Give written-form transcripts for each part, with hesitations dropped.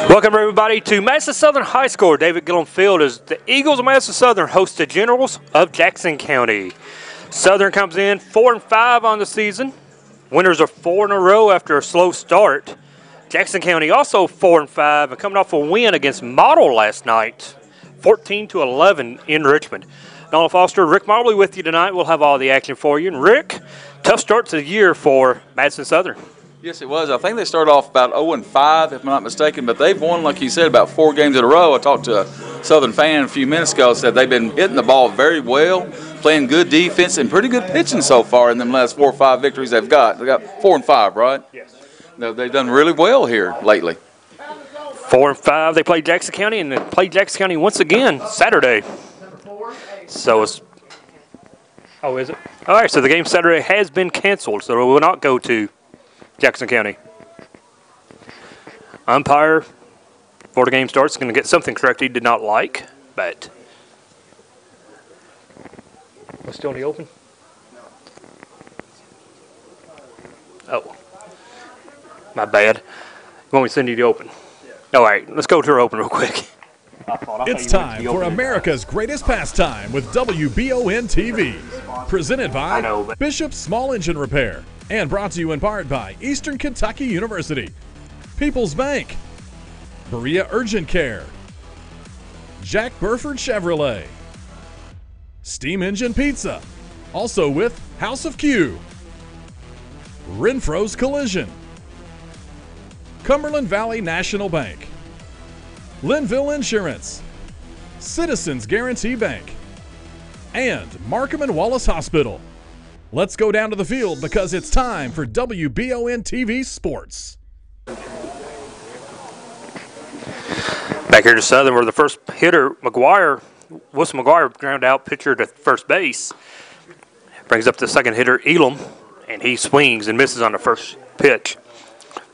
Welcome everybody to Madison Southern High School. David Gillum Field as the Eagles of Madison Southern host the Generals of Jackson County. Southern comes in 4-5 on the season. Winners are 4 in a row after a slow start. Jackson County also 4-5 and coming off a win against Model last night, 14-11 in Richmond. Donald Foster, Rick Mobley with you tonight. We'll have all the action for you. And Rick, tough start to the year for Madison Southern. Yes, it was. I think they started off about 0-5, if I'm not mistaken, but they've won, like you said, about 4 games in a row. I talked to a Southern fan a few minutes ago, said they've been hitting the ball very well, playing good defense, and pretty good pitching so far in them last 4 or 5 victories they've got. They got 4-5, right? Yes. No, they've done really well here lately. 4-5. They played Jackson County, and they played Jackson County once again Saturday. So it's – oh, is it? All right, so the game Saturday has been canceled, so it will not go to Jackson County. Umpire, before the game starts, is going to get something correct he did not like, but we're still in the open. Oh, my bad. You want me to send you the open? All right, let's go to our open real quick. It's time for America's greatest pastime with WBON TV. Presented by Bishop's Small Engine Repair. And brought to you in part by Eastern Kentucky University, People's Bank, Berea Urgent Care, Jack Burford Chevrolet, Steam Engine Pizza, also with House of Q, Renfro's Collision, Cumberland Valley National Bank, Linville Insurance, Citizens Guarantee Bank, and Markham and Wallace Hospital. Let's go down to the field because it's time for WBON TV Sports. Back here to Southern, where the first hitter, Wilson McGuire, ground out pitcher to first base. Brings up the second hitter, Elam, and he swings and misses on the first pitch.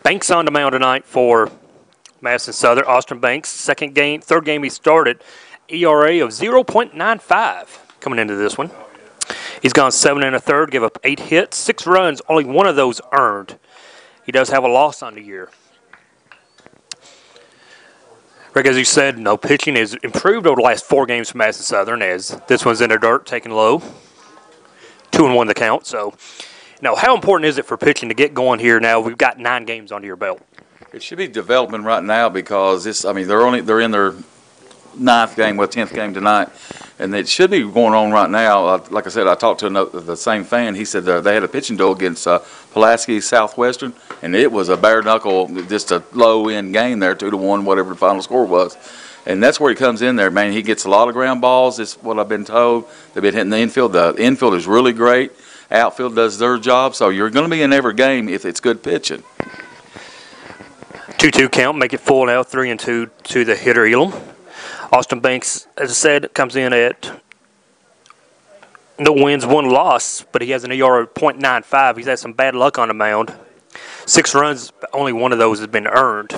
Banks on the mound tonight for Madison Southern. Austin Banks, third game he started, ERA of 0.95 coming into this one. He's gone 7 1/3, give up 8 hits, 6 runs, only 1 of those earned. He does have a loss on the year. Rick, as you said, no pitching has improved over the last 4 games for Madison Southern, as this one's in the dirt, taking low. 2-1 the count. So, how important is it for pitching to get going here now? We've got 9 games under your belt. It should be development right now because they're in their 9th game, 10th game tonight. And it should be going on right now. Like I said, I talked to the same fan. He said they had a pitching duel against Pulaski Southwestern, and it was a bare knuckle, just a low-end game there, 2-1, whatever the final score was. And that's where he comes in there, man. He gets a lot of ground balls, is what I've been told. They've been hitting the infield. The infield is really great. Outfield does their job, so you're going to be in every game if it's good pitching. 2-2 count, make it full now, 3-2 to the hitter, Elam. Austin Banks, as I said, comes in at no wins, 1 loss, but he has an ERA of .95. He's had some bad luck on the mound. 6 runs, only 1 of those has been earned.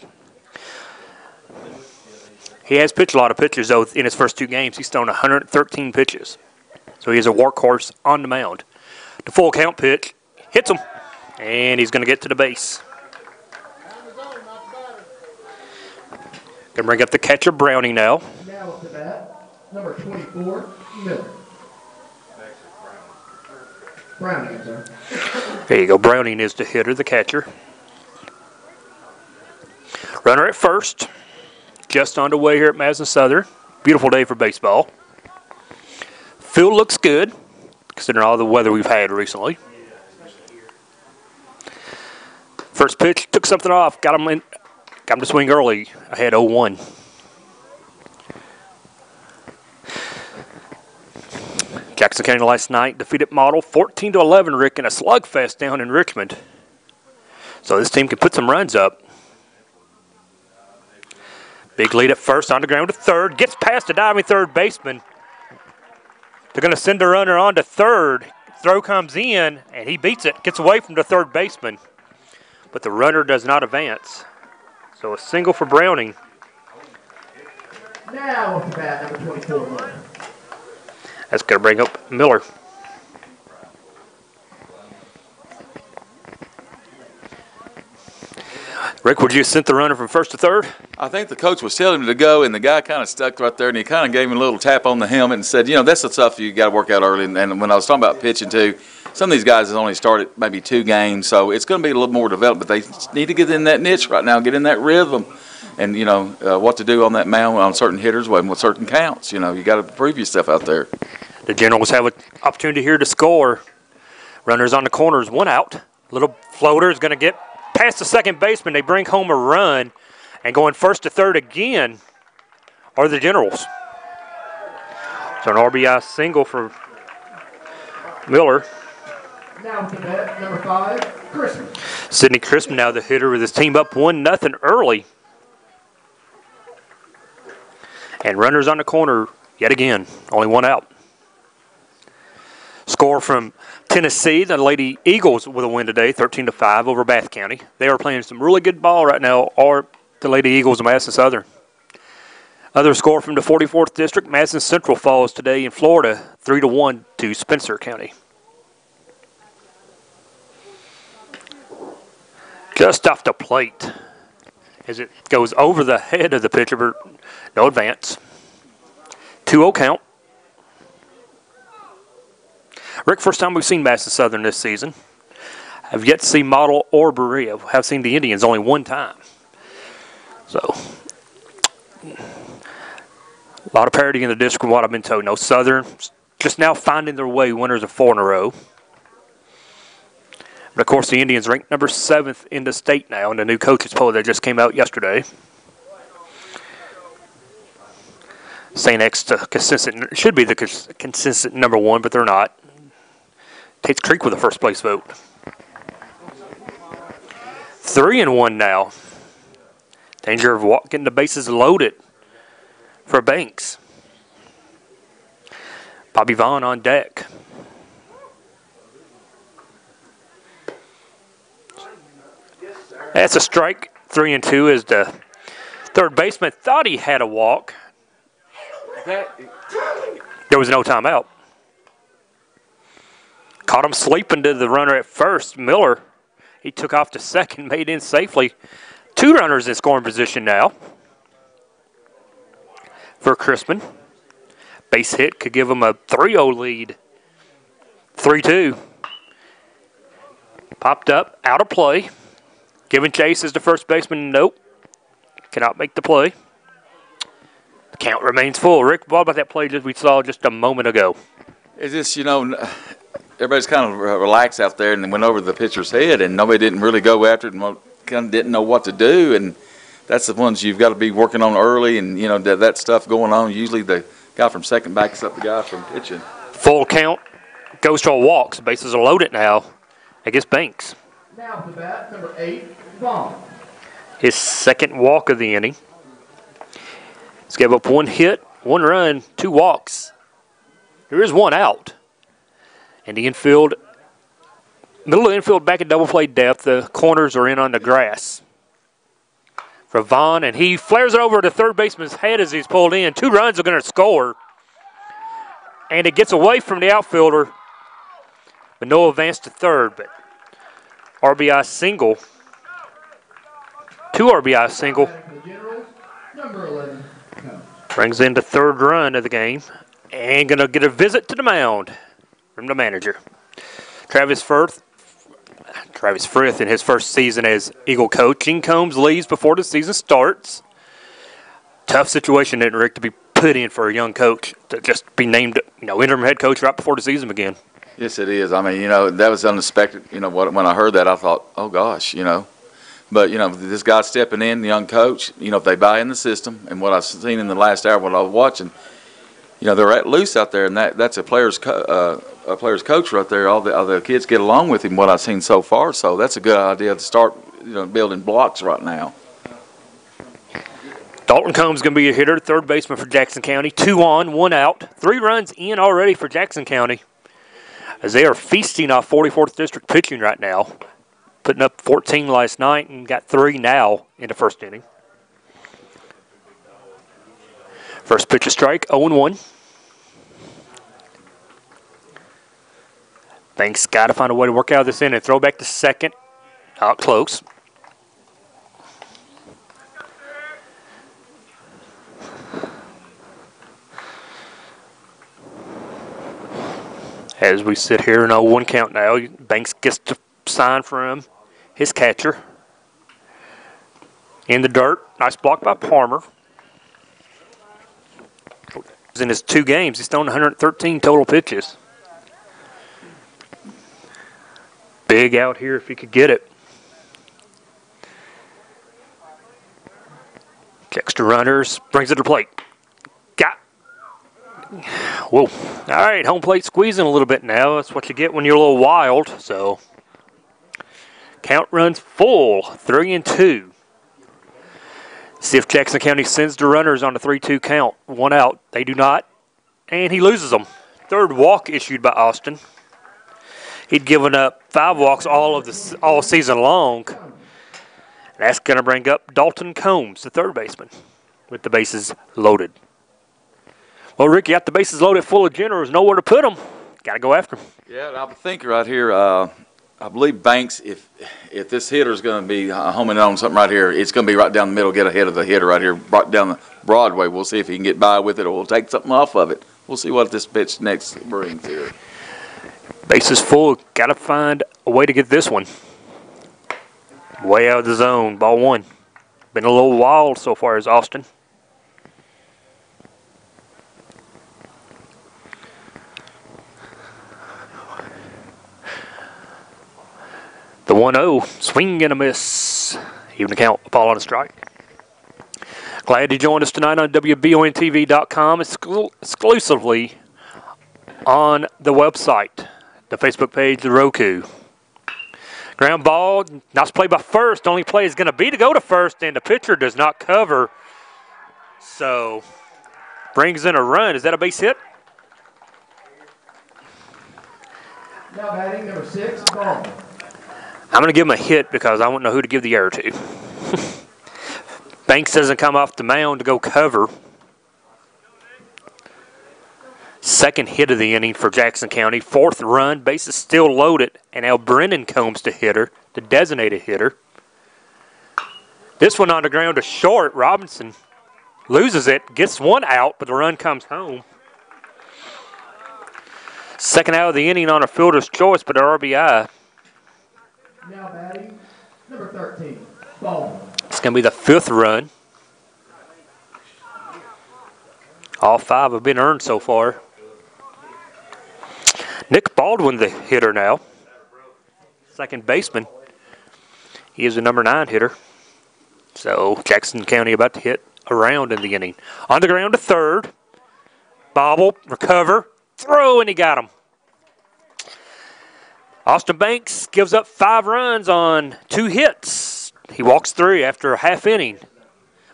He has pitched a lot of pitches, though, in his first 2 games. He's thrown 113 pitches. So he is a workhorse on the mound. The full count pitch hits him, and he's going to get to the base. Going to bring up the catcher, Browning, now. Now up to bat, number 24, Miller. Browning, sir. There you go. Browning is the hitter, the catcher. Runner at first. just underway here at Madison Southern. Beautiful day for baseball. Field looks good, considering all the weather we've had recently. First pitch, took something off, got him to swing early, ahead 0-1. Jackson County last night defeated Model 14-11, Rick, in a slugfest down in Richmond. So this team can put some runs up. Big lead at first, on the ground to third, gets past the diving third baseman. They're going to send the runner on to third. Throw comes in, and he beats it, gets away from the third baseman. But the runner does not advance. So a single for Browning. Now with the bat, number 24, Miller. That's going to bring up Miller. Rick, would you have sent the runner from first to third? I think the coach was telling him to go, and the guy kind of stuck right there, and he kind of gave him a little tap on the helmet and said, you know, that's the stuff you got to work out early. And when I was talking about pitching, too, some of these guys have only started maybe 2 games, so it's going to be a little more developed, but they need to get in that niche right now, get in that rhythm, and, you know, what to do on that mound on certain hitters with certain counts. You know, you got to prove yourself out there. The Generals have an opportunity here to score. Runners on the corners, 1 out. Little floater is going to get past the second baseman. They bring home a run, and going first to third again are the Generals. So an RBI single for Miller. Now with the bat, number 5, Christmas. Sidney Crispin now the hitter with his team up 1-0 early. And runners on the corner yet again, only 1 out. Score from Tennessee, the Lady Eagles with a win today, 13-5 over Bath County. They are playing some really good ball right now, are the Lady Eagles of Madison Southern. Other score from the 44th District, Madison Central falls today in Florida, 3-1 to Spencer County. Just off the plate as it goes over the head of the pitcher, but no advance. 2-0 count. Rick, first time we've seen Madison Southern this season. Have yet to see Model or Berea. Have seen the Indians only 1 time. So, a lot of parity in the district from what I've been told. No, Southern just now finding their way, winners of 4 in a row. But, of course, the Indians ranked number 7th in the state now in the new coaches poll that just came out yesterday. St. X consistent, should be the consistent number 1, but they're not. Tate's Creek with the first place vote. 3-1 now. Danger of getting the bases loaded for Banks. Bobby Vaughn on deck. That's a strike. 3-2 as the third baseman thought he had a walk. There was no timeout. Caught him sleeping to the runner at first. Miller, he took off to second, made in safely. 2 runners in scoring position now for Crispin. Base hit could give him a 3-0 lead. 3-2. Popped up, out of play. Giving chase as the first baseman. Nope. Cannot make the play. The count remains full. Rick, what about that play we saw just a moment ago? It's just, you know, everybody's kind of relaxed out there and went over the pitcher's head, and nobody didn't really go after it and kind of didn't know what to do. And that's the ones you've got to be working on early, and, you know, that stuff going on. Usually the guy from second backs up the guy from pitching. Full count. Goes to a walk. So bases are loaded now against Banks. Now with the bat, number 8, Vaughn. His second walk of the inning. He's gave up 1 hit, 1 run, 2 walks. There is 1 out. And the infield, middle of the infield back at double play depth. The corners are in on the grass. For Vaughn, and he flares it over to third baseman's head as he's pulled in. 2 runs are going to score. And it gets away from the outfielder. But no advance to third. But RBI single. 2 RBI single. Number 11. Brings in the 3rd run of the game. And going to get a visit to the mound from the manager. Travis Frith in his first season as Eagle coach. Gene Combs leaves before the season starts. Tough situation, isn't it, Rick, to be put in for a young coach to just be named, interim head coach right before the season began. Yes, it is. I mean, that was unexpected. When I heard that, I thought, oh, gosh, But, this guy stepping in, the young coach, if they buy in the system, and what I've seen in the last hour, what I was watching, they're at loose out there, and that's a player's coach right there. All the kids get along with him, what I've seen so far. So that's a good idea to start, building blocks right now. Dalton Combs going to be a hitter, third baseman for Jackson County. 2 on, 1 out. 3 runs in already for Jackson County, as they are feasting off 44th District pitching right now. Putting up 14 last night and got 3 now in the first inning. First pitch a strike, 0-1. Banks got to find a way to work out of this inning. Throw back to second. Out close. As we sit here in a 1 count now, Banks gets to sign from his catcher. In the dirt. Nice block by Palmer. In his 2 games, he's thrown 113 total pitches. Big out here if he could get it. Checks to runners, brings it to the plate. Got. Whoa. All right, home plate squeezing a little bit now. That's what you get when you're a little wild. So count runs full, 3-2. See if Jackson County sends the runners on the 3-2 count. 1 out. They do not. And he loses them. Third walk issued by Austin. He'd given up 5 walks all season long. That's going to bring up Dalton Combs, the third baseman, with the bases loaded. Well, Rick, you got the bases loaded full of generals. Nowhere to put them. Got to go after them. Yeah, I'm thinking right here, I believe Banks, if this hitter's going to be homing on something right here, it's going to be right down the middle, get ahead of the hitter right here, right down the Broadway. We'll see if he can get by with it, or we'll take something off of it. We'll see what this pitch next brings here. Bases full. Got to find a way to get this one. Way out of the zone. Ball 1. Been a little wild so far as Austin. The 1-0. Swing and a miss. Even the count. A ball on a strike. Glad you joined us tonight on WBONTV.com. Exclusively on the website, the Facebook page, the Roku. Ground ball, nice play by first. Only play is going to be to go to first, and the pitcher does not cover. So, brings in a run. Is that a base hit? Now batting number 6, Baldwin. I'm going to give him a hit because I won't know who to give the error to. Banks doesn't come off the mound to go cover. Second hit of the inning for Jackson County. 4th run. Bases still loaded. And now Brennan Combs to hitter, the designated hitter. This one on the ground to short. Robinson loses it. Gets 1 out, but the run comes home. Second out of the inning on a fielder's choice, but an RBI. Now batting number 13, Baldwin. It's going to be the 5th run. All 5 have been earned so far. Nick Baldwin, the hitter now. Second baseman. He is the number 9 hitter. So Jackson County about to hit a round in the inning. On the ground to third. Bobble, recover, throw, and he got him. Austin Banks gives up 5 runs on 2 hits. He walks 3 after a half inning.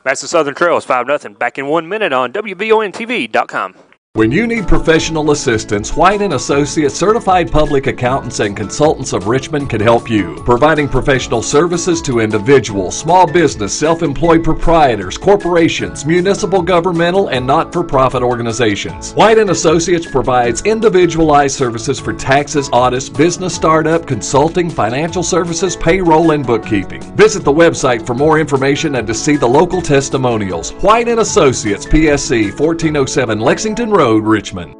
Madison Southern Trail is 5-0. Back in 1 minute on WBONTV.com. When you need professional assistance, White & Associates Certified Public Accountants and Consultants of Richmond can help you, providing professional services to individuals, small business, self-employed proprietors, corporations, municipal, governmental, and not-for-profit organizations. White & Associates provides individualized services for taxes, audits, business startup, consulting, financial services, payroll, and bookkeeping. Visit the website for more information and to see the local testimonials. White & Associates, PSC, 1407 Lexington Road, Richmond.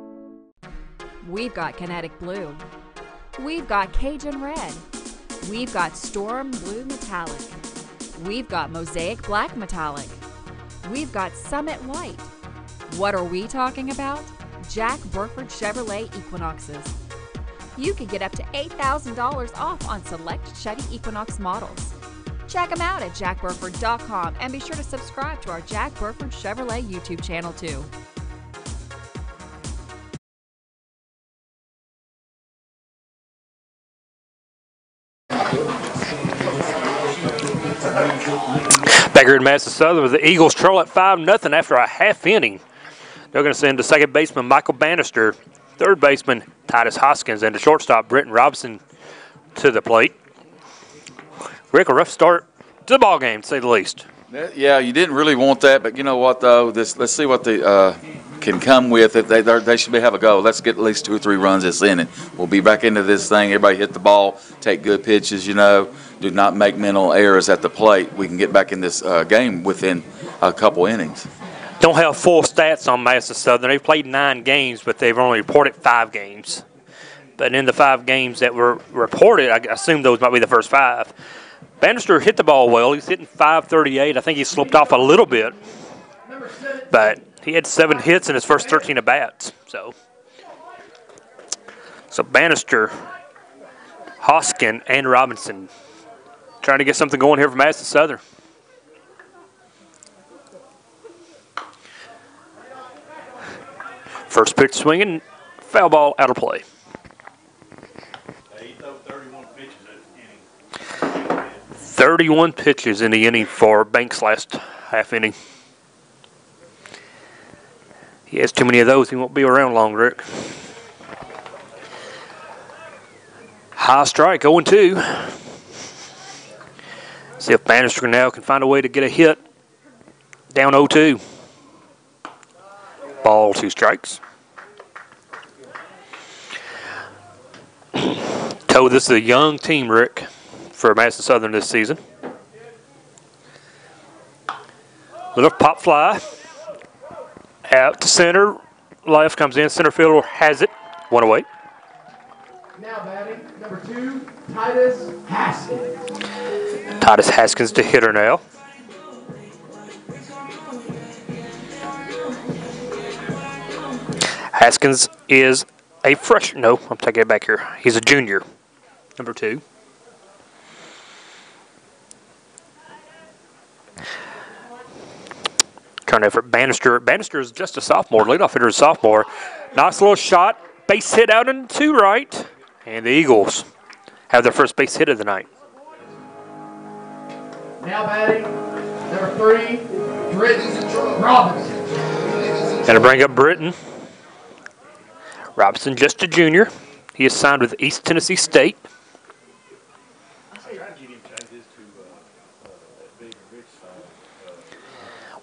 We've got Kinetic Blue. We've got Cajun Red. We've got Storm Blue Metallic. We've got Mosaic Black Metallic. we've got Summit White. What are we talking about? Jack Burford Chevrolet Equinoxes. You can get up to $8,000 off on select Chevy Equinox models. Check them out at jackburford.com and be sure to subscribe to our Jack Burford Chevrolet YouTube channel too. Back here in Madison Southern, the Eagles trail at 5-0 after a half inning. They're going to send the second baseman Michael Bannister, third baseman Titus Hoskins, and the shortstop Britton Robinson to the plate. Rick, a rough start to the ball game, to say the least. Yeah, you didn't really want that, but you know what though? Let's see what they can come with. If they should have a go. Let's get at least 2 or 3 runs this inning. We'll be back into this thing. Everybody hit the ball, take good pitches. Do not make mental errors at the plate. We can get back in this game within a couple innings. Don't have full stats on Madison Southern. They've played 9 games, but they've only reported 5 games. But in the 5 games that were reported, I assume those might be the first 5. Bannister hit the ball well. He's hitting .538. I think he slipped off a little bit. But he had 7 hits in his first 13 at-bats. So Bannister, Hoskin, and Robinson trying to get something going here for Madison Southern. First pitch swinging, foul ball out of play. 31 pitches in the inning for Banks last half inning. He has too many of those. He won't be around long, Rick. High strike, 0-2. See if Bannister now can find a way to get a hit. Down 0-2. Ball, 2 strikes. This is a young team, Rick, for Madison Southern this season. Little pop fly. Out to center. Left comes in. Center fielder has it. 1 away. Now batting, number 2, Titus Haskins. Titus Haskins to hitter now. Haskins is a fresh. No, I'm taking it back here. He's a junior. Number 2. Turn effort. Bannister. Bannister is just a sophomore. Leadoff hitter is a sophomore. Nice little shot. Base hit out into right. And the Eagles have their first base hit of the night. Now batting, number 3, Britton Robinson. Going to bring up Britton. Robinson, just a junior. He is signed with East Tennessee State.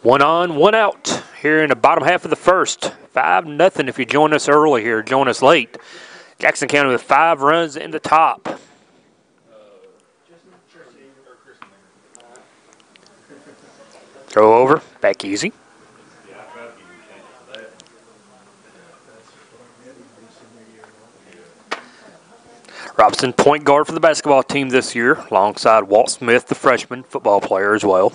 1 on, 1 out here in the bottom half of the first. 5-0 if you join us early here, join us late. Jackson County with 5 runs in the top. Throw over, back easy. Robinson, point guard for the basketball team this year, alongside Walt Smith, the freshman football player as well.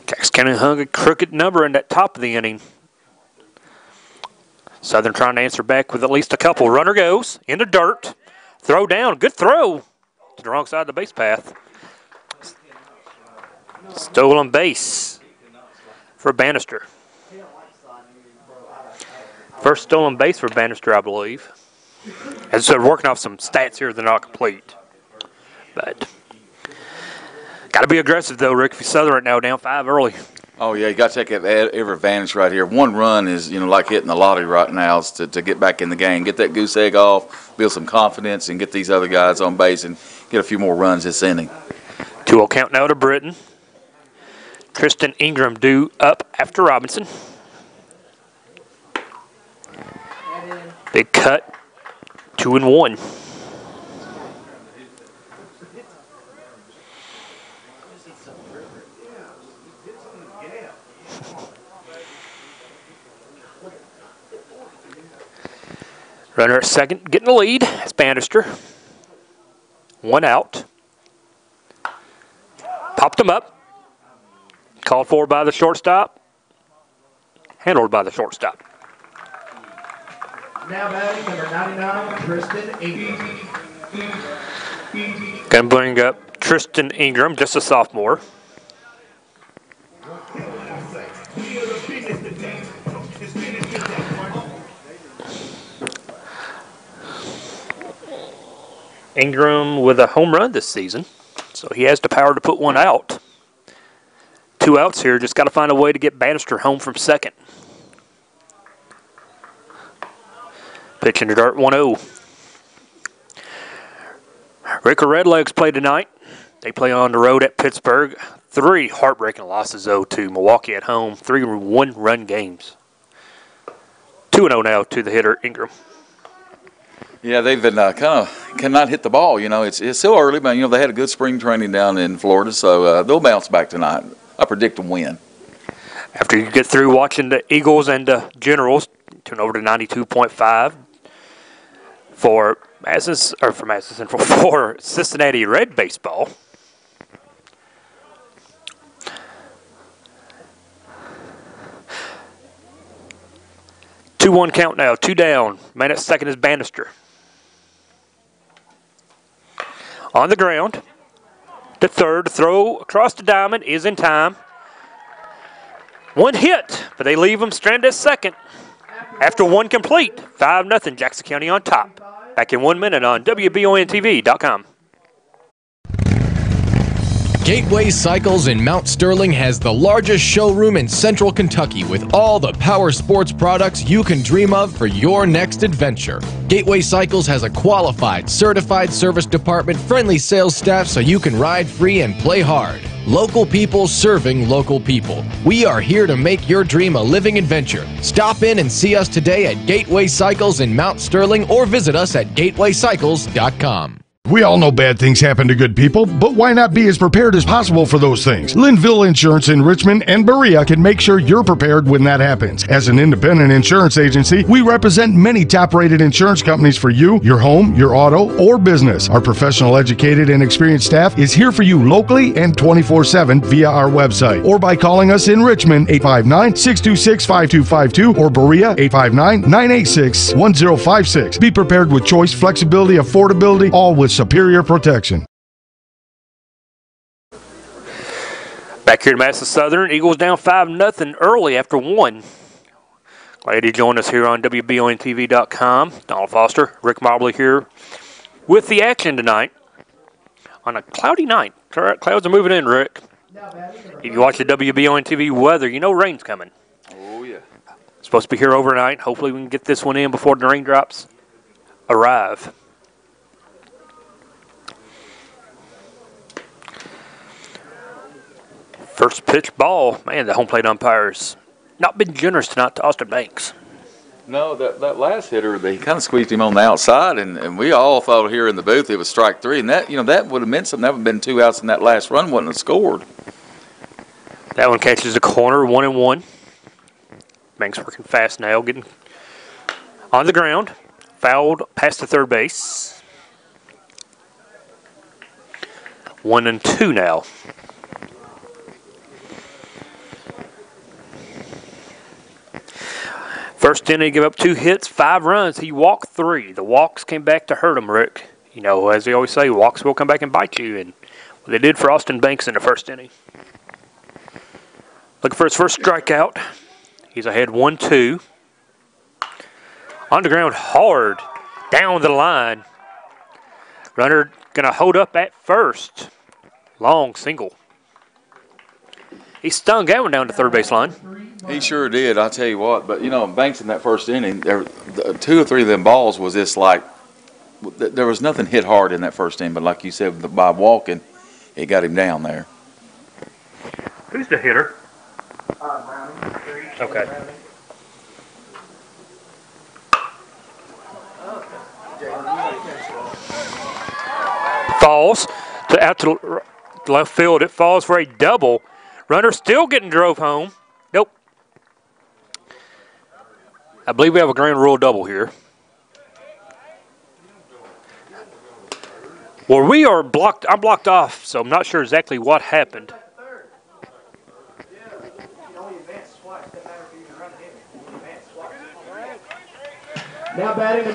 Jackson County hung a crooked number in that top of the inning. Southern trying to answer back with at least a couple. Runner goes in the dirt. Throw down. Good throw to the wrong side of the base path. Stolen base for Bannister. First stolen base for Bannister, I believe. As I said, working off some stats here that are not complete. But got to be aggressive, though, Rick. If you Southern right now, down 5 early. Oh, yeah, you got to take every advantage right here. 1 run is, like hitting the lottery right now is to get back in the game, get that goose egg off, build some confidence, and get these other guys on base and get a few more runs this inning. 2-0 count now to Britton. Tristan Ingram due up after Robinson. Big cut, 2-1. Runner at second, getting the lead. It's Bannister. 1 out. Popped him up. Called for by the shortstop. Handled by the shortstop. Now batting number 99, Tristan Ingram. Going to bring up Tristan Ingram, just a sophomore. Ingram with a home run this season, so he has the power to put one out. 2 outs here, just got to find a way to get Bannister home from second. Pitch in the dirt, 1-0. Ricker Redlegs play tonight. They play on the road at Pittsburgh. 3 heartbreaking losses, though, to Milwaukee at home. 3 one-run games. 2-0 now to the hitter, Ingram. Yeah, they've been kind of cannot hit the ball. You know, it's still early, but, you know, they had a good spring training down in Florida, so they'll bounce back tonight. I predict a win. After you get through watching the Eagles and the Generals, turn over to 92.5 for for Cincinnati Red baseball. Two-one count now, 2 down. Man at second is Bannister. On the ground, to third, throw across the diamond is in time. 1 hit, but they leave him stranded at second. After 1 complete, 5-0, Jackson County on top. Back in 1 minute on WBONTV.com. Gateway Cycles in Mount Sterling has the largest showroom in central Kentucky with all the power sports products you can dream of for your next adventure. Gateway Cycles has a qualified, certified service department, friendly sales staff so you can ride free and play hard. Local people serving local people. We are here to make your dream a living adventure. Stop in and see us today at Gateway Cycles in Mount Sterling or visit us at gatewaycycles.com. We all know bad things happen to good people, but why not be as prepared as possible for those things? Linville Insurance in Richmond and Berea can make sure you're prepared when that happens. As an independent insurance agency, we represent many top-rated insurance companies for you, your home, your auto, or business. Our professional, educated, and experienced staff is here for you locally and 24/7 via our website or by calling us in Richmond 859-626-5252 or Berea 859-986-1056. Be prepared with choice, flexibility, affordability, all with superior protection. Back here to Madison Southern, Eagles down 5-0 early after 1. Glad you joined us here on WBONTV.com. Donald Foster, Rick Mobley here with the action tonight on a cloudy night. Clouds are moving in, Rick. If you watch the WBONTV weather, you know rain's coming. Oh, yeah. It's supposed to be here overnight. Hopefully we can get this one in before the raindrops arrive. First pitch ball. Man, the home plate umpires not been generous tonight to Austin Banks. No, that last hitter, they kind of squeezed him on the outside, and we all thought here in the booth it was strike 3, and that would have meant something. That would have been 2 outs, and that last run wouldn't have scored. That one catches the corner, 1-1. Banks working fast now, getting on the ground, fouled past the third base. 1-2 now. First inning, he gave up 2 hits, 5 runs. He walked 3. The walks came back to hurt him, Rick. You know, as they always say, walks will come back and bite you. And they did for Austin Banks in the first inning. Looking for his first strikeout. He's ahead 1-2. On the ground hard, down the line. Runner going to hold up at first. Long single. He stung that one down to third base line. He sure did, I tell you what. But, you know, Banks in that first inning, 2 or 3 of them balls was just like, there was nothing hit hard in that first inning. But like you said, with Bob walking, it got him down there. Who's the hitter? Okay. Falls to out to left field. It falls for a double. Runner still getting drove home. Nope. I believe we have a grand rule double here. Well, we are blocked. I'm blocked off, so I'm not sure exactly what happened.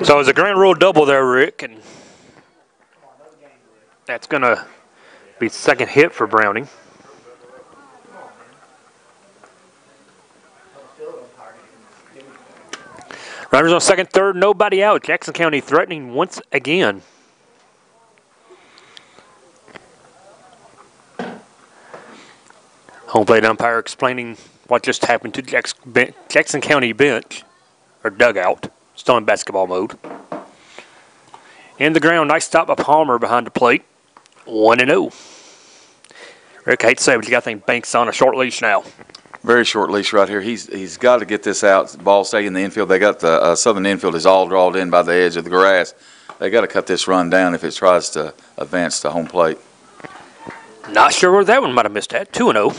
So it's a grand rule double there, Rick, and that's going to be second hit for Browning. Runners on second, third, nobody out. Jackson County threatening once again. Home plate umpire explaining what just happened to Jackson County bench, or dugout, still in basketball mode. In the ground, nice stop by Palmer behind the plate. 1-0. Rick, I hate to say it, but you got to think Banks on a short leash now. Very short leash right here. He's got to get this out. Ball stay in the infield. They got the southern infield is all drawn in by the edge of the grass. They got to cut this run down if it tries to advance to home plate. Not sure where that one might have missed at. 2-0.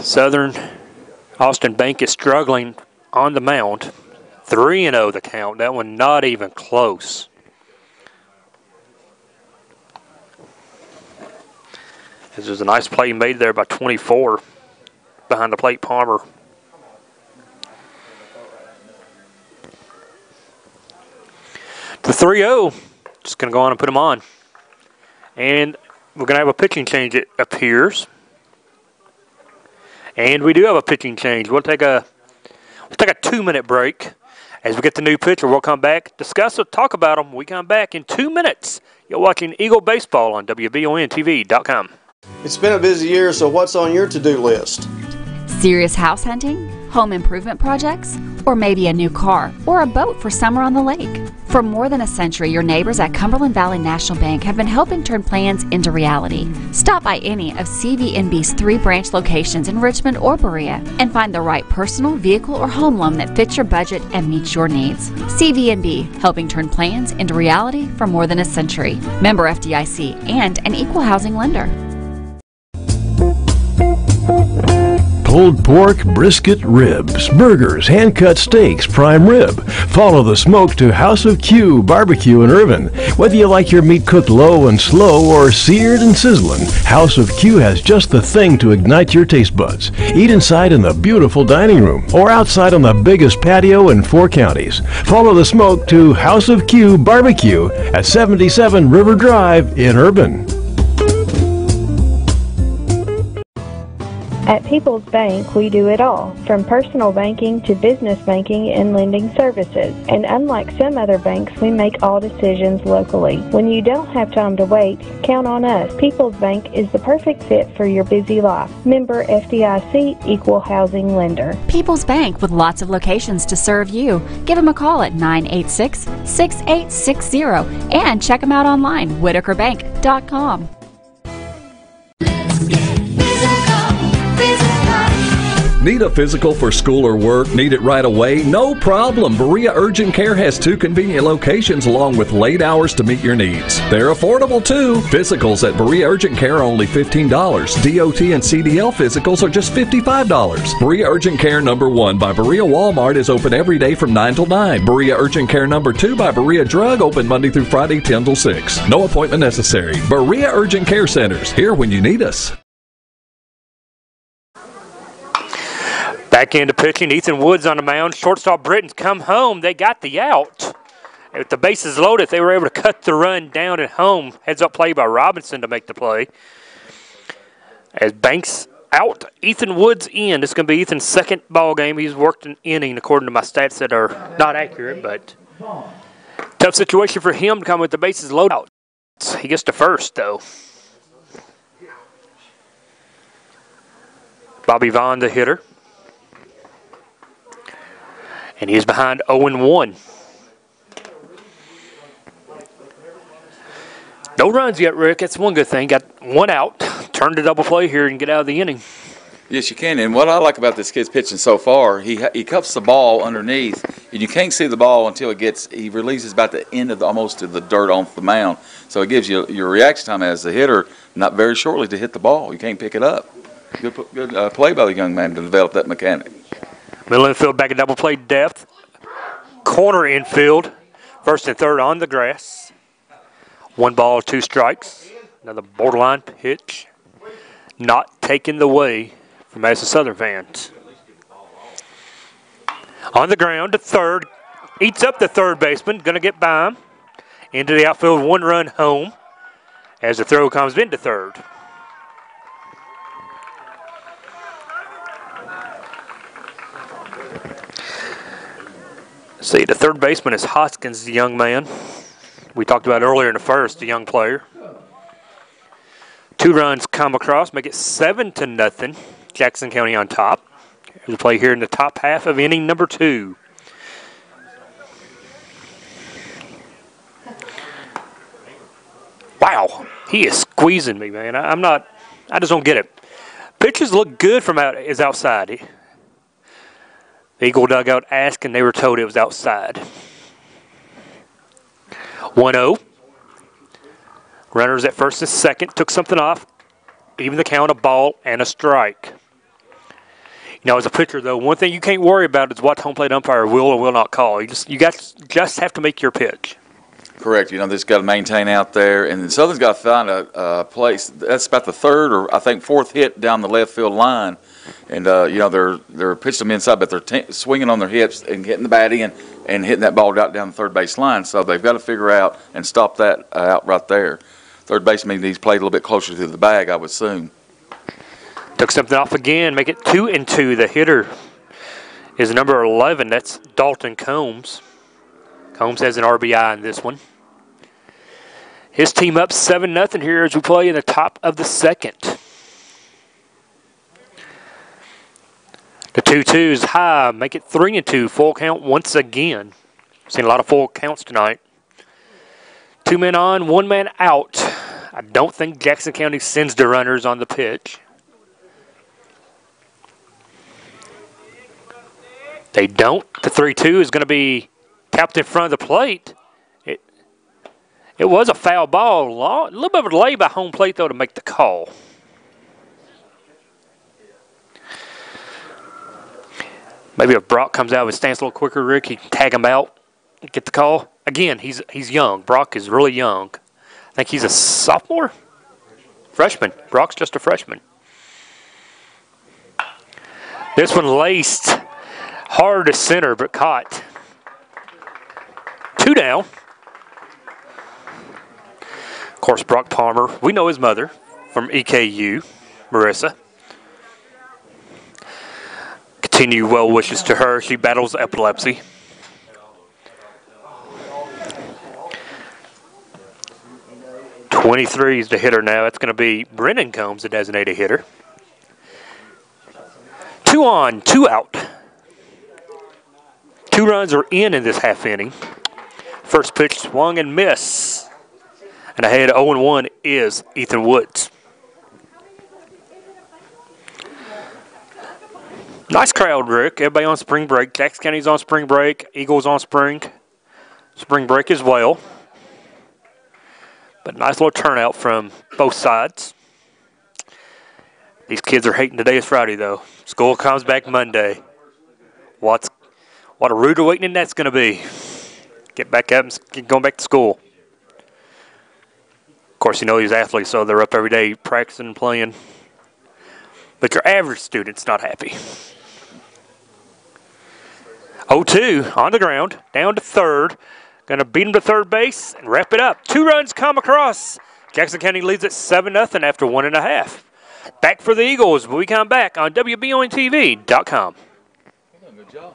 Southern Austin Bank is struggling on the mound. 3-0 the count. That one not even close. This was a nice play made there by 24 behind the plate, Palmer. The 3-0, just going to go on and put him on. And we're going to have a pitching change, it appears. And we do have a pitching change. We'll take a 2-minute break. As we get the new pitcher, we'll come back, discuss it, talk about them. We come back in 2 minutes. You're watching Eagle Baseball on WBONTV.com. It's been a busy year, so what's on your to-do list? Serious house hunting, home improvement projects, or maybe a new car or a boat for summer on the lake. For more than a century, your neighbors at Cumberland Valley National Bank have been helping turn plans into reality. Stop by any of CVNB's 3 branch locations in Richmond or Berea and find the right personal, vehicle, or home loan that fits your budget and meets your needs. CVNB, helping turn plans into reality for more than a century. Member FDIC and an equal housing lender. Pulled pork, brisket, ribs, burgers, hand-cut steaks, prime rib. Follow the smoke to House of Q Barbecue in Irvin. Whether you like your meat cooked low and slow or seared and sizzling, House of Q has just the thing to ignite your taste buds. Eat inside in the beautiful dining room or outside on the biggest patio in 4 counties. Follow the smoke to House of Q Barbecue at 77 River Drive in Irvin. At People's Bank, we do it all, from personal banking to business banking and lending services. And unlike some other banks, we make all decisions locally. When you don't have time to wait, count on us. People's Bank is the perfect fit for your busy life. Member FDIC, equal housing lender. People's Bank, with lots of locations to serve you. Give them a call at 986-6860 and check them out online, whitakerbank.com. Need a physical for school or work? Need it right away? No problem. Berea Urgent Care has 2 convenient locations along with late hours to meet your needs. They're affordable too. Physicals at Berea Urgent Care are only $15. DOT and CDL physicals are just $55. Berea Urgent Care number 1 by Berea Walmart is open every day from 9 till 9. Berea Urgent Care number 2 by Berea Drug open Monday through Friday 10 till 6. No appointment necessary. Berea Urgent Care Centers, here when you need us. Back into pitching, Ethan Woods on the mound. Shortstop Britton's come home. They got the out. With the bases loaded, they were able to cut the run down at home. Heads up play by Robinson to make the play. As Banks out, Ethan Woods in. This is going to be Ethan's second ball game. He's worked an inning according to my stats that are not accurate, but tough situation for him to come with the bases loaded out. He gets to first, though. Bobby Vaughn, the hitter. And he's behind 0-1. No runs yet, Rick. That's one good thing. Got one out. Turn to double play here and get out of the inning. Yes, you can. And what I like about this kid's pitching so far, he cups the ball underneath, and you can't see the ball until he releases about the end of almost to the dirt off the mound. So it gives you your reaction time as a hitter, not very shortly to hit the ball. You can't pick it up. Good play by the young man to develop that mechanic. Middle infield back at double play depth. Corner infield. First and third on the grass. 1 ball, 2 strikes. Another borderline pitch. Not taking the way from Madison Southern fans. On the ground to third. Eats up the third baseman. Going to get by him. Into the outfield, 1 run home as the throw comes into third. See, the third baseman is Hoskins, the young man. We talked about earlier in the first, the young player. 2 runs come across, make it 7-0. Jackson County on top. Here's the play here in the top half of inning number 2. Wow, he is squeezing me, man. I just don't get it. Pitches look good from outside. The Eagle dugout asked, and they were told it was outside. 1-0. Runners at first and second. Took something off. Even the count, a ball and a strike. You know, as a pitcher, though, one thing you can't worry about is what home plate umpire will or will not call. You just have to make your pitch. Correct. You know, they just got to maintain out there. And Southern's got to find a place. That's about the 3rd or, I think, 4th hit down the left field line. And, you know, they're pitching them inside, but they're swinging on their hips and getting the bat in and hitting that ball down the third base line. So they've got to figure out and stop that out right there. Third baseman needs to play a little bit closer to the bag, I would assume. Took something off again, make it 2-2. The hitter is number 11. That's Dalton Combs. Combs has an RBI in this one. His team up 7-0 here as we play in the top of the second. The 2-2 is high, make it 3-2. Full count once again. Seen a lot of full counts tonight. 2 men on, 1 man out. I don't think Jackson County sends the runners on the pitch. They don't. The 3-2 is going to be tapped in front of the plate. It was a foul ball. A little bit of a delay by home plate, though, to make the call. Maybe if Brock comes out with his stance a little quicker, Rick, he can tag him out and get the call. Again, he's young. Brock is really young. I think he's a sophomore? Freshman. Brock's just a freshman. This one laced hard to center, but caught. 2 down. Of course, Brock Palmer, we know his mother from EKU, Marissa. Continue well wishes to her. She battles epilepsy. '23 is the hitter now. That's going to be Brennan Combs, the designated hitter. 2 on, 2 out. 2 runs are in this half inning. First pitch swung and miss. And ahead 0-1 is Ethan Woods. Nice crowd, Rick. Everybody on spring break. Jackson County's on spring break. Eagles on spring break as well. But nice little turnout from both sides. These kids are hating today is Friday, though. School comes back Monday. What a rude awakening that's going to be. Get back up and get going back to school. Of course, you know these athletes, so they're up every day practicing and playing. But your average student's not happy. 0-2 on the ground, down to third. Going to beat him to third base and wrap it up. 2 runs come across. Jackson County leads at 7-0 after 1.5. Back for the Eagles when we come back on WBONTV.com. Good job.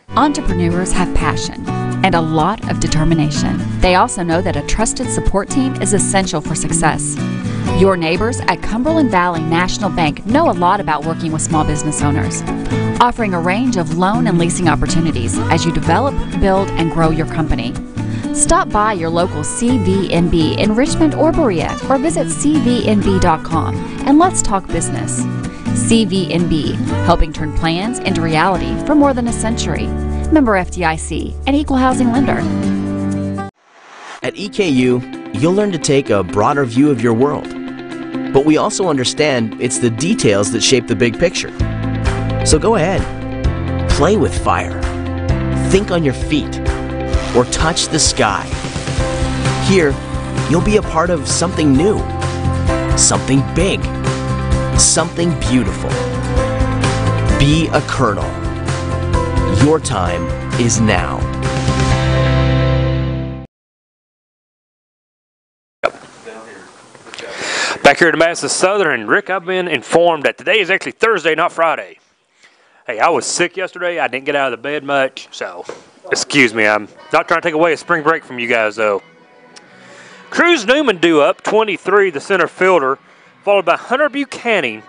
Entrepreneurs have passion and a lot of determination. They also know that a trusted support team is essential for success. Your neighbors at Cumberland Valley National Bank know a lot about working with small business owners, offering a range of loan and leasing opportunities as you develop, build, and grow your company. Stop by your local CVNB in Richmond or Berea or visit cvnb.com and let's talk business. CVNB, helping turn plans into reality for more than a century. Member FDIC, an equal housing lender. At EKU, you'll learn to take a broader view of your world. But we also understand it's the details that shape the big picture. So go ahead, play with fire. Think on your feet. or touch the sky. Here, you'll be a part of something new, something big, something beautiful. Be a Colonel. Your time is now. Back here at Madison Southern, Rick, I've been informed that today is actually Thursday, not Friday. Hey, I was sick yesterday. I didn't get out of the bed much, so excuse me. I'm not trying to take away a spring break from you guys, though. Cruz Newman due up, 23, the center fielder, followed by Hunter Buchanan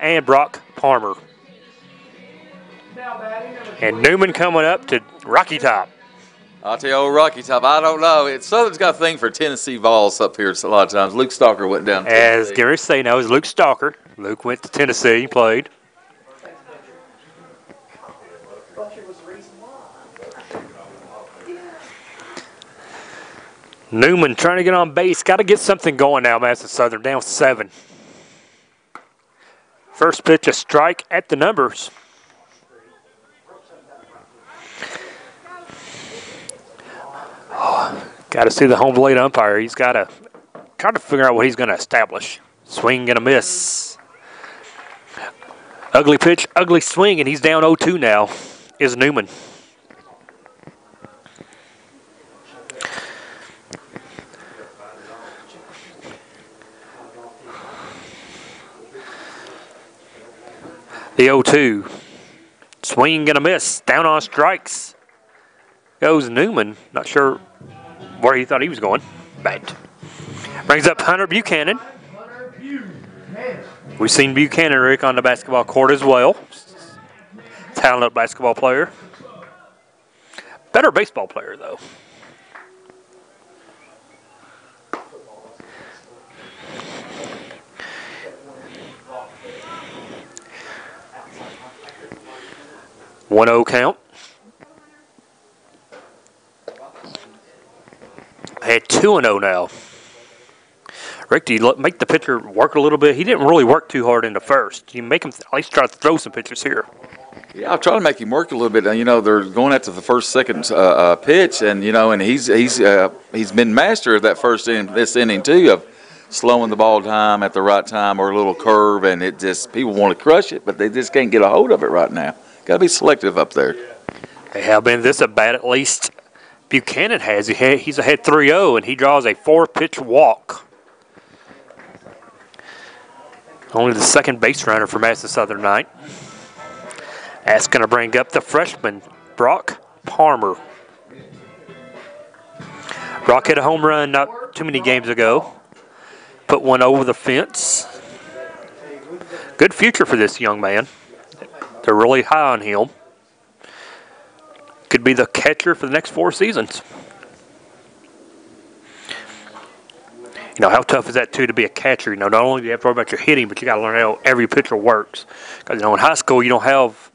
and Brock Palmer. And Newman coming up to Rocky Top. I'll tell you, old Rocky Top, I don't know. Southern's got a thing for Tennessee balls up here a lot of times. Luke Stalker went down to As Gary say now, is Luke Stalker. Luke went to Tennessee, played. Newman trying to get on base. Got to get something going now, Madison Southern, down 7. First pitch, a strike at the numbers. Oh, got to see the home plate umpire. He's got to try to figure out what he's going to establish. Swing and a miss. Ugly pitch, ugly swing, and he's down 0-2 now, is Newman. The 0-2. Swing and a miss. Down on strikes. Goes Newman. Not sure where he thought he was going. But brings up Hunter Buchanan. We've seen Buchanan, Rick, on the basketball court as well. Talented basketball player. Better baseball player, though. One 0 count. At 2-0 now. Rick, do you make the pitcher work a little bit? He didn't really work too hard in the first. You make him at least try to throw some pitches here. Yeah, I'll try to make him work a little bit. You know, they're going after the first, second pitch, and you know, and he's been master of that first inning, this inning too, of slowing the ball time at the right time or a little curve, and it just people want to crush it, but they just can't get a hold of it right now. Got to be selective up there. They have been this at bat at least. Buchanan has. He's ahead 3-0, and he draws a 4-pitch walk. Only the second base runner for Madison Southern tonight. That's going to bring up the freshman, Brock Palmer. Brock hit a home run not too many games ago. Put one over the fence. Good future for this young man. They're really high on him. Could be the catcher for the next 4 seasons. You know, how tough is that, too, to be a catcher? You know, not only do you have to worry about your hitting, but you got to learn how every pitcher works. Because, you know, in high school, you don't have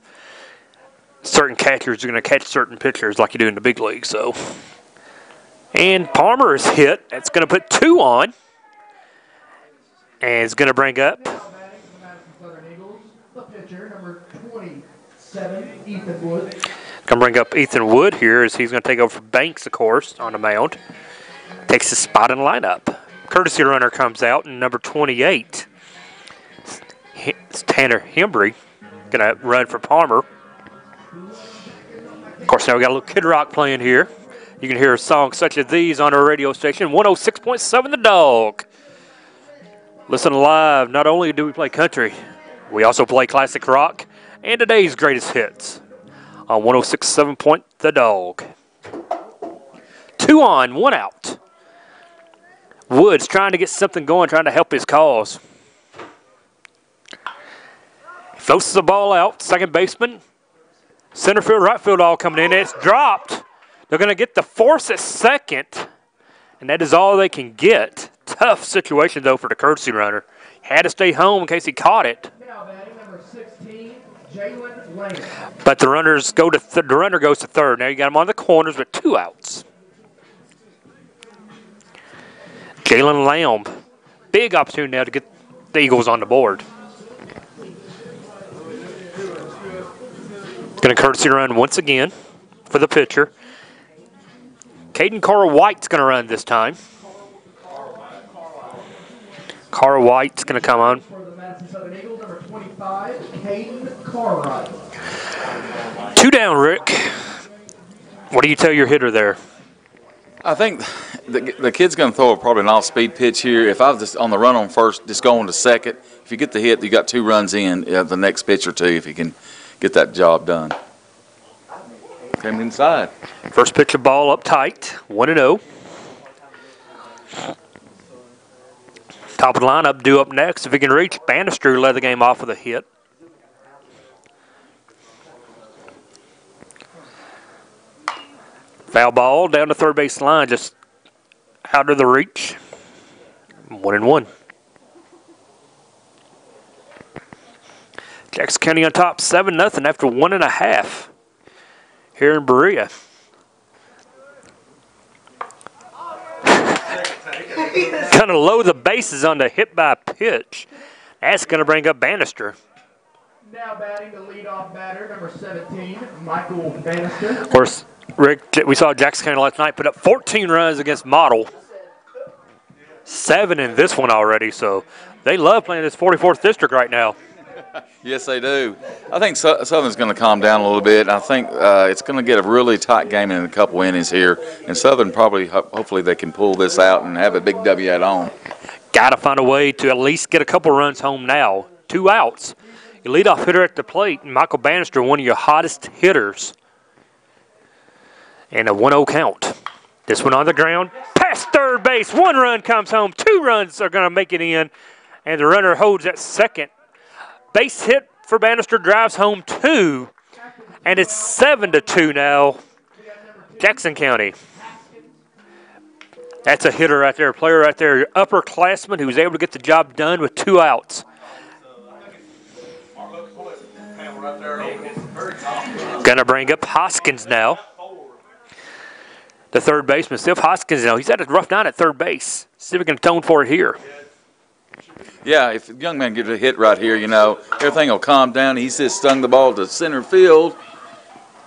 certain catchers who are going to catch certain pitchers like you do in the big league. So, and Palmer is hit. That's going to put 2 on. And it's going to bring up the pitcher, number 27, Ethan Wood. Going to bring up Ethan Wood here as he's going to take over for Banks, of course, on the mound. Takes his spot in the lineup. Courtesy runner comes out, and number 28, it's Tanner Hembry, going to run for Palmer. Of course, now we got a little Kid Rock playing here. You can hear songs such as these on our radio station, 106.7 The Dog. Listen live. Not only do we play country, we also play classic rock and today's greatest hits on 106.7 The Dog. 2 on, 1 out. Woods trying to get something going, trying to help his cause. Floats the ball out. Second baseman, center field, right field all coming in. It's dropped. They're going to get the force at second, and that is all they can get. Tough situation, though, for the courtesy runner. Had to stay home in case he caught it. Now batting number 16, Jalen Lane. But the runners go to the runner goes to third. Now you got him on the corners with 2 outs. Jalen Lamb, big opportunity now to get the Eagles on the board. Going to courtesy run once again for the pitcher. Caden Cara White's going to run this time. Cara White's going to come on. For the Madison Southern Eagles, number 25, Caden Cartwright. 2 down, Rick. What do you tell your hitter there? I think the kid's going to throw probably an off-speed pitch here. If I was just on the run on first, just going to second. If you get the hit, you got 2 runs in the next pitch or 2 if you can get that job done. Came inside. First pitch of ball up tight, 1-0. Top of the lineup, due up next. If he can reach, Bannister led the game off with a hit. Foul ball down the third base line, just out of the reach. 1-1. Jackson County on top, 7-0 after 1.5 here in Berea. Going to load the bases on the hit by pitch. That's going to bring up Bannister. Now batting the leadoff batter, number 17, Michael Bannister. Of course, Rick, we saw Jackson County last night put up 14 runs against Model. 7 in this one already, so they love playing this 44th district right now. Yes, they do. I think Southern's going to calm down a little bit. I think it's going to get a really tight game in a couple innings here. And Southern probably, hopefully they can pull this out and have a big W at home. Got to find a way to at least get a couple runs home now. 2 outs. Your leadoff hitter at the plate, Michael Bannister, one of your hottest hitters. And a 1-0 count. This one on the ground. Past third base. 1 run comes home. 2 runs are going to make it in. And the runner holds at second. Base hit for Bannister, drives home 2, and it's 7-2 now. Jackson County. That's a hitter right there, a player right there, upperclassman who was able to get the job done with 2 outs. Gonna bring up Hoskins now. The third baseman, Steve Hoskins now. He's had a rough night at third base. See if we can atone for it here. Yeah, if the young man gets a hit right here, you know, everything will calm down. He's just stung the ball to center field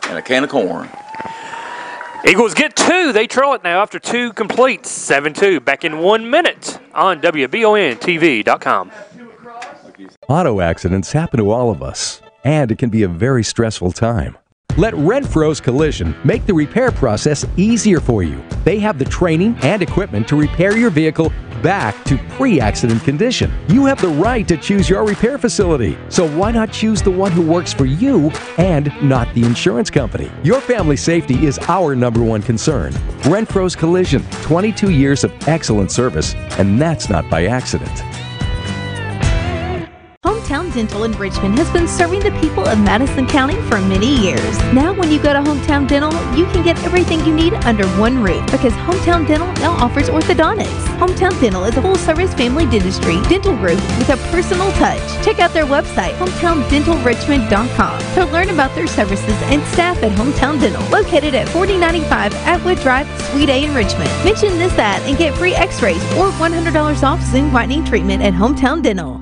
and a can of corn. Eagles get 2. They trail it now after 2 complete. 7-2. Back in 1 minute on WBONTV.com. Auto accidents happen to all of us, and it can be a very stressful time. Let Renfro's Collision make the repair process easier for you. They have the training and equipment to repair your vehicle back to pre-accident condition. You have the right to choose your repair facility, so why not choose the one who works for you and not the insurance company? Your family safety is our #1 concern. Renfro's Collision, 22 years of excellent service, and that's not by accident. Hometown Dental in Richmond has been serving the people of Madison County for many years. Now when you go to Hometown Dental, you can get everything you need under one roof because Hometown Dental now offers orthodontics. Hometown Dental is a full-service family dentistry dental group with a personal touch. Check out their website, hometowndentalrichmond.com, to learn about their services and staff at Hometown Dental, located at 4095 Atwood Drive, Suite A in Richmond. Mention this ad and get free x-rays or $100 off Zoom whitening treatment at Hometown Dental.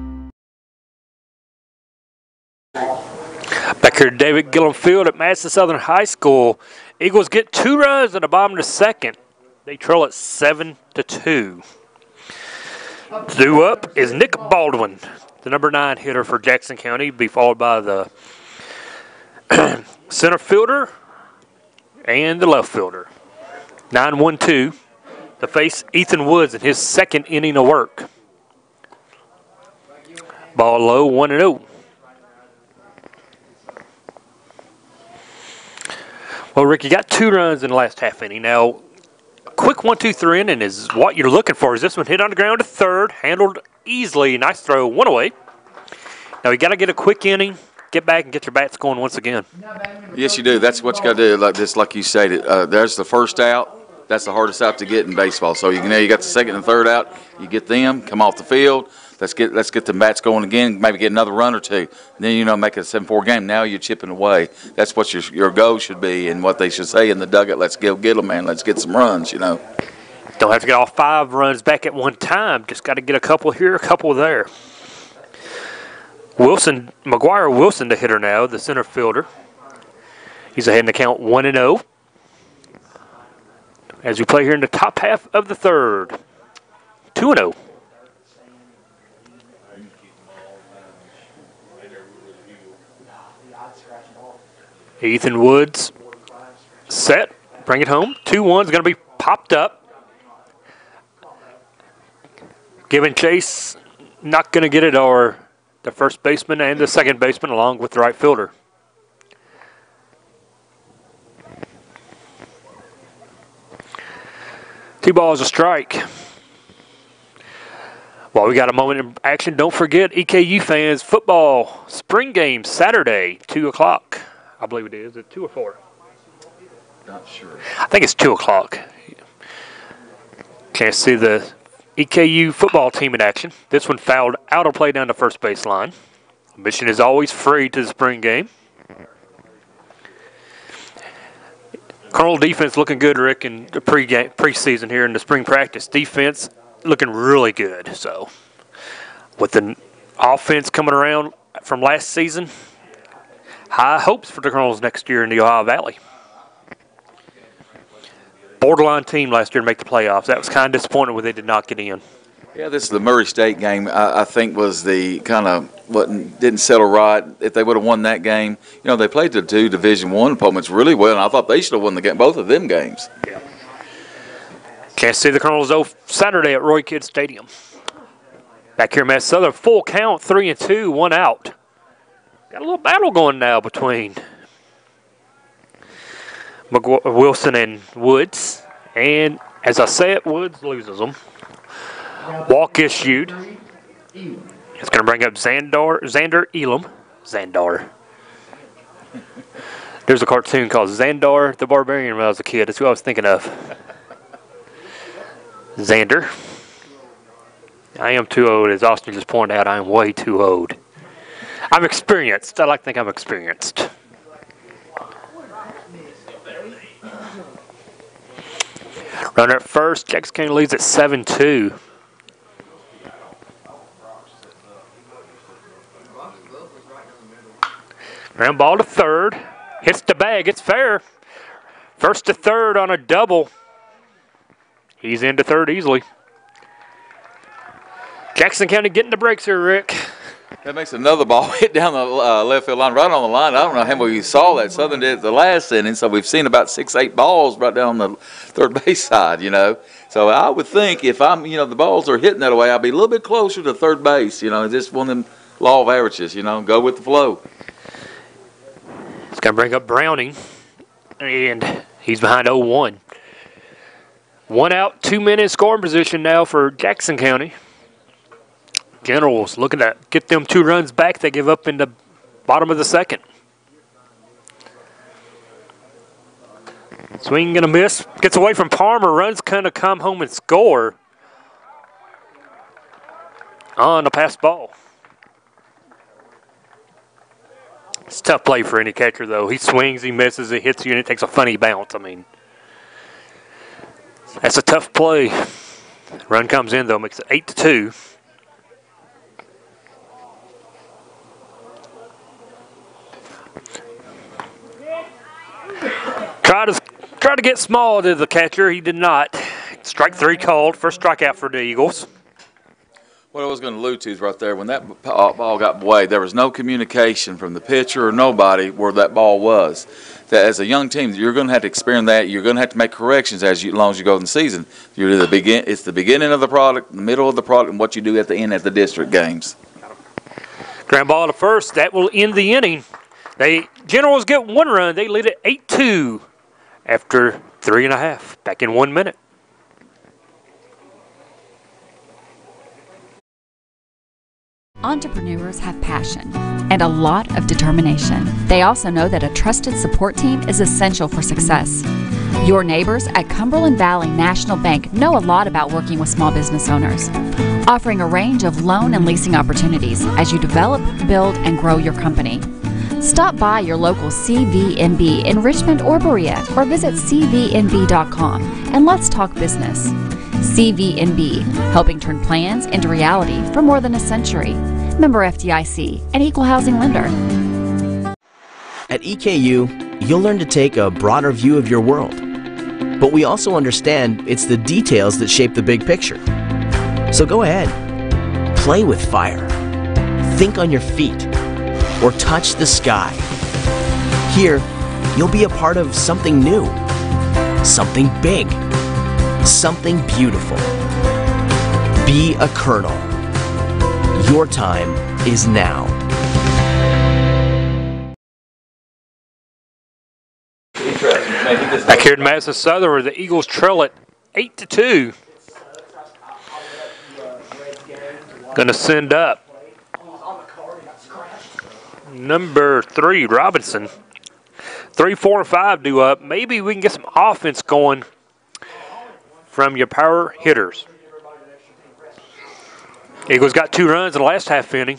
Back here at David Gillum Field at Madison Southern High School. Eagles get 2 runs in the bottom of the second. They trail at 7-2. Due up is Nick Baldwin, the #9 hitter for Jackson County, be followed by the center fielder and the left fielder. 9-1-2 to face Ethan Woods in his 2nd inning of work. Ball low, 1-0. Well, Rick, you got 2 runs in the last half inning. Now, a quick 1-2-3 inning is what you're looking for. Is this one hit on the ground to third, handled easily, nice throw, 1 away. Now, you got to get a quick inning, get back and get your bats going once again. Yes, you do. That's what you got to do. Like you stated, there's the first out. That's the hardest out to get in baseball. So you got the second and third out. You get them, come off the field. Let's get the bats going again. Maybe get another run or 2. Then make it a 7-4 game. Now you're chipping away. That's what your goal should be, and what they should say in the dugout. Let's get them, man. Let's get some runs. Don't have to get all 5 runs back at one time. Just got to get a couple here, a couple there. McGuire Wilson, the hitter now, the center fielder. He's ahead in the count 1-0. as we play here in the top half of the third. 2-0. Ethan Woods set, bring it home. 2-1 is going to be popped up. Giving chase, not going to get it, or the first baseman and the second baseman along with the right fielder. Two balls a strike. While we got a moment in action, don't forget, EKU fans, football spring game Saturday, 2 o'clock. I believe it is. Is it 2 or 4? Not sure. I think it's 2 o'clock. Can't see the EKU football team in action. This one fouled out of play down the first baseline. Admission is always free to the spring game. Colonel defense looking good, Rick, in the preseason here in the spring practice. Defense looking really good. So with the offense coming around from last season, high hopes for the Colonels next year in the Ohio Valley. Borderline team last year to make the playoffs. That was kind of disappointing when they did not get in. Yeah, this is the Murray State game. I think was the kind of what didn't settle right. If they would have won that game, you know, they played the two Division I opponents really well, and I thought they should have won the game, both of them games. Yeah. Can't see the Colonels though Saturday at Roy Kidd Stadium. Back here, Matt Southern, full count, 3-2, 1 out. Got a little battle going now between Wilson and Woods, and as I said, Woods loses them. Walk issued. It's going to bring up Xander Elam. Xandar. There's a cartoon called Xandar the Barbarian when I was a kid. That's who I was thinking of. Xander. I am too old, as Austin just pointed out. I am way too old. I'm experienced. I like to think I'm experienced. Runner at first. Jackson County leads at 7-2. Ground ball to third. Hits the bag. It's fair. First to third on a double. He's into third easily. Jackson County getting the breaks here, Rick. That makes another ball hit down the left field line, right on the line. I don't know how many of you saw that. Southern did it the last inning, so we've seen about 6-8 balls right down the third base side, you know. So I would think if the balls are hitting that way, I'll be a little bit closer to third base, you know, just one of them law of averages, you know, go with the flow. It's going to bring up Browning, and he's behind 0-1. 1 out, 2 men in scoring position now for Jackson County. Generals looking to get them 2 runs back they give up in the bottom of the second. Swing and a miss. Gets away from Palmer. Runs kind of come home and score on a pass ball. It's a tough play for any catcher, though. He swings, he misses, he hits you, and it takes a funny bounce. I mean, that's a tough play. Run comes in, though, makes it 8-2. Try to get small to the catcher. He did not. Strike 3 called. First strikeout for the Eagles. What I was going to allude to is right there, when that ball got away, there was no communication from the pitcher or nobody where that ball was. That as a young team, you're going to have to experience that. You're going to have to make corrections as long as you go in the season. It's the beginning of the product, the middle of the product, and what you do at the end at the district games. Ground ball to first. That will end the inning. Generals get 1 run. They lead at 8-2 after 3.5. Back in 1 minute. Entrepreneurs have passion and a lot of determination. They also know that a trusted support team is essential for success. Your neighbors at Cumberland Valley National Bank know a lot about working with small business owners, offering a range of loan and leasing opportunities as you develop, build, and grow your company. Stop by your local CVNB in Richmond or Berea, or visit cvnb.com and let's talk business. CVNB, helping turn plans into reality for more than a century. Member FDIC, an equal housing lender. At EKU, you'll learn to take a broader view of your world. But we also understand it's the details that shape the big picture. So go ahead, play with fire, think on your feet, or touch the sky. Here, you'll be a part of something new, something big, something beautiful. Be a colonel. Your time is now. Back here in Madison Southern, where the Eagles trail it 8-2. Going to send up number 3, Robinson. 3, 4, and 5 due up. Maybe we can get some offense going from your power hitters. Eagles got 2 runs in the last half inning.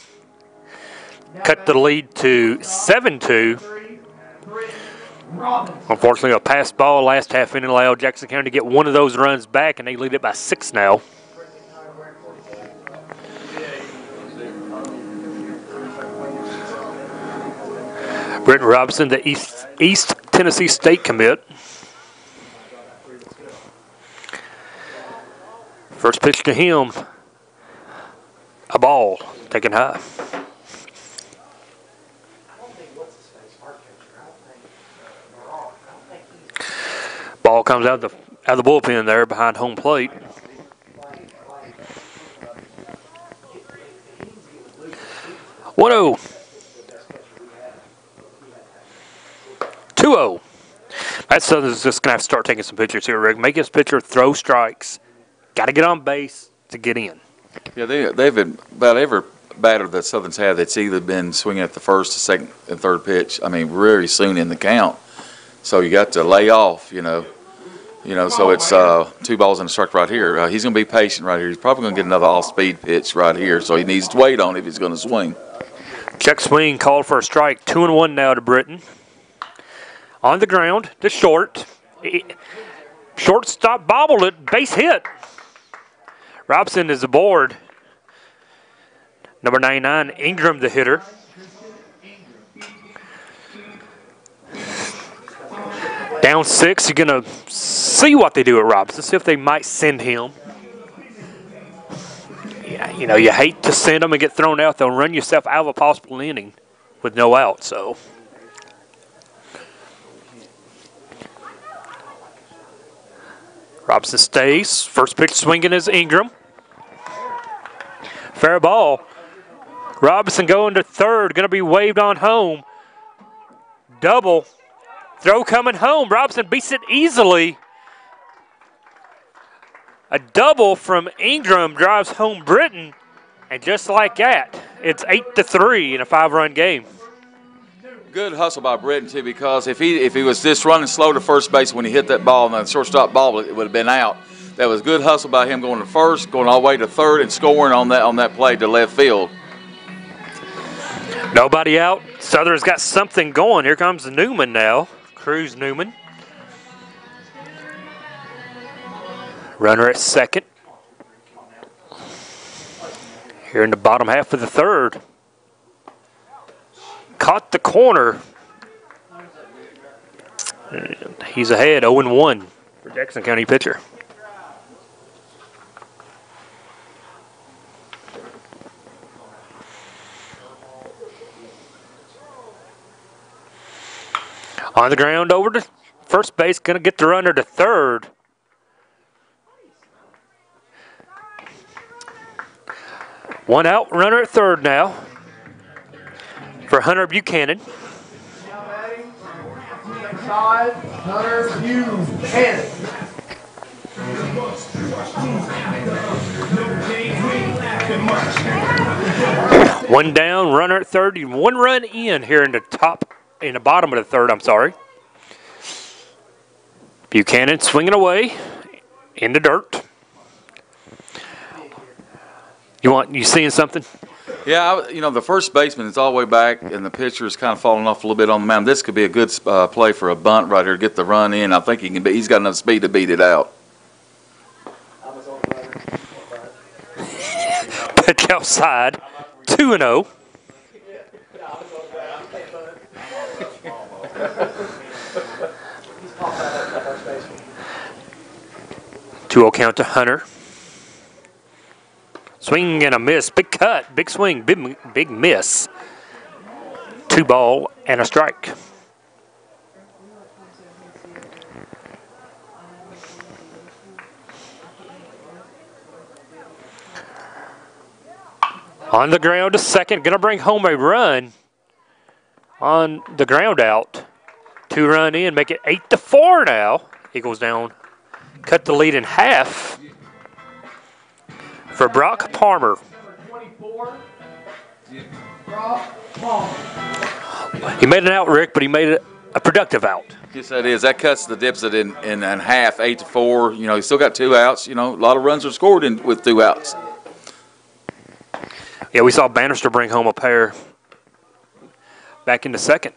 Cut the lead to 7-2. Unfortunately, a pass ball last half inning allowed Jackson County to get one of those runs back, and they lead it by 6 now. Britton Robinson, the East Tennessee State commit. First pitch to him, a ball taken high. Ball comes out of the bullpen there behind home plate. One-oh. 2-0. Madison's just going to have to start taking some pitchers here, Rick. Make his pitcher throw strikes. Got to get on base to get in. Yeah, they've been about every batter that Southern's had that's either been swinging at the first, the second, and third pitch. I mean, very soon in the count. So you got to lay off, so it's 2 balls and a strike right here. He's going to be patient right here. He's probably going to get another off-speed pitch right here, so he needs to wait on it if he's going to swing. Check swing called for a strike. 2-1 now to Britton. On the ground to short. Shortstop bobbled it. Base hit. Robson is aboard. Number 99, Ingram, the hitter. Down 6, you're going to see what they do at Robson, see if they might send him. Yeah, you hate to send them and get thrown out. They'll run yourself out of a possible inning with no out, so. Robson stays. First pitch swinging is Ingram. Fair ball. Robinson going to third, going to be waved on home. Double. Throw coming home. Robinson beats it easily. A double from Ingram drives home Britton. And just like that, it's 8-3 in a 5-run game. Good hustle by Britton, too, because if he was just running slow to first base when he hit that ball and the shortstop ball, it would have been out. That was good hustle by him going to first, going all the way to third, and scoring on that play to left field. Nobody out. Southern's got something going. Here comes Newman now. Cruz Newman. Runner at second. Here in the bottom half of the third. Caught the corner. He's ahead, 0-1 for Jackson County pitcher. On the ground over to first base, going to get the runner to third. One out, runner at third now for Hunter Buchanan. Hunter Buchanan. One down, runner at third, 1 run in here in the bottom of the third, I'm sorry. Buchanan swinging away in the dirt. You seeing something? Yeah, the first baseman is all the way back, and the pitcher is kind of falling off a little bit on the mound. This could be a good play for a bunt right here, get the run in. I think he's got enough speed to beat it out. Pitch outside, 2-0. 2-0 count to Hunter. Swing and a miss. Big cut. Big swing. Big miss. 2 ball and a strike. On the ground to second. Going to bring home a run on the ground out. 2-run in. Make it 8-4 now. Eagles down. Cut the lead in half for Brock Palmer. He made an out, Rick, but he made it a productive out. Yes, that is. That cuts the deficit in half, 8-4. You know, he's still got 2 outs. You know, a lot of runs are scored with 2 outs. Yeah, we saw Bannister bring home a pair back into second.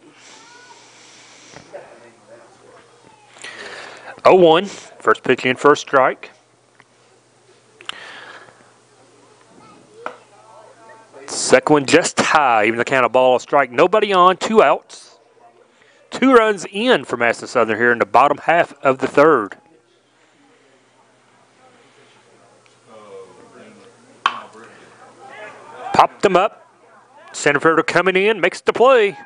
0-1, first pitch in, first strike. Second one just high, even the count of ball, a strike. Nobody on, 2 outs. 2 runs in for Madison Southern here in the bottom half of the third. Popped them up. Center fielder coming in, makes the play.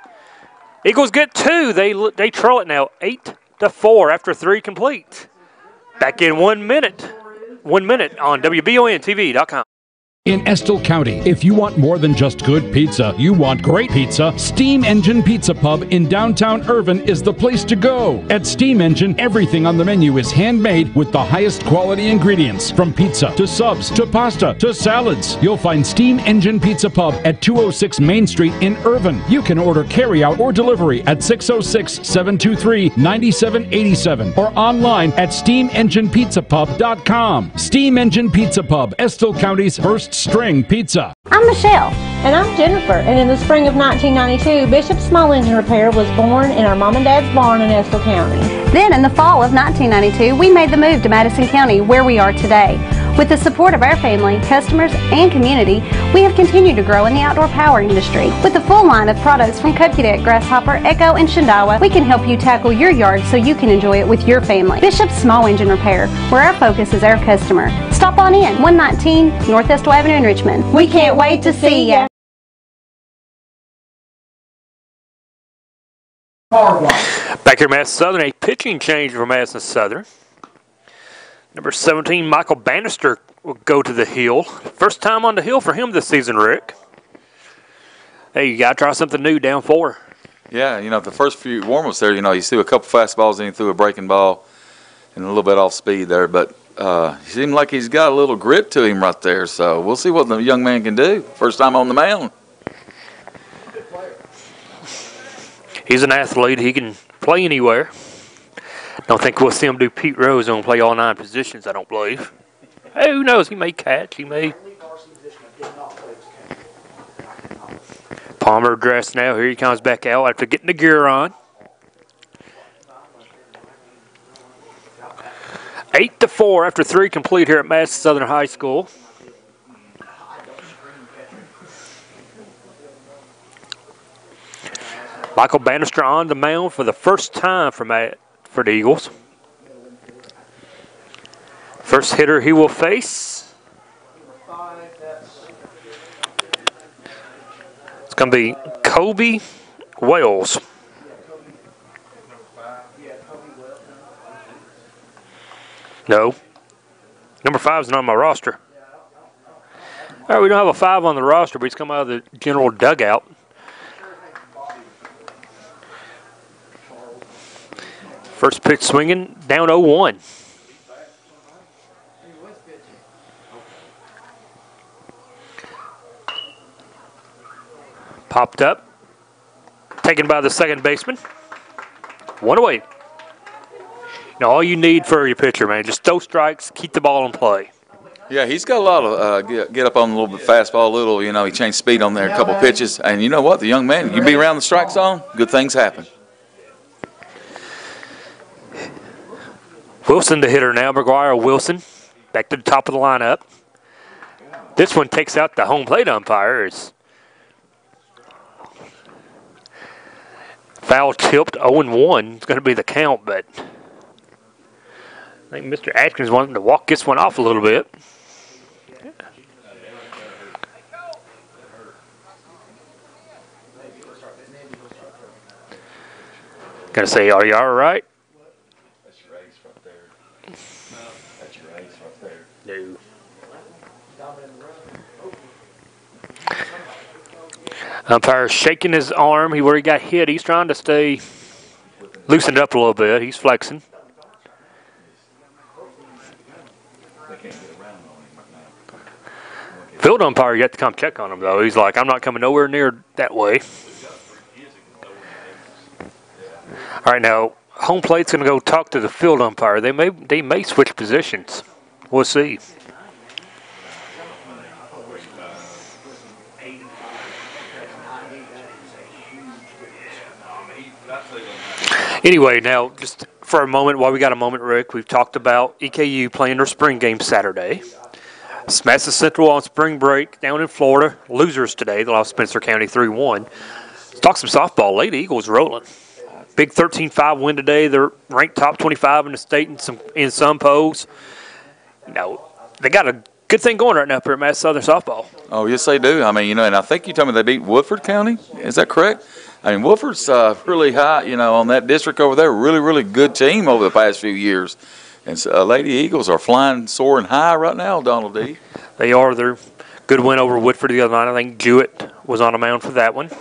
Eagles get 2. They trail it now, 8-4 after 3 complete. Back in 1 minute. 1 minute on WBONTV.com. In Estill County, if you want more than just good pizza, you want great pizza, Steam Engine Pizza Pub in downtown Irvin is the place to go. At Steam Engine, everything on the menu is handmade with the highest quality ingredients. From pizza to subs to pasta to salads. You'll find Steam Engine Pizza Pub at 206 Main Street in Irvin. You can order carryout or delivery at 606-723-9787 or online at steamenginepizzapub.com. Steam Engine Pizza Pub, Estill County's first string pizza. I'm Michelle. And I'm Jennifer. And in the spring of 1992, Bishop Small Engine Repair was born in our mom and dad's barn in Estill County. Then in the fall of 1992, we made the move to Madison County, where we are today. With the support of our family, customers, and community, we have continued to grow in the outdoor power industry. With a full line of products from Cupcadet, Grasshopper, Echo, and Shindawa, we can help you tackle your yard so you can enjoy it with your family. Bishop Small Engine Repair, where our focus is our customer. Stop on in, 119 North Estill Avenue in Richmond. We can't wait to see ya. Back here, Madison Southern, a pitching change for Madison Southern. Number 17, Michael Bannister will go to the hill. First time on the hill for him this season, Rick. Hey, you got to try something new down 4. Yeah, you know, the first few warm-ups there, you know, he threw a couple fastballs and he threw a breaking ball and a little bit off speed there. But he seemed like he's got a little grit to him right there. So we'll see what the young man can do. First time on the mound. He's an athlete. He can play anywhere. Don't think we'll see him do Pete Rose and play all 9 positions, I don't believe. Hey, who knows? He may catch. He may. Palmer dressed now. Here he comes back out after getting the gear on. 8-4 after 3 complete here at Madison Southern High School. Michael Bannister on the mound for the first time for the Eagles. First hitter he will face. It's going to be Kobe Wales. No. Number 5 is not on my roster. All right, we don't have a 5 on the roster, but he's come out of the general dugout. First pitch swinging, down 0-1. Popped up. Taken by the second baseman. 1 away. Now, all you need for your pitcher, man, just throw strikes, keep the ball in play. Yeah, he's got a lot of get up on a little bit fastball, he changed speed on there a couple pitches. And you know what? The young man, you be around the strike zone, good things happen. Wilson the hitter now, McGuire Wilson, back to the top of the lineup. This one takes out the home plate umpire. It's foul tipped, 0-1. It's going to be the count, but I think Mr. Atkins wanted to walk this one off a little bit. Gonna say, are you all right? That's your ace right there. That's your ace right there. No. Umpire shaking his arm. Where he got hit, he's trying to stay loosened up a little bit. He's flexing. Field umpire yet to come check on him, though. He's like, I'm not coming nowhere near that way. All right, now, home plate's going to go talk to the field umpire. They may switch positions. We'll see. Anyway, now, just for a moment, while we got a moment, Rick, we've talked about EKU playing their spring game Saturday. Madison Central on spring break down in Florida. Losers today. They lost Spencer County 3-1. Let's talk some softball. Lady Eagles rolling. Big 13-5 win today. They're ranked top 25 in the state in some polls. They got a good thing going right now for Madison Southern softball. Oh, yes, they do. I mean, and I think you told me they beat Woodford County. Is that correct? I mean, Woodford's really high, on that district over there. Really, really good team over the past few years. And Lady Eagles are flying, soaring high right now, Donald D. They are. They're good win over Woodford the other night. I think Jewett was on the mound for that one.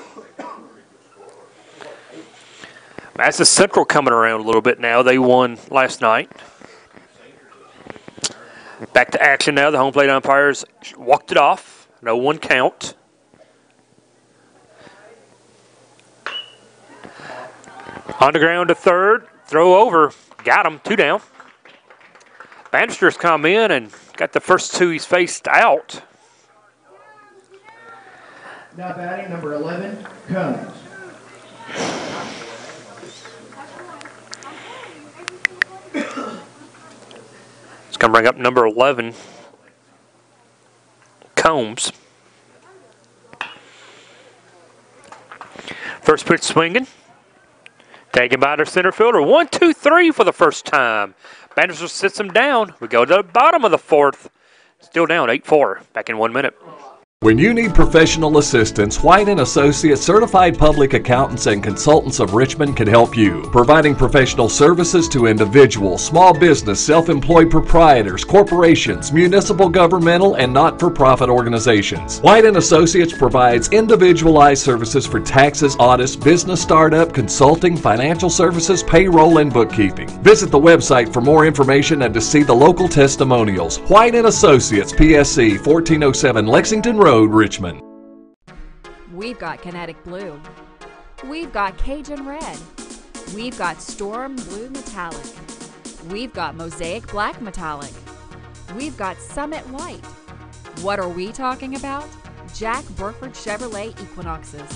Madison Central coming around a little bit now. They won last night. Back to action now. The home plate umpires walked it off. No one count. On the ground to third. Throw over. Got him. 2 down. Bannister's come in and got the first 2 he's faced out. Now batting number 11, Combs. It's going to bring up number 11, Combs. First pitch swinging. Taken by their center fielder. 1, 2, 3 for the first time. Bannister sits him down. We go to the bottom of the 4th. Still down 8-4. Back in 1 minute. When you need professional assistance, White & Associates Certified Public Accountants and Consultants of Richmond can help you, providing professional services to individuals, small business, self-employed proprietors, corporations, municipal, governmental, and not-for-profit organizations. White & Associates provides individualized services for taxes, audits, business startup, consulting, financial services, payroll, and bookkeeping. Visit the website for more information and to see the local testimonials. White & Associates, PSC, 1407 Lexington Road, Richmond. We've got Kinetic Blue. We've got Cajun Red. We've got Storm Blue Metallic. We've got Mosaic Black Metallic. We've got Summit White. What are we talking about? Jack Burford Chevrolet Equinoxes.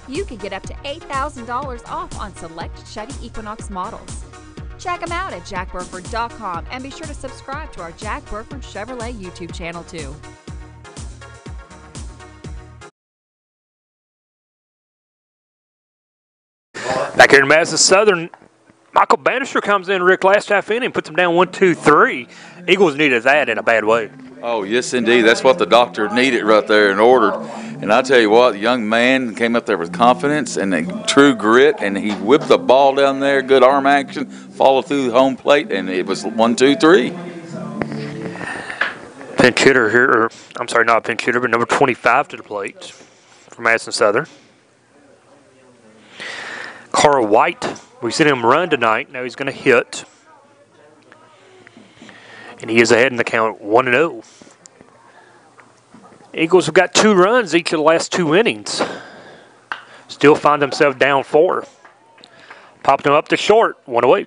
You can get up to $8,000 off on select Chevy Equinox models. Check them out at jackburford.com and be sure to subscribe to our Jack Burford Chevrolet YouTube channel too. Back here in Madison Southern, Michael Bannister comes in, Rick, last half inning, puts him down 1, 2, 3. Eagles needed that in a bad way. Oh, yes, indeed. That's what the doctor needed right there and ordered. And I tell you what, the young man came up there with confidence and true grit, and he whipped the ball down there, good arm action, followed through the home plate, and it was 1, 2, 3. Pinch hitter here, or I'm sorry, not a pinch hitter, but number 25 to the plate for Madison Southern. Carl White, we've seen him run tonight. Now he's going to hit. And he is ahead in the count 1-0. Eagles have got 2 runs each of the last 2 innings. Still find themselves down 4. Popped him up to short, 1 away.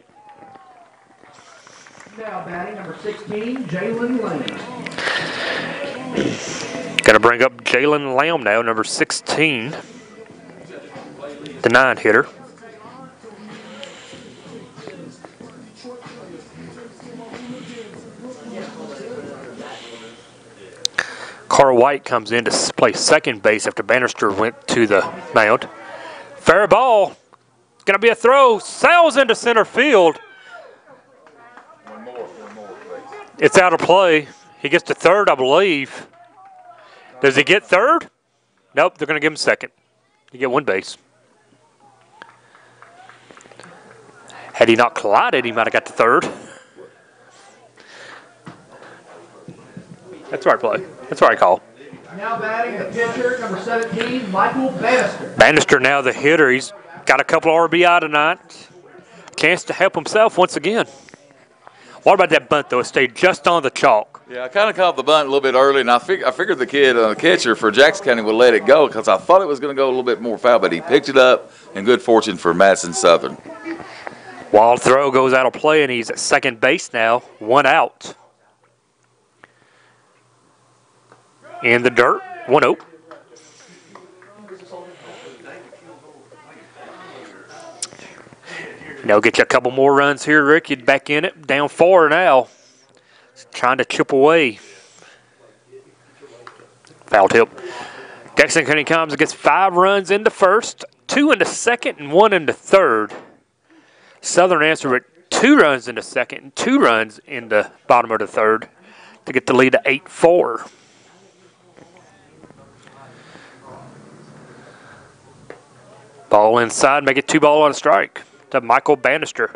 Now batting number 16, Jalen Lamb. Going to bring up Jalen Lamb now, number 16, the 9-hitter. Carl White comes in to play second base after Bannister went to the mound. Fair ball. It's going to be a throw. Sails into center field. It's out of play. He gets to third, I believe. Does he get third? Nope, they're going to give him second. You get one base. Had he not collided, he might have got to third. That's the right play. That's the right call. Now batting the pitcher, number 17, Michael Bannister. Bannister now the hitter. He's got a couple RBI tonight. Chance to help himself once again. What about that bunt, though? It stayed just on the chalk. Yeah, I kind of caught the bunt a little bit early, and I figured the kid, the catcher for Jackson County, would let it go because I thought it was going to go a little bit more foul, but he picked it up, and good fortune for Madison Southern. Wild throw goes out of play, and he's at second base now. One out. In the dirt, 1-0. Now get you a couple more runs here, Rick. You're back in it. Down 4 now. Trying to chip away. Foul tip. Jackson County comes and gets 5 runs in the first, 2 in the second, and 1 in the third. Southern answered with 2 runs in the second and 2 runs in the bottom of the third to get the lead to 8-4. Ball inside, make it 2-ball on a strike to Michael Bannister.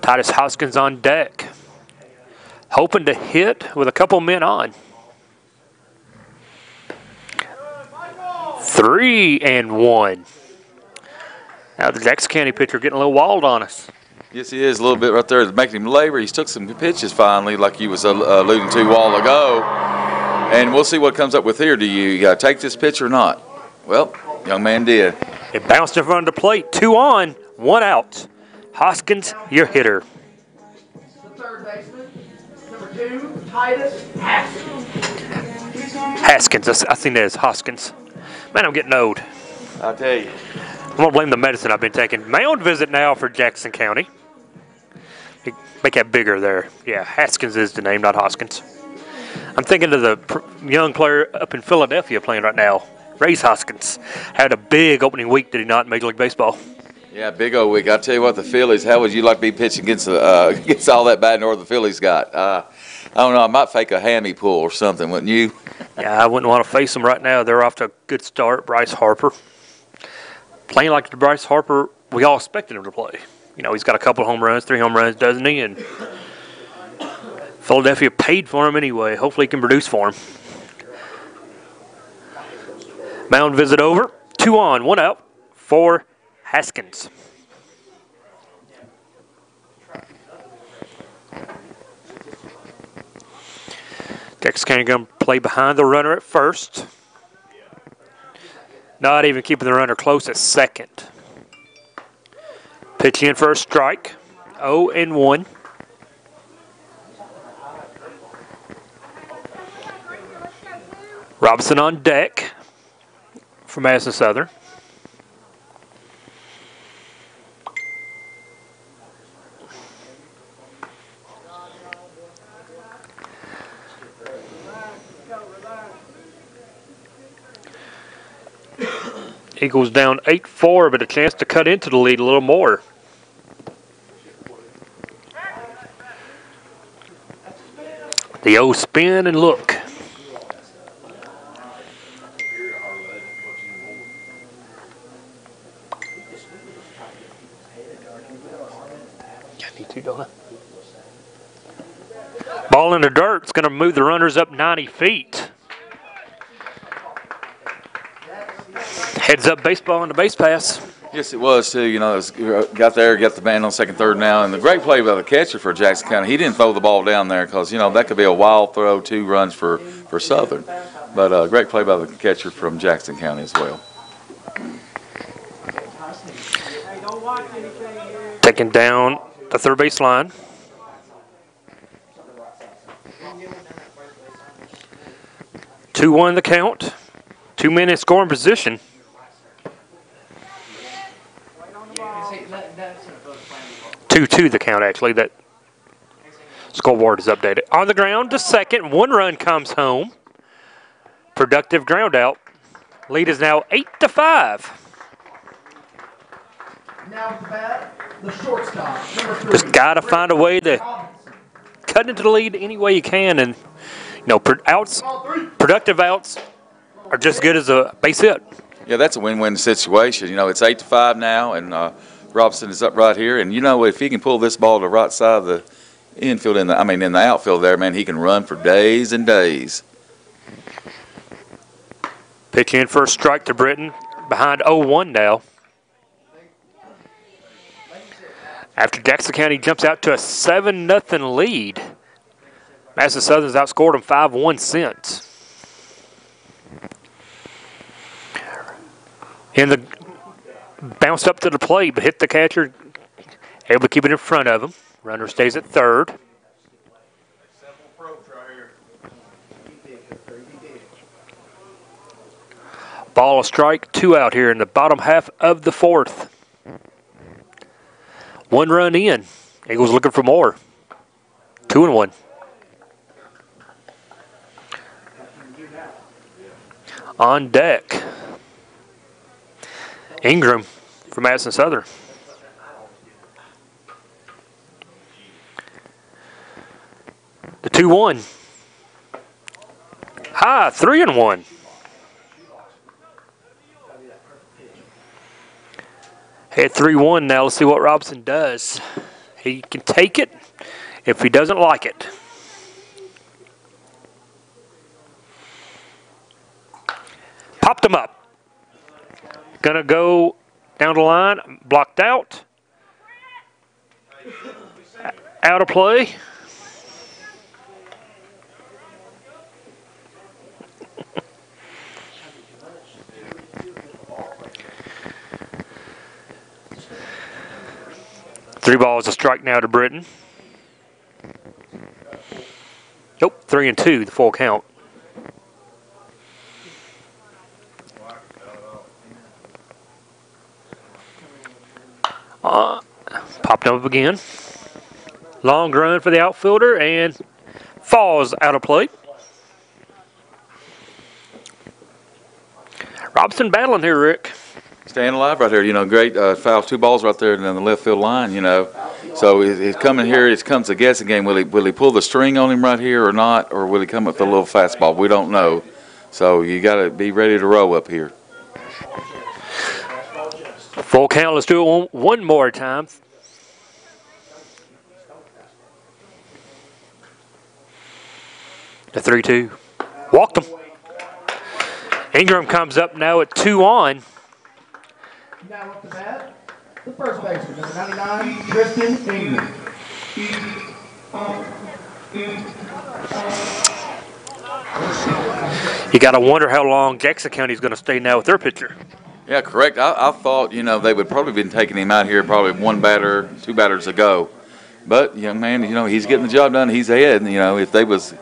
Titus Hoskins on deck. Hoping to hit with a couple men on. 3-1. Now the Jackson County pitcher getting a little wild on us. Yes, he is a little bit right there. It's making him labor. He's took some pitches finally, like he was alluding to a while ago. And we'll see what comes up with here. Do you take this pitch or not? Well, young man did. It bounced in front of the plate. 2 on, 1 out. Hoskins, your hitter. The third baseman, number 2, Titus Haskins. Haskins, I think that is Hoskins. Man, I'm getting old. I'll tell you. I'm going to blame the medicine I've been taking. Mound visit now for Jackson County. Make that bigger there. Yeah, Haskins is the name, not Hoskins. I'm thinking of the young player up in Philadelphia playing right now, Ray's Hoskins. Had a big opening week, did he not, in Major League Baseball? Yeah, big old week. I'll tell you what, the Phillies, how would you like to be pitching against all that bad north the Phillies got? I don't know, I might fake a hammy pull or something, wouldn't you? Yeah, I wouldn't want to face them right now. They're off to a good start. Bryce Harper. Playing like the Bryce Harper we all expected him to play. You know, he's got a couple home runs, 3 home runs, doesn't he? And Philadelphia paid for him anyway. Hopefully he can produce for him. Mound visit over. 2 on, 1 out for Haskins. Jackson County going to play behind the runner at first. Not even keeping the runner close at second. Pitch in for a strike. 0-1. Robinson on deck for Madison Southern. Eagles down 8-4, but a chance to cut into the lead a little more. The O spin and look. Ball in the dirt. It's going to move the runners up 90 feet. Heads up baseball on the base pass. Yes, it was too. You know, got there, got the man on second, third now, and the great play by the catcher for Jackson County. He didn't throw the ball down there because, you know, that could be a wild throw, 2 runs for Southern. But great play by the catcher from Jackson County as well. Taking down the third base line. Two one the count. 2 men in scoring position. Two the count, actually. That scoreboard is updated. On the ground to second. 1 run comes home. Productive ground out. Lead is now 8-5. Now at the bat, the shortstop, number 3. Just got to find a way to cut into the lead any way you can. And, you know, productive outs are just as good as a base hit. Yeah, that's a win-win situation. You know, it's 8-5 now, and Robson is up right here. And, you know, if he can pull this ball to the right side of the infield, in the outfield there, man, he can run for days and days. Pitch in for a strike to Britton. Behind 0-1 now. After Jackson County jumps out to a 7-0 lead, Madison Southern's outscored them 5-1 since. And the bounced up to the plate, but hit the catcher, able to keep it in front of him. Runner stays at third. Ball, a strike, 2 out here in the bottom half of the 4th. 1 run in. Eagles looking for more. 2-1. On deck, Ingram from Madison Southern. The 2-1. High, 3-1. At 3-1 now, let's see what Robson does. He can take it if he doesn't like it. Popped him up. Gonna go down the line, blocked out. Out of play. Three balls, a strike now to Britton. Nope, 3-2, the full count. Popped up again. Long run for the outfielder and falls out of play. Robson battling here, Rick. Staying alive right here, you know, great foul, 2 balls right there in the left field line, you know. So he's coming here, it comes a guessing game. Will he pull the string on him right here or not, or will he come up with a little fastball? We don't know. So you got to be ready to roll up here. Full count, let's do it one more time. The 3-2. Walked him. Ingram comes up now at 2 on. Now up to bat, the first baseman, number 99, Tristan Ingram. You got to wonder how long Jackson County is going to stay now with their pitcher. Yeah, correct. I thought, you know, they would probably been taking him out here probably 1 batter, 2 batters ago. But, young man, you know, he's getting the job done. He's ahead. You know, if it was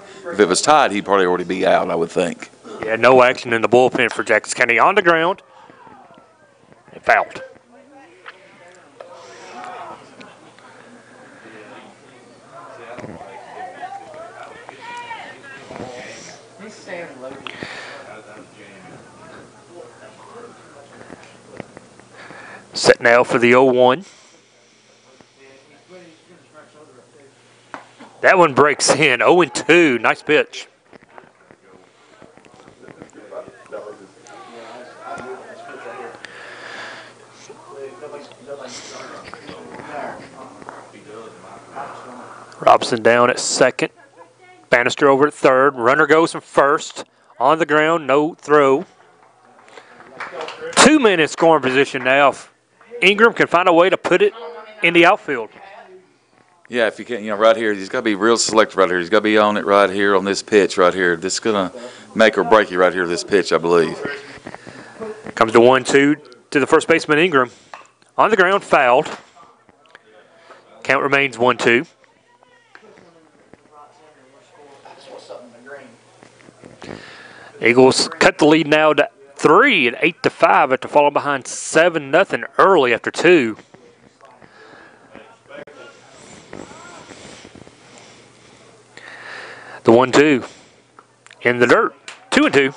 tied, he'd probably already be out, I would think. Yeah, no action in the bullpen for Jackson County. On the ground. And fouled. Set now for the 0-1. That one breaks in. 0-2. Nice pitch. Robson down at second. Bannister over at third. Runner goes from first. On the ground, no throw. 2 minutes scoring position now. Ingram can find a way to put it in the outfield. Yeah, if you can, you know, right here, he's got to be real selective right here. He's got to be on it right here on this pitch right here. This is going to make or break you right here, this pitch, I believe. Comes the 1-2 to the first baseman, Ingram. On the ground, fouled. Count remains 1-2. Eagles cut the lead now to 3 at 8-5 after falling behind 7-0 early after 2. The 1-2 in the dirt. 2-2.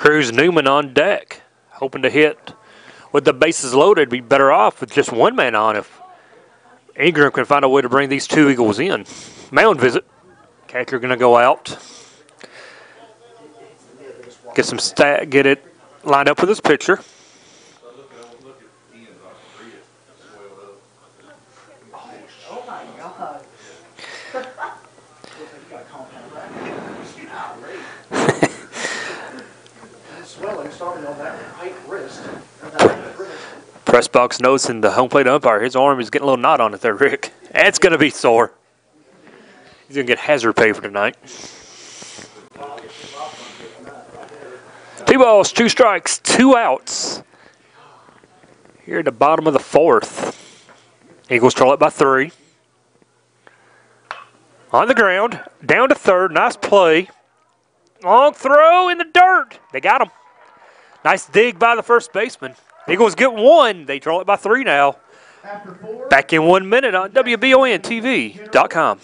Cruz Newman on deck, hoping to hit. With the bases loaded, be better off with just one man on if Ingram can find a way to bring these two Eagles in. Mound visit. Catcher going to go out. Get it lined up with his pitcher. Press box noticing the home plate umpire. His arm is getting a little knot on it there, Rick. That's going to be sore. He's going to get hazard pay for tonight. 2 balls, 2 strikes, 2 outs. Here at the bottom of the 4th. Eagles trail it by 3. On the ground, down to 3rd. Nice play. Long throw in the dirt. They got him. Nice dig by the first baseman. Eagles get 1. They trail it by 3 now. Back in 1 minute on WBONTV.com.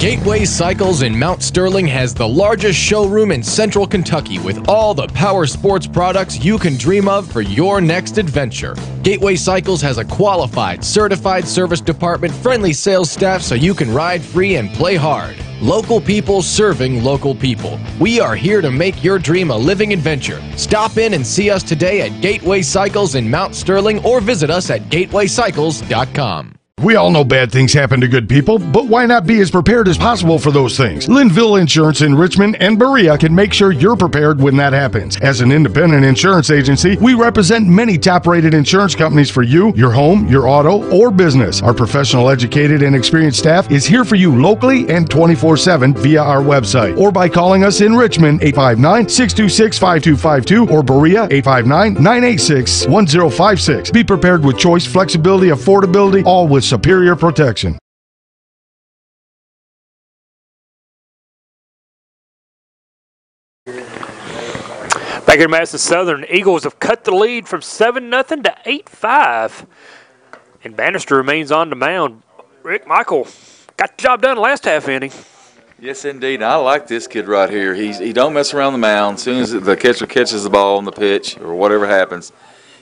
Gateway Cycles in Mount Sterling has the largest showroom in Central Kentucky with all the power sports products you can dream of for your next adventure. Gateway Cycles has a qualified, certified service department, friendly sales staff so you can ride free and play hard. Local people serving local people. We are here to make your dream a living adventure. Stop in and see us today at Gateway Cycles in Mount Sterling or visit us at gatewaycycles.com. We all know bad things happen to good people, but why not be as prepared as possible for those things? Linville Insurance in Richmond and Berea can make sure you're prepared when that happens. As an independent insurance agency, we represent many top-rated insurance companies for you, your home, your auto, or business. Our professional, educated, and experienced staff is here for you locally and 24/7 via our website or by calling us in Richmond 859-626-5252 or Berea 859-986-1056. Be prepared with choice, flexibility, affordability, all with superior protection. Back here at Madison Southern, Eagles have cut the lead from 7-0 to 8-5. And Bannister remains on the mound. Rick Michael got the job done last half inning. Yes, indeed. I like this kid right here. He don't mess around the mound. As soon as the catcher catches the ball on the pitch or whatever happens,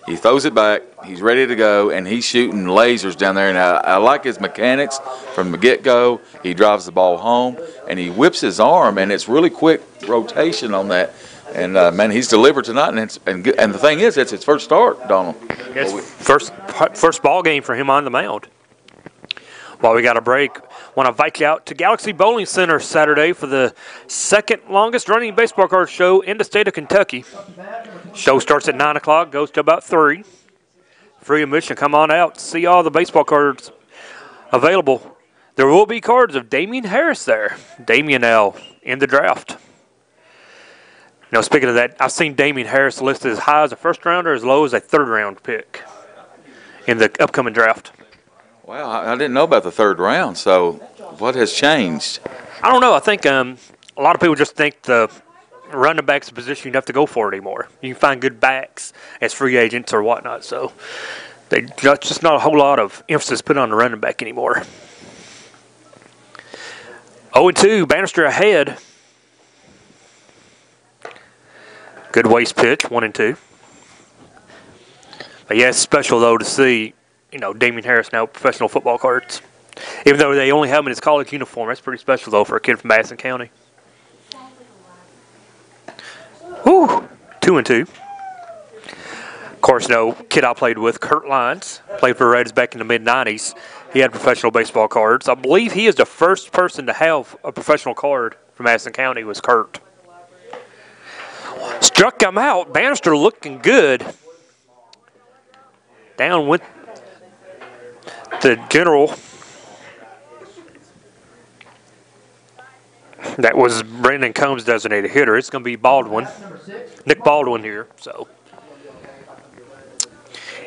he throws it back, he's ready to go, and he's shooting lasers down there. And I like his mechanics from the get-go. He drives the ball home, and he whips his arm, and it's really quick rotation on that. And, man, he's delivered tonight. And the thing is, it's his first start, Donald. Yes, first ball game for him on the mound. While we got a break, want to invite you out to Galaxy Bowling Center Saturday for the second longest running baseball card show in the state of Kentucky. Show starts at 9 o'clock, goes to about 3. Free admission. Come on out, see all the baseball cards available. There will be cards of Damian Harris there. Damian now in the draft. Now, speaking of that, I've seen Damian Harris listed as high as a first rounder, as low as a third-round pick in the upcoming draft. Wow, I didn't know about the third round, so what has changed? I don't know. I think a lot of people just think the running back's a position you don't have to go for anymore. You can find good backs as free agents or whatnot, so just not a whole lot of emphasis put on the running back anymore. 0-2, Bannister ahead. Good waist pitch, 1-2. But yeah, it's special, though, to see, Damian Harris now professional football cards. Even though they only have him in his college uniform, that's pretty special, though, for a kid from Madison County. Woo, 2-2. Of course, kid I played with, Kurt Lyons, played for the Reds back in the mid-'90s. He had professional baseball cards. I believe he is the first person to have a professional card from Madison County was Kurt. Struck him out. Bannister looking good. Down went the general. That was Brandon Combs' designated hitter. It's going to be Baldwin. Nick Baldwin here. So,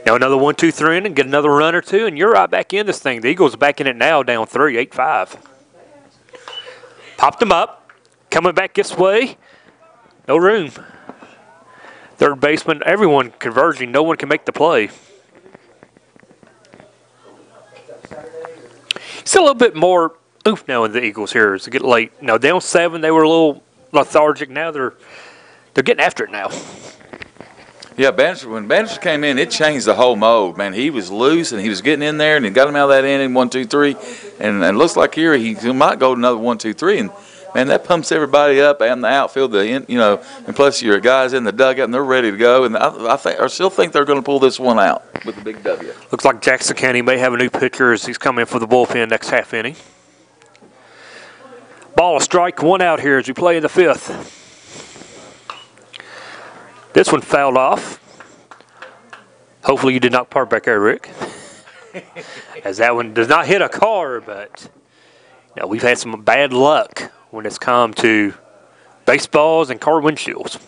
another 1-2-3 inning, get another run or two, and you're right back in this thing. The Eagles are back in it now, down 3, 8-5. Popped him up. Coming back this way. No room. Third baseman, everyone converging. No one can make the play. It's a little bit more oomph now in the Eagles here as they get late. Down 7, they were a little lethargic. Now they're they're getting after it now. Yeah, when Bannister came in, it changed the whole mode, man. He was loose, and he was getting in there, and he got him out of that inning, 1, 2, 3. And it looks like here he might go to another 1, 2, 3. And, man, that pumps everybody up and the outfield, and plus your guys in the dugout, and they're ready to go. And I still think they're going to pull this one out with the big W. Looks like Jackson County may have a new pitcher as he's coming in for the bullpen next half inning. Ball, a strike, 1 out here as we play in the 5th. This one fouled off. Hopefully you did not park back there, Rick. As that one does not hit a car, but we've had some bad luck when it's come to baseballs and car windshields.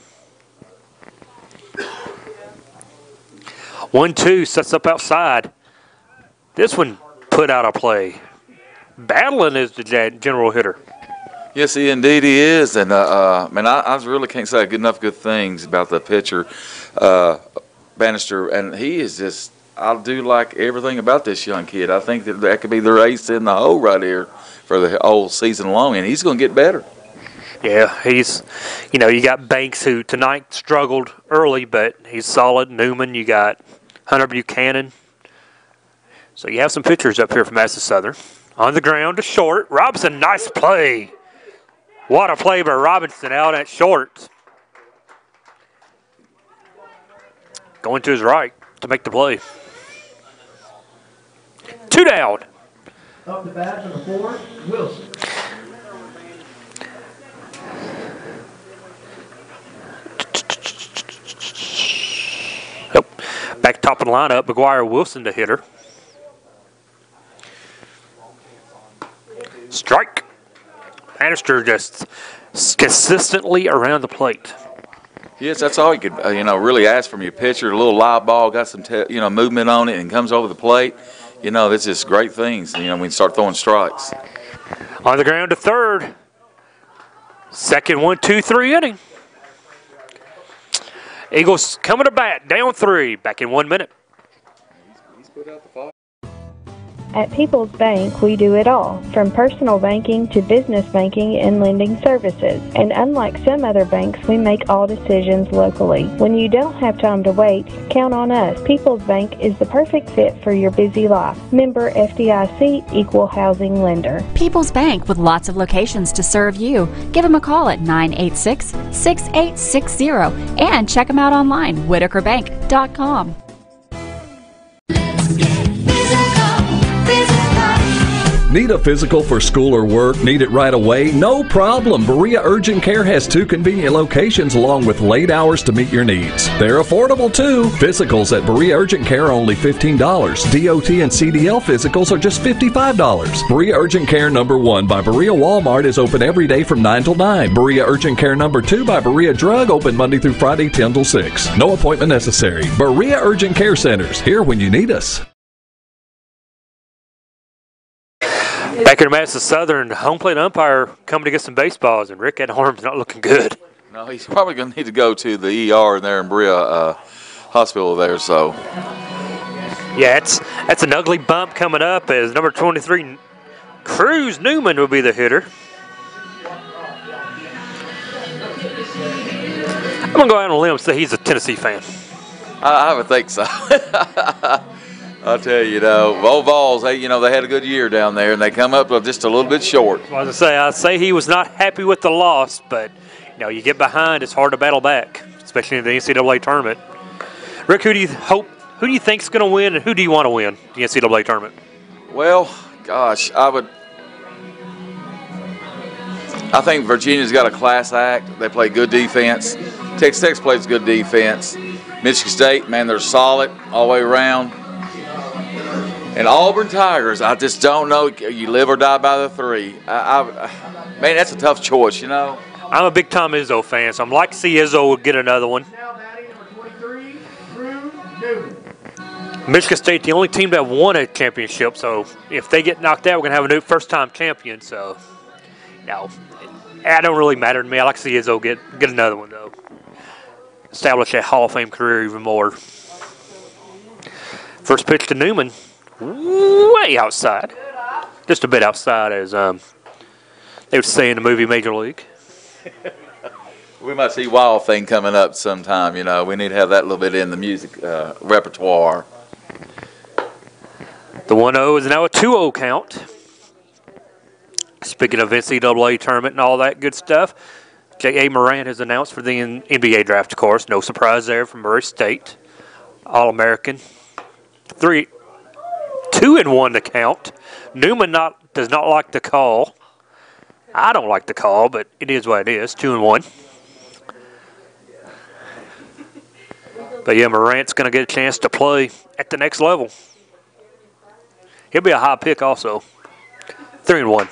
1-2 sets up outside. This one put out a play. Battling is the general hitter. Yes, indeed he is. And, man, I really can't say good things about the pitcher, Bannister. And he is just, I do like everything about this young kid. I think that could be their ace in the hole right here for the whole season long. And he's going to get better. Yeah, he's, you got Banks who tonight struggled early, but he's solid. Newman, you got Hunter Buchanan. So you have some pitchers up here from Madison Southern. On the ground to short. Robinson, nice play. What a play by Robinson out at short. Going to his right to make the play. 2 down. Up the bat number 4, Wilson. Back top of the lineup, McGuire Wilson, the hitter. Strike. Bannister just consistently around the plate. Yes, that's all you could, really ask from your pitcher. A little live ball, got some, movement on it, and comes over the plate. That's just great things. When you start throwing strikes. On the ground to third. Second 1, 2, 3 inning. Eagles coming to bat, down 3, back in 1 minute. He's put out the fire. At People's Bank, we do it all, from personal banking to business banking and lending services. And unlike some other banks, we make all decisions locally. When you don't have time to wait, count on us. People's Bank is the perfect fit for your busy life. Member FDIC, Equal Housing Lender. People's Bank, with lots of locations to serve you. Give them a call at 986-6860 and check them out online, whitakerbank.com. Need a physical for school or work? Need it right away? No problem. Berea Urgent Care has 2 convenient locations along with late hours to meet your needs. They're affordable too. Physicals at Berea Urgent Care are only $15. DOT and CDL physicals are just $55. Berea Urgent Care number 1 by Berea Walmart is open every day from 9 till 9. Berea Urgent Care number 2 by Berea Drug open Monday through Friday 10 till 6. No appointment necessary. Berea Urgent Care Centers, here when you need us. Back here at Madison Southern, home plate umpire coming to get some baseballs, and Rick, that arm's not looking good. No, he's probably going to need to go to the ER there in Berea Hospital there. So, yeah, that's an ugly bump coming up as number 23, Cruz Newman, will be the hitter. I'm going to go out on a limb and say he's a Tennessee fan. I would think so. I'll tell you, old Vols, they had a good year down there, and they come up just a little bit short. I'd say he was not happy with the loss, but, you get behind, it's hard to battle back, especially in the NCAA tournament. Rick, who do you think's going to win, and who do you want to win the NCAA tournament? Well, gosh, I think Virginia's got a class act. They play good defense. Texas Tech plays good defense. Michigan State, man, they're solid all the way around. And Auburn Tigers, I just don't know. You live or die by the 3. Man, that's a tough choice, I'm a big Tom Izzo fan, so I'm like to see Izzo get another one. Now batting number 23, Drew Newman. Michigan State, the only team that won a championship, so if they get knocked out, we're going to have a new first-time champion. So, that don't really matter to me. I like to see Izzo get another one, though. Establish that Hall of Fame career even more. First pitch to Newman. Way outside. Just a bit outside, as they would say in the movie Major League. We might see Wild Thing coming up sometime, you know. We need to have that little bit in the music repertoire. The 1-0 is now a 2-0 count. Speaking of NCAA tournament and all that good stuff, J.A. Morant has announced for the NBA draft, of course. No surprise there from Murray State. All-American. 2-1 to count. Newman does not like the call. I don't like the call, but it is what it is. 2-1. But yeah, Morant's going to get a chance to play at the next level. He'll be a high pick also. 3-1.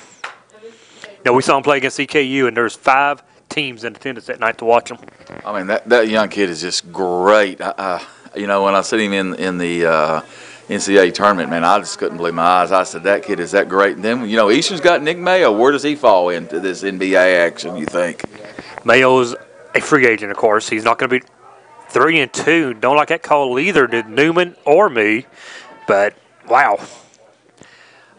Now, we saw him play against EKU, and there's 5 teams in attendance that night to watch him. I mean, that young kid is just great. You know, when I see him in the NCAA tournament, man, I just couldn't believe my eyes. I said, that kid is that great. And then, you know, Eastern's got Nick Mayo. Where does he fall into this NBA action, you think? Mayo's a free agent, of course. He's not going to be 3-2. Don't like that call either, did Newman or me. But, wow.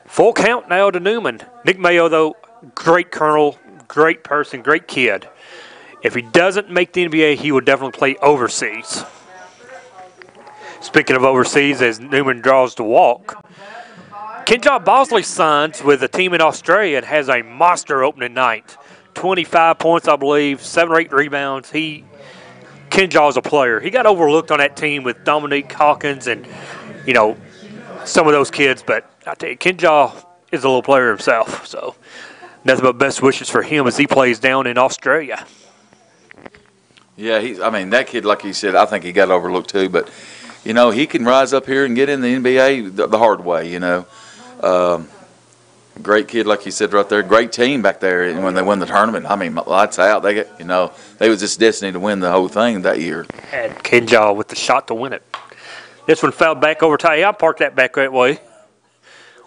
Full count now to Newman. Nick Mayo, though, great colonel, great person, great kid. If he doesn't make the NBA, he will definitely play overseas. Speaking of overseas, as Newman draws to walk, Kenja Bosley signs with a team in Australia and has a monster opening night. 25 points, I believe, 7 or 8 rebounds. Kenja's a player. He got overlooked on that team with Dominique Hawkins and, you know, some of those kids, but I tell you, Kenja is a little player himself, so nothing but best wishes for him as he plays down in Australia. Yeah, I mean, that kid, like you said, I think he got overlooked too, but, you know, he can rise up here and get in the NBA the hard way, you know. Great kid, like you said right there. Great team back there and when they won the tournament. I mean, lights out. They was just destined to win the whole thing that year. Had Kenja with the shot to win it. This one fouled back over to you. I parked that back that way.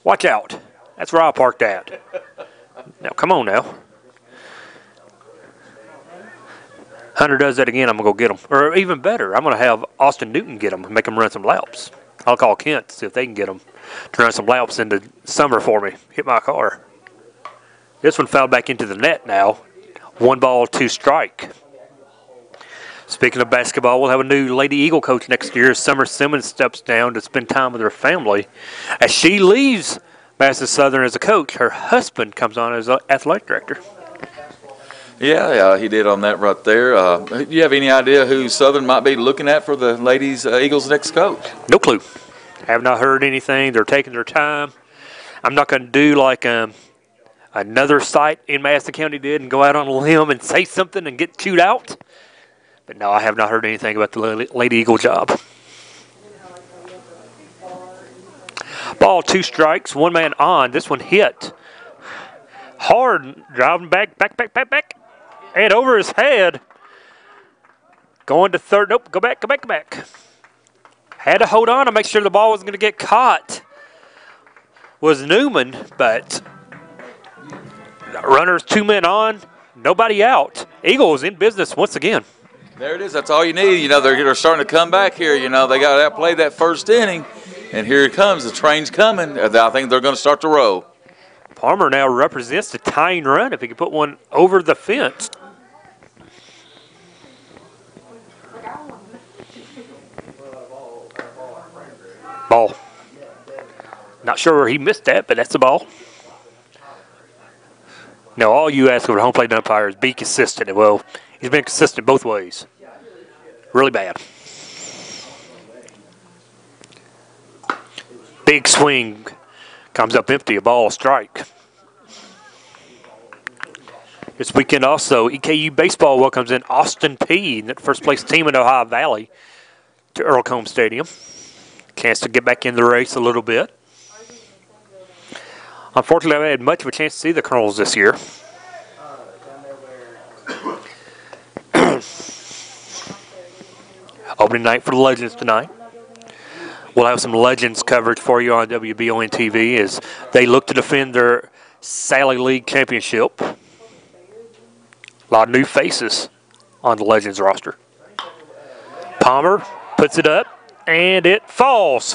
Watch out. That's where I parked at. Now, come on now. Hunter does that again, I'm going to go get him. Or even better, I'm going to have Austin Newton get him and make him run some laps. I'll call Kent to see if they can get him to run some laps in the summer for me. Hit my car. This one fouled back into the net now. 1 ball, 2 strike. Speaking of basketball, we'll have a new Lady Eagle coach next year. Summer Simmons steps down to spend time with her family. As she leaves Madison Southern as a coach, her husband comes on as an athletic director. Yeah, he did on that right there. Do you have any idea who Southern might be looking at for the ladies Eagles' next coach? No clue. Have not heard anything. They're taking their time. I'm not going to do like another site in Madison County did and go out on a limb and say something and get chewed out. But no, I have not heard anything about the Lady Eagle job. Ball, 2 strikes, 1 man on. This one hit. Hard, driving back, and over his head. Going to third. Nope, go back. Had to hold on to make sure the ball was going to get caught. Was Newman, but runners 2 men on, nobody out. Eagles in business once again. There it is. That's all you need. You know, they're starting to come back here. You know, they got to outplay that first inning. And here it comes. The train's coming. I think they're going to start to roll. Palmer now represents the tying run if he can put one over the fence. Ball. Not sure where he missed that, but that's the ball. Now, all you ask of a home plate umpire is be consistent. Well, he's been consistent both ways. Really bad. Big swing. Comes up empty, a ball, a strike. This weekend also, EKU baseball welcomes in Austin Peay, the first place team in Ohio Valley, to Earl Combs Stadium. Chance to get back in the race a little bit. Unfortunately, I haven't had much of a chance to see the Colonels this year. Opening night for the Legends tonight. We'll have some Legends coverage for you on WBON TV as they look to defend their Sally League championship. A lot of new faces on the Legends roster. Palmer puts it up, and it falls.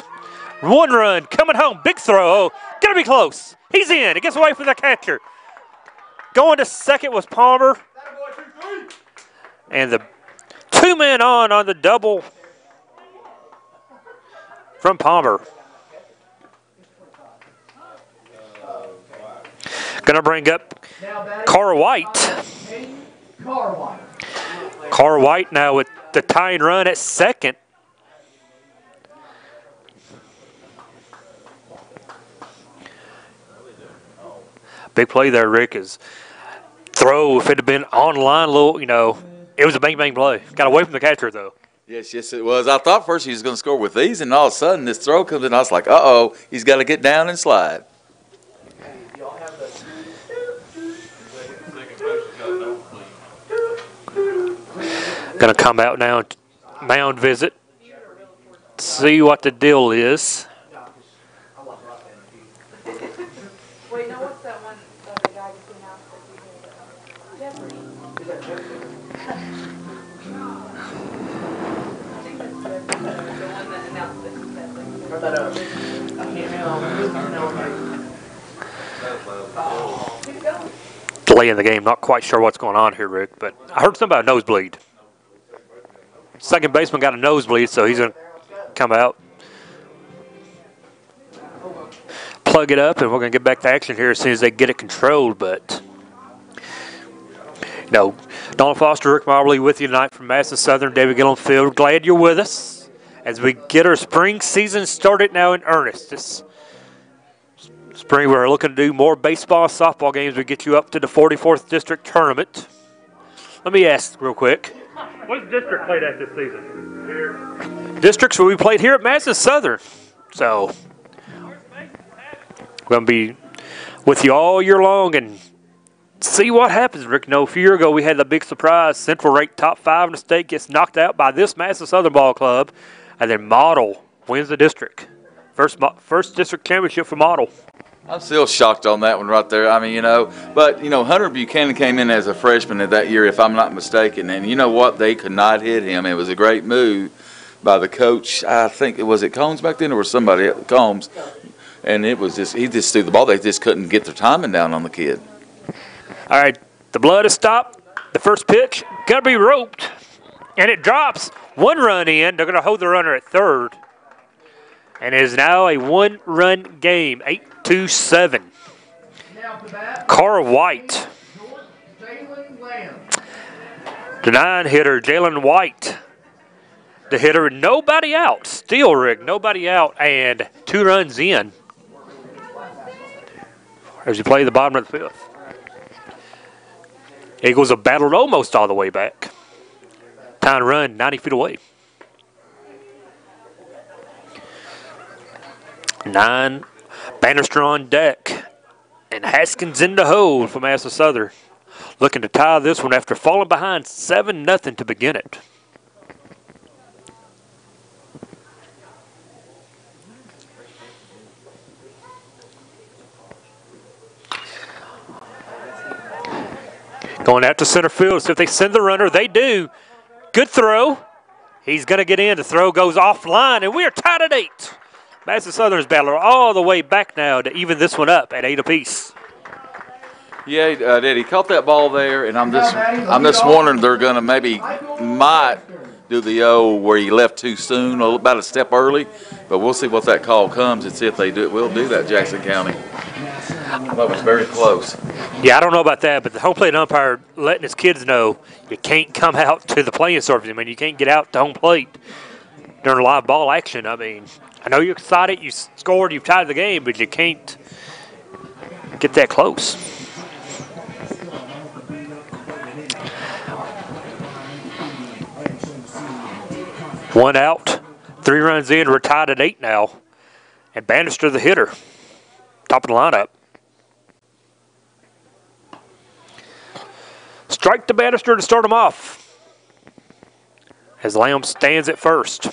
1 run coming home. Big throw. Oh, gonna be close. He's in. It gets away from the catcher. Going to second was Palmer. And the 2 men on the double from Palmer. Going to bring up Carr White. Carr White now with the tying run at second. Big play there, Rick, is throw. If it had been on the line, it was a bang-bang play. Got away from the catcher, though. Yes, it was. I thought first he was going to score with these, and all of a sudden this throw comes in. I was like, uh-oh, he's got to get down and slide. Going to come out now, mound visit, see what the deal is. Delay in the game, not quite sure what's going on here, Rick, but I heard something about a nosebleed. Second baseman got a nosebleed, so he's going to come out, plug it up, and we're going to get back to action here as soon as they get it controlled. But, Donald Foster, Rick Mobley with you tonight from Madison Southern, David Gillum Field. Glad you're with us as we get our spring season started now in earnest. This spring we're looking to do more baseball and softball games. We get you up to the 44th District Tournament. Let me ask real quick. What district played at this season? Here. Districts will be played here at Madison Southern. So we're going to be with you all year long and see what happens, Rick. A few years ago we had the big surprise. Central ranked top 5 in the state gets knocked out by this Madison Southern ball club, and then Model wins the district. First district championship for Model. I'm still shocked on that one right there. I mean, but, Hunter Buchanan came in as a freshman that year, if I'm not mistaken, and you know what? They could not hit him. It was a great move by the coach. I think, was it Combs back then or was somebody else? Combs? And it was he just threw the ball. They just couldn't get their timing down on the kid. All right, the blood has stopped. The first pitch, got to be roped, and it drops. 1 run in. They're going to hold the runner at third. And it is now a 1-run game, 8-7. Carr White. The 9-hitter, Jalen White. The hitter, nobody out. Still, Rick, nobody out, and 2 runs in. As you play the bottom of the 5th. Eagles have battled almost all the way back. Time to run 90 feet away. 9, Bannister on deck, and Haskins in the hole from Madison Southern. Looking to tie this one after falling behind 7-0 to begin it. Going out to center field. So if they send the runner, they do. Good throw. He's going to get in. The throw goes offline, and we are tied at 8. Madison Southern's battler all the way back now to even this one up at 8 apiece. Yeah, he did. He caught that ball there, and I'm just wondering they're going to might do the where he left too soon, about a step early. But we'll see what that call comes and see if they will do that, Jackson County. That was very close. Yeah, I don't know about that, but the home plate umpire letting his kids know you can't come out to the playing surface. I mean, you can't get out to home plate during live ball action. I mean, I know you're excited, you scored, you've tied the game, but you can't get that close. One out, 3 runs in, we're tied at 8 now. And Bannister the hitter, top of the lineup. Strike to Bannister to start him off. As Lamb stands at first.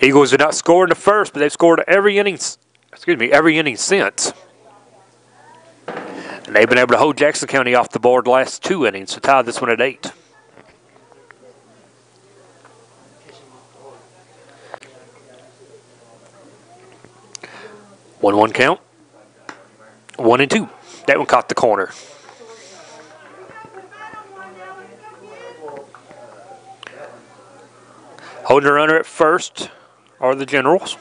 Eagles have not scored in the first, but they've scored every inning since. And they've been able to hold Jackson County off the board the last 2 innings to tie this one at 8. One count. 1-2. That one caught the corner. Holding the runner at first are the Generals.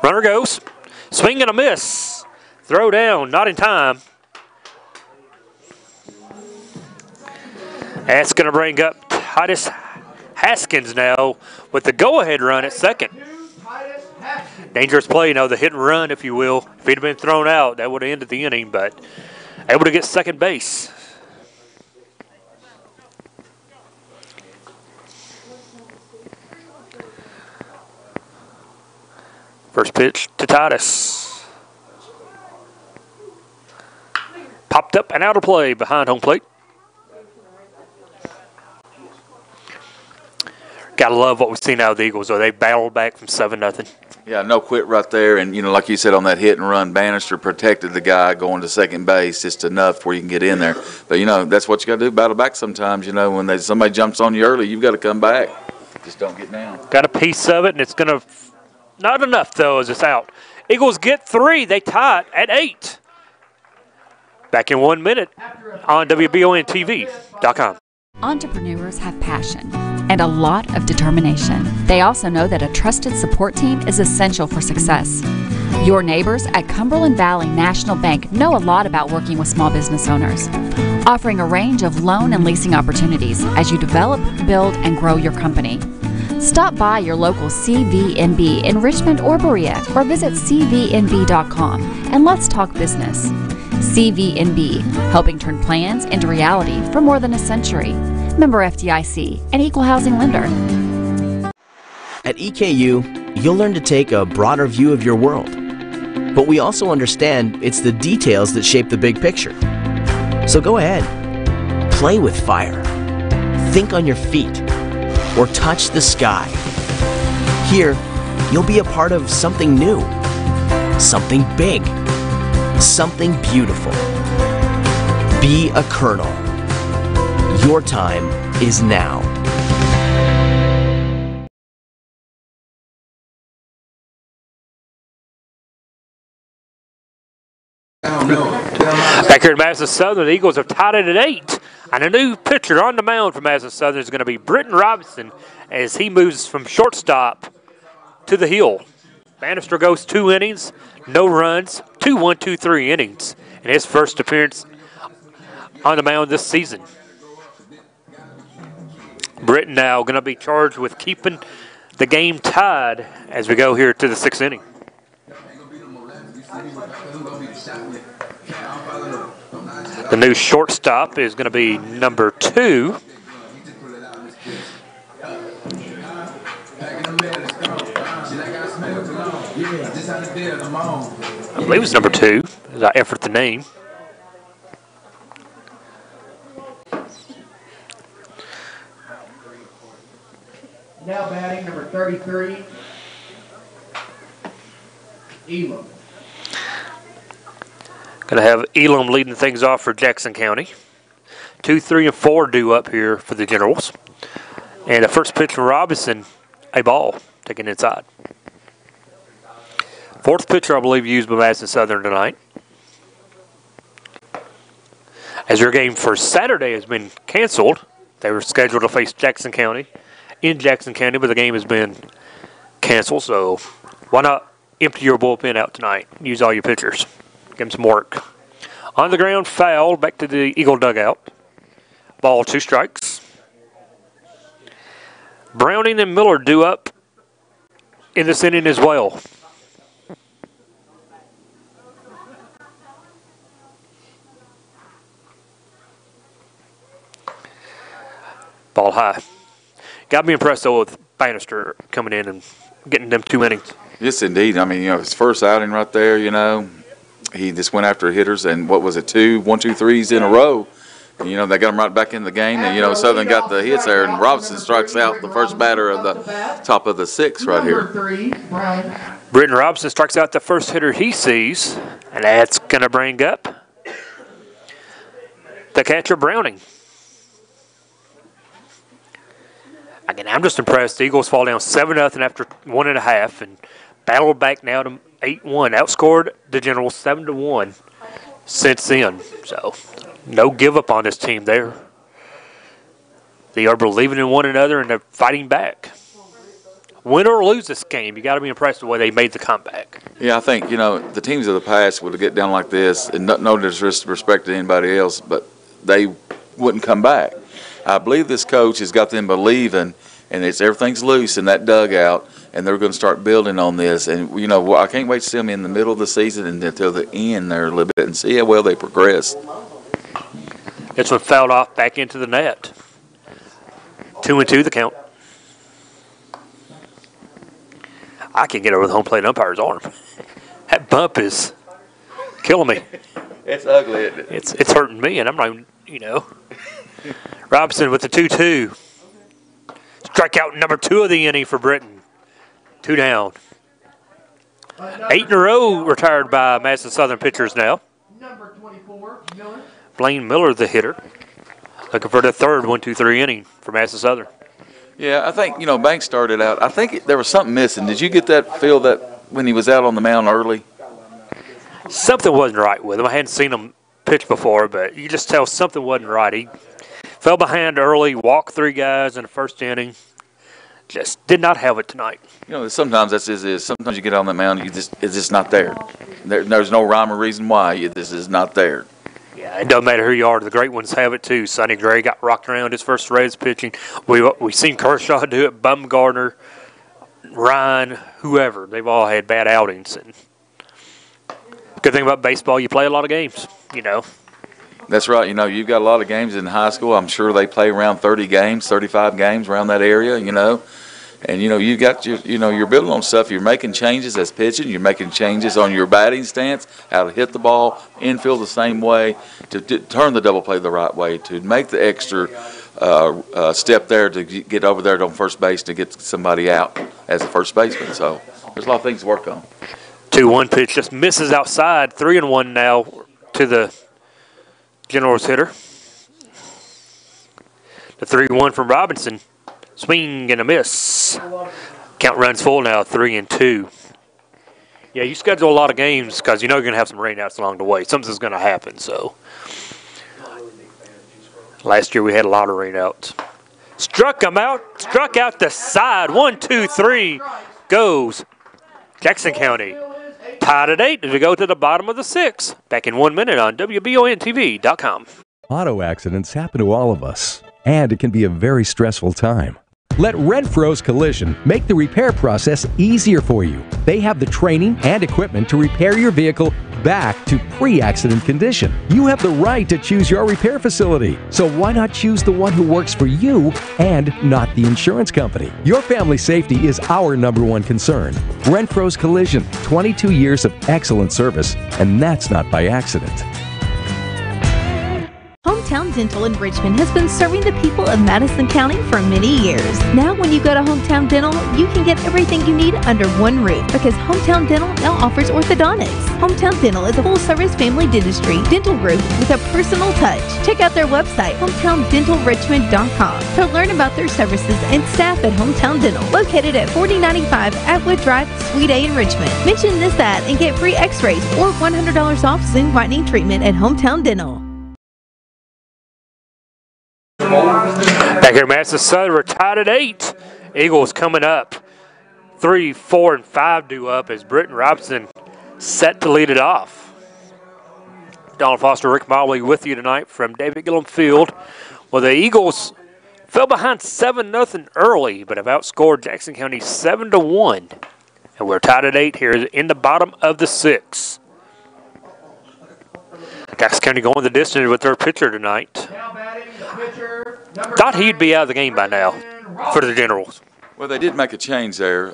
Runner goes. Swing and a miss. Throw down, not in time. That's going to bring up Titus Haskins now with the go-ahead run at second. Dangerous play, the hit and run, if you will. If he'd have been thrown out, that would have ended the inning, but able to get second base. First pitch to Titus. Popped up and out of play behind home plate. Gotta love what we've seen out of the Eagles, though. They battled back from 7-0. Yeah, no quit right there. And, like you said, on that hit and run, Bannister protected the guy going to second base just enough where you can get in there. But, that's what you got to do, battle back sometimes. When somebody jumps on you early, you've got to come back. Just don't get down. Got a piece of it, and it's going to – not enough, though, as it's out. Eagles get 3. They tie it at 8. Back in 1 minute on WBONTV.com. Entrepreneurs have passion and a lot of determination. They also know that a trusted support team is essential for success. Your neighbors at Cumberland Valley National Bank know a lot about working with small business owners, offering a range of loan and leasing opportunities as you develop, build, and grow your company. Stop by your local CVNB in Richmond or Berea or visit cvnb.com and let's talk business. CVNB, helping turn plans into reality for more than a century. Member FDIC, an equal housing lender. At EKU, you'll learn to take a broader view of your world. But we also understand it's the details that shape the big picture. So go ahead, play with fire, think on your feet, or touch the sky. Here, you'll be a part of something new, something big, something beautiful. Be a colonel. Your time is now. Back here at Madison Southern, the Eagles have tied it at 8. And a new pitcher on the mound for Madison Southern is going to be Britton Robinson as he moves from shortstop to the hill. Bannister goes 2 innings, no runs, 2 1-2-3 innings in his first appearance on the mound this season. Britton now going to be charged with keeping the game tied as we go here to the 6th inning. The new shortstop is going to be number 2. I believe it's number 2, as I effort the name. Now batting number 33, Elam. Going to have Elam leading things off for Jackson County. 2, 3, and 4 due up here for the Generals. And the first pitch from Robinson, a ball taken inside. 4th pitcher, I believe, used by Madison Southern tonight. As their game for Saturday has been canceled, they were scheduled to face Jackson County in Jackson County, but the game has been canceled, so why not empty your bullpen out tonight? Use all your pitchers. Give them some work. On the ground, foul, back to the Eagle dugout. Ball, 2 strikes. Browning and Miller due up in this inning as well. Ball high. Got to be impressed, though, with Bannister coming in and getting them 2 innings. Yes, indeed. I mean, his first outing right there, he just went after hitters, and what was it, 2 1-2-3s in a row. And, they got him right back in the game, and, Southern got the hits there, and Robinson strikes out the first batter of the top of the 6th right here. Britton Robinson strikes out the first hitter he sees, and that's going to bring up the catcher, Browning. Again, I'm just impressed. The Eagles fall down 7-0 after 1.5 and battled back now to 8-1, outscored the Generals 7-1 since then. So no give up on this team there. They are believing in one another and they're fighting back. Win or lose this game, you got to be impressed with the way they made the comeback. Yeah, I think, the teams of the past would get down like this, and no disrespect to anybody else, but they wouldn't come back. I believe this coach has got them believing, and everything's loose in that dugout, and they're going to start building on this. And, I can't wait to see them in the middle of the season and until the end there a little bit and see how well they progress. This one fouled off back into the net. 2-2 the count. I can't get over the home plate umpire's arm. That bump is killing me. It's ugly, isn't it? It's hurting me, and I'm not even, Robinson with the 2-2. Strikeout number 2 of the inning for Britton. 2 down. 8 in a row retired by Madison Southern pitchers now. Number 24, Miller. Blaine Miller, the hitter. Looking for the third 1-2-3 inning for Madison Southern. Yeah, I think, Banks started out. I think there was something missing. Did you get that feel that when he was out on the mound early? Something wasn't right with him. I hadn't seen him pitch before, but you just tell something wasn't right. He fell behind early, walked 3 guys in the first inning. Just did not have it tonight. Sometimes that's just is. Sometimes you get on the mound, it's just not there. There's no rhyme or reason why this is not there. Yeah, it doesn't matter who you are. The great ones have it too. Sonny Gray got rocked around his first Reds pitching. We've seen Kershaw do it, Bumgarner, Ryan, whoever. They've all had bad outings. And good thing about baseball, you play a lot of games, That's right. You've got a lot of games in high school. I'm sure they play around 30 games, 35 games around that area, And, you got you're building on stuff. You're making changes as pitching. You're making changes on your batting stance, how to hit the ball, infield the same way, to turn the double play the right way, to make the extra step there to get over there on first base to get somebody out as a first baseman. So there's a lot of things to work on. 2-1 pitch just misses outside. 3-1 now to the Generals hitter. The 3-1 from Robinson. Swing and a miss. Count runs full now, 3-2. Yeah, you schedule a lot of games because you know you're going to have some rainouts along the way. Something's going to happen, so. Last year we had a lot of rainouts. Struck out the side. 1-2-3 goes Jackson County. Tied at 8 as we go to the bottom of the 6th. Back in 1 minute on WBONTV.com. Auto accidents happen to all of us, and it can be a very stressful time. Let Renfro's Collision make the repair process easier for you. They have the training and equipment to repair your vehicle back to pre-accident condition. You have the right to choose your repair facility, so why not choose the one who works for you and not the insurance company? Your family safety is our #1 concern. Renfro's Collision, 22 years of excellent service, and that's not by accident. Hometown Dental in Richmond has been serving the people of Madison County for many years. Now when you go to Hometown Dental, you can get everything you need under one roof because Hometown Dental now offers orthodontics. Hometown Dental is a full-service family dentistry dental group with a personal touch. Check out their website, hometowndentalrichmond.com, to learn about their services and staff at Hometown Dental, located at 4095 Atwood Drive, Suite A in Richmond. Mention this ad and get free x-rays or $100 off Zoom whitening treatment at Hometown Dental. Back here, Madison Southern, we're tied at 8. Eagles coming up. 3, 4, and 5 due up as Britton Robinson set to lead it off. Donald Foster, Rick Mobley with you tonight from David Gillum Field. Well, the Eagles fell behind 7-0 early, but have outscored Jackson County 7-1. And we're tied at 8 here in the bottom of the 6th. Jackson County going the distance with their pitcher tonight. Thought he'd be out of the game by now for the Generals. Well, they did make a change there.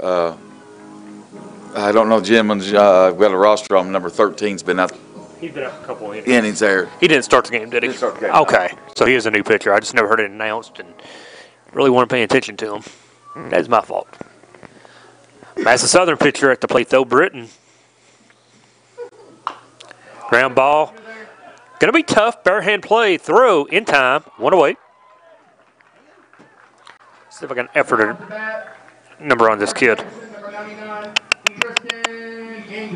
I don't know, Jim, we've got a roster on number 13's been out. He's been up a couple of innings there. He didn't start the game, did he? Didn't start the game. Okay, so he is a new pitcher. I just never heard it announced and really wasn't paying attention to him. That's my fault. Madison Southern pitcher at the plate, though, Britton. Ground ball. Going to be tough. Bare hand play. Throw in time. 1 away. See if I can effort a number on this kid.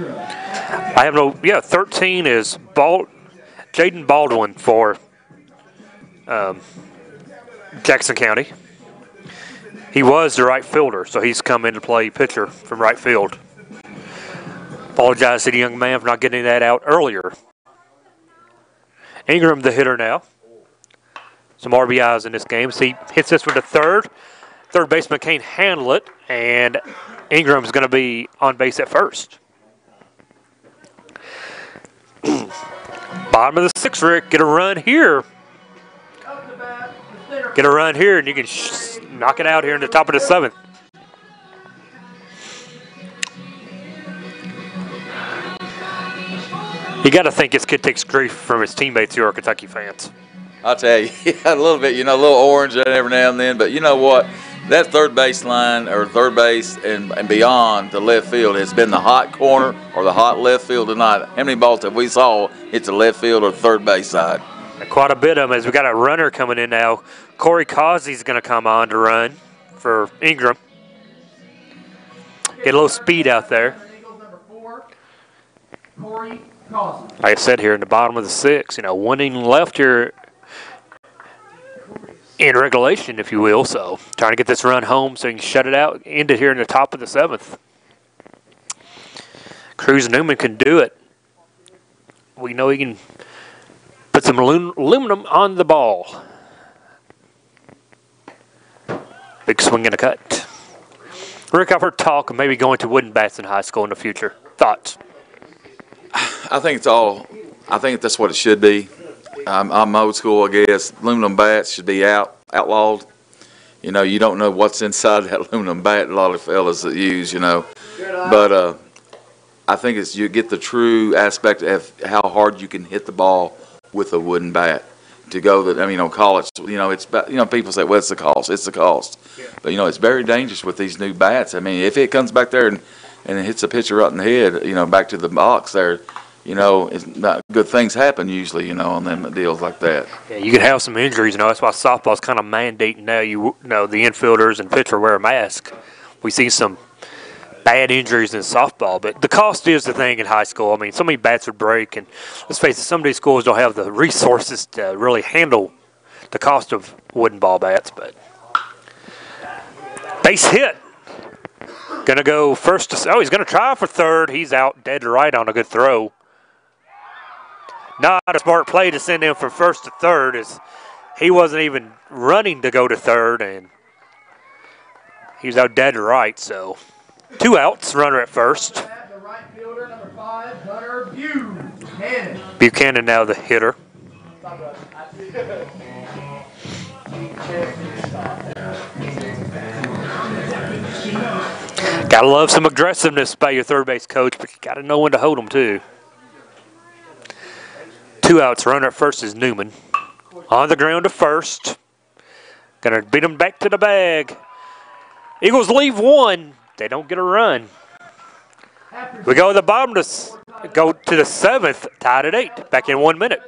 I have no, 13 is Jaden Baldwin for Jackson County. He was the right fielder, so he's come in to play pitcher from right field. Apologize to the young man for not getting that out earlier. Ingram, the hitter now. Some RBIs in this game. So he hits this one to third. Third baseman can't handle it, and Ingram's going to be on base at first. Bottom of the sixth, Rick. Get a run here. Get a run here, and you can knock it out here in the top of the seventh. You got to think this kid takes grief from his teammates who are Kentucky fans. I'll tell you, a little bit, a little orange every now and then. But you know what? That third base line or third base and beyond the left field has been the hot corner or the hot left field tonight. How many balls have we saw hit the left field or third base side? And quite a bit of them as we got a runner coming in now. Corey Causey's going to come on to run for Ingram. Get a little speed out there. Like I said here in the bottom of the sixth, 1 inning left here in regulation, if you will. So trying to get this run home so you can shut it out. End it here in the top of the seventh. Cruz Newman can do it. We know he can put some aluminum on the ball. Big swing and a cut. Rick, I've heard talk of maybe going to wooden bats in high school in the future. Thoughts? I think that's what it should be. I'm old school, I guess. Aluminum bats should be outlawed. You don't know what's inside that aluminum bat. A lot of fellas that use, But I think you get the true aspect of how hard you can hit the ball with a wooden bat. To go on college, it's people say, well, it's the cost. It's the cost. Yeah. But it's very dangerous with these new bats. I mean, if it comes back there and it hits a pitcher right in the head, back to the box there. It's not good things happen usually, on them deals like that. Yeah, you could have some injuries. That's why softball's kind of mandating now. The infielders and pitcher wear a mask. We see some bad injuries in softball, but the cost is the thing in high school. I mean, so many bats would break, and let's face it, some of these schools don't have the resources to really handle the cost of wooden ball bats. But base hit. Going to go first. He's going to try for third. He's out dead to right on a good throw. Not a smart play to send him from first to third, as he wasn't even running to go to third, and he was out dead to right. So 2 outs, runner at first. Buchanan now the hitter. Gotta love some aggressiveness by your third base coach, but you gotta know when to hold them too. 2 outs, runner at first is Newman. On the ground to first. Gonna beat him back to the bag. Eagles leave 1. They don't get a run. We go to the bottom go to the 7th, tied at 8. Back in 1 minute.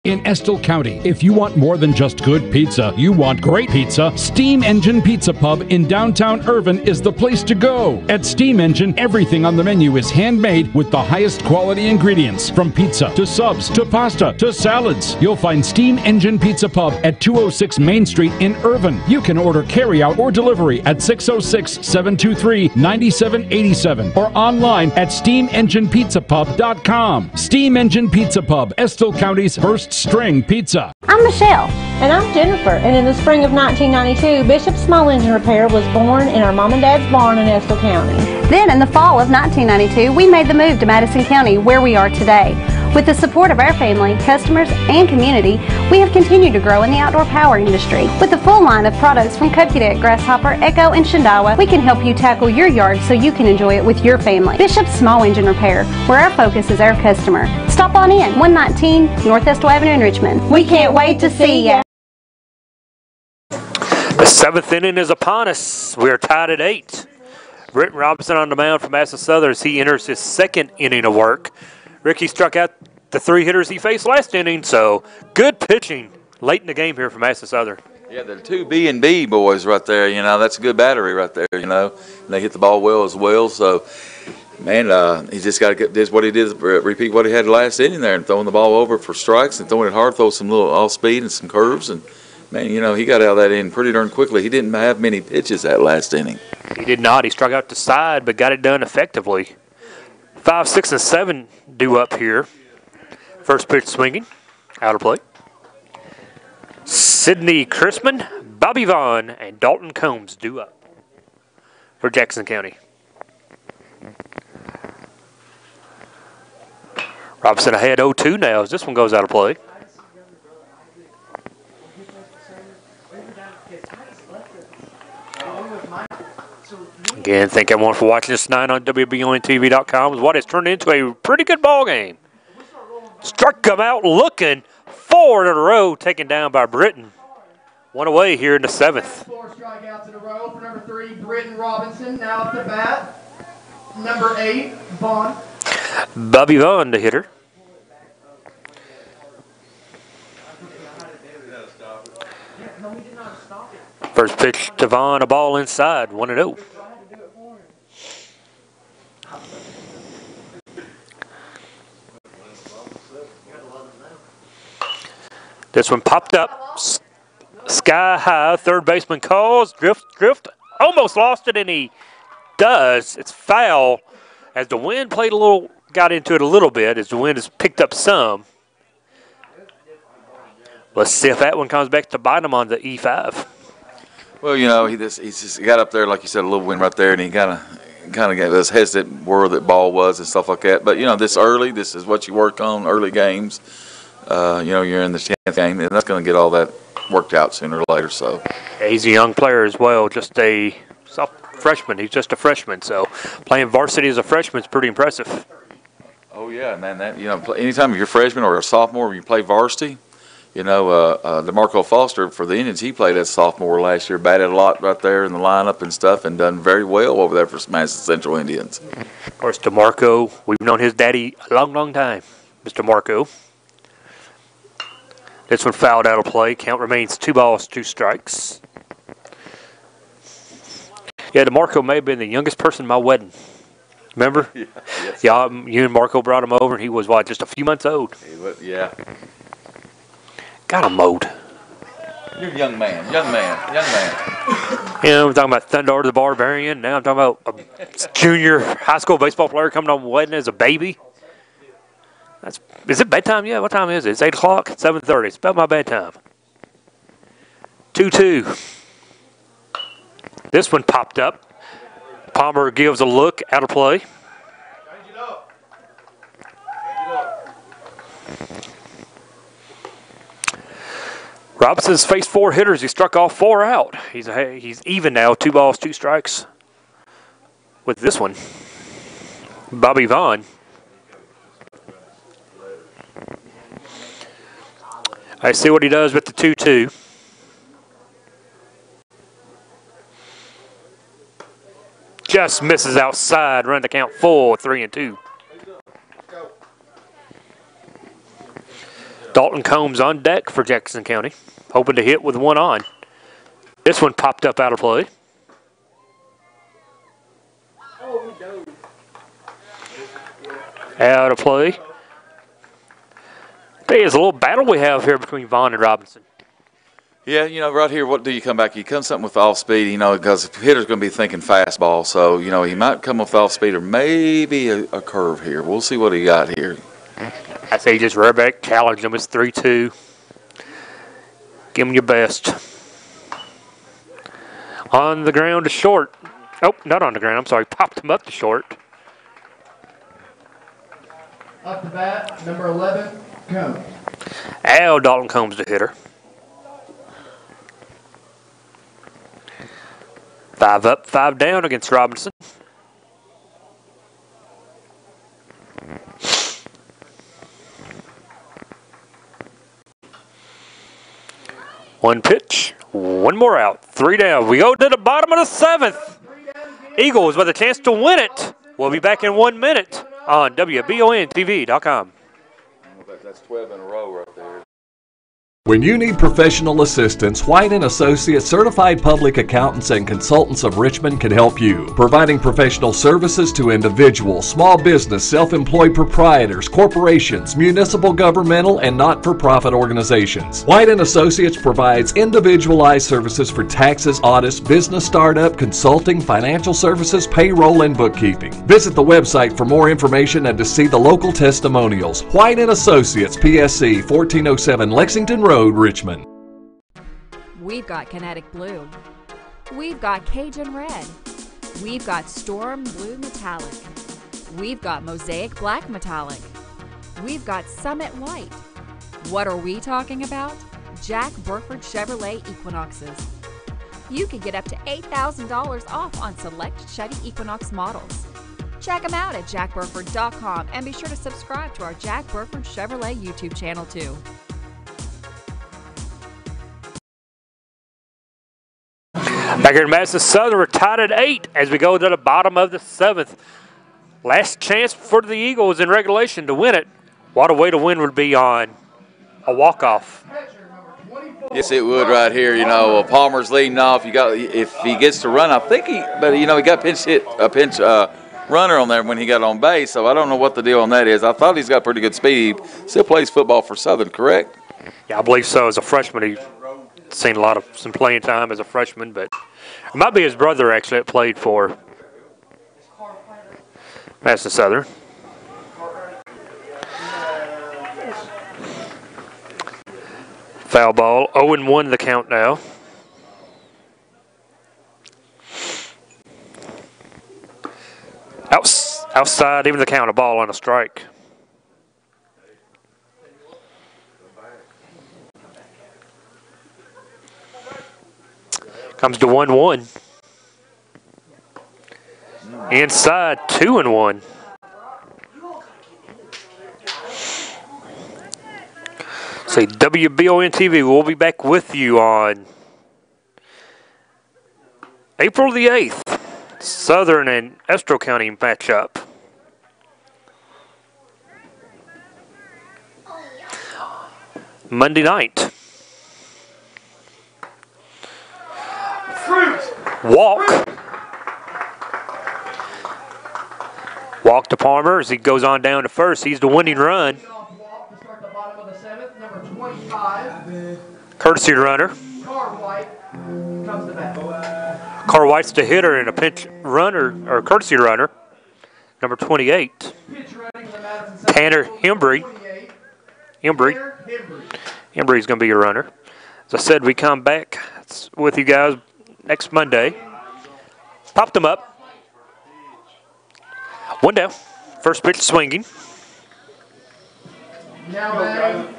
In Estill County, if you want more than just good pizza, you want great pizza, Steam Engine Pizza Pub in downtown Irvin is the place to go. At Steam Engine, everything on the menu is handmade with the highest quality ingredients. From pizza to subs to pasta to salads. You'll find Steam Engine Pizza Pub at 206 Main Street in Irvin. You can order carryout or delivery at 606-723-9787 or online at steamenginepizzapub.com. Steam Engine Pizza Pub, Estill County's first string pizza. I'm Michelle. And I'm Jennifer. And in the spring of 1992, Bishop Small Engine Repair was born in our mom and dad's barn in Estill County. Then in the fall of 1992, we made the move to Madison County, where we are today. With the support of our family, customers, and community, we have continued to grow in the outdoor power industry. With a full line of products from Cupcadet, Grasshopper, Echo, and Shindawa, we can help you tackle your yard so you can enjoy it with your family. Bishop Small Engine Repair, where our focus is our customer. Stop on in, 119 North Estill Avenue in Richmond. We can't wait to see ya. The 7th inning is upon us. We are tied at 8. Britton Robinson on the mound for Madison Southern as he enters his 2nd inning of work. Ricky struck out the 3 hitters he faced last inning, so good pitching late in the game here for Madison Southern. Yeah, the two B&B boys right there, you know, that's a good battery right there, you know. And they hit the ball well as well. So, man, he just got to get this what he did, repeat what he had last inning there and throwing the ball over for strikes and throwing it hard, throw some little off speed and some curves. And, man, you know, he got out of that inning pretty darn quickly. He didn't have many pitches that last inning. He did not. He struck out the side but got it done effectively. 5, 6, and 7 due up here. First pitch swinging, out of play. Sidney Chrisman, Bobby Vaughn, and Dalton Combs due up for Jackson County. Robinson ahead 0-2 now as this one goes out of play. Again, thank everyone for watching this tonight on WBONTV.com. What has turned into a pretty good ball game. Struck him out looking, 4 in a row, taken down by Britton. One away here in the 7th. 4 strikeouts in a row for number 3, Britton Robinson. Now at the bat, number 8, Vaughn. Bobby Vaughn, the hitter. First pitch to Vaughn, a ball inside, 1-0. This one popped up, sky high. Third baseman calls, drift, almost lost it, and he does. It's foul as the wind got into it a little bit as the wind has picked up some. Let's see if that one comes back to bite him on the E5. Well, you know, he just got up there, like you said, a little wind right there, and he kind of got us hesitant where that ball was and stuff like that. But, you know, this is what you work on, early games. You know, you're in the 10th game, and that's going to get all that worked out sooner or later. So he's a young player as well, just a freshman. He's just a freshman, so playing varsity as a freshman is pretty impressive. Oh yeah, and then that, you know, anytime you're a freshman or a sophomore when you play varsity, you know, DeMarco Foster for the Indians, he played as sophomore last year, batted a lot right there in the lineup and stuff, and done very well over there for Madison Central Indians. Of course, DeMarco, we've known his daddy a long, long time, Mr. Marco. This one fouled out of play. Count remains 2 balls, 2 strikes. Yeah, DeMarco may have been the youngest person at my wedding. Remember? Yeah, yes. Yeah, you and Marco brought him over, and he was, what, just a few months old? Yeah. Got him mowed. You're a young man. You know, I'm talking about Thunder the Barbarian. Now I'm talking about a junior high school baseball player coming on wedding as a baby. Is it bedtime yet? What time is it? It's 8 o'clock, 7:30. It's about my bedtime. 2-2. This one popped up. Palmer gives a look, out of play. Robinson's faced 4 hitters. He struck all 4 out. He's even now, 2 balls, 2 strikes with this one. Bobby Vaughn. I see what he does with the 2-2. Just misses outside. Run the count full, 3-2. Dalton Combs on deck for Jackson County, hoping to hit with 1 on. This one popped up out of play. Out of play. It's a little battle we have here between Vaughn and Robinson. Yeah, you know, right here, what do you come back? You come something with off speed, you know, because the hitter's going to be thinking fastball. So, you know, he might come with off speed or maybe a curve here. We'll see what he got here. I say just rear back, challenge him. It's 3-2. Give him your best. On the ground to short. Oh, not on the ground. I'm sorry. Popped him up to short. Up the bat, number 11, Combs. Al Dalton Combs, the hitter. 5 up, 5 down against Robinson. One pitch, 1 more out, 3 down. We go to the bottom of the 7th. Eagles with a chance to win it. We'll be back in 1 minute on WBONTV.com. That's 12 in a row right there. When you need professional assistance, White & Associates Certified Public Accountants and Consultants of Richmond can help you, providing professional services to individuals, small business, self-employed proprietors, corporations, municipal, governmental, and not-for-profit organizations. White & Associates provides individualized services for taxes, audits, business startup, consulting, financial services, payroll, and bookkeeping. Visit the website for more information and to see the local testimonials. White & Associates, PSC, 1407 Lexington Road, Richmond. We've got Kinetic Blue. We've got Cajun Red. We've got Storm Blue Metallic. We've got Mosaic Black Metallic. We've got Summit White. What are we talking about? Jack Burford Chevrolet Equinoxes. You can get up to $8,000 off on select Chevy Equinox models. Check them out at jackburford.com and be sure to subscribe to our Jack Burford Chevrolet YouTube channel too. Back here in Madison Southern, we're tied at 8 as we go to the bottom of the 7th. Last chance for the Eagles in regulation to win it. What a way to win would be on a walk-off. Yes, it would right here. You know, Palmer's leading off. You got if he gets to run, I think he got a pinch runner on there when he got on base. So I don't know what the deal on that is. I thought he's got pretty good speed. Still plays football for Southern, correct? Yeah, I believe so. As a freshman, he's seen some playing time as a freshman, but it might be his brother actually that played for Madison Southern. Foul ball, 0-1 the count now. Outside, even the count, a ball on a strike. Comes to 1-1. Inside, 2-1. Say WBON TV, we'll be back with you on April the 8th. Southern and Estro County matchup. Monday night. Walk to Palmer as he goes on down to first. He's the winning run. Courtesy runner. Carr White's the hitter and a pinch runner, or courtesy runner. Number 28. Tanner Hembry. Hembry's going to be your runner. As I said, we come back with you guys next Monday. Popped them up. One down. First pitch swinging. Now batting,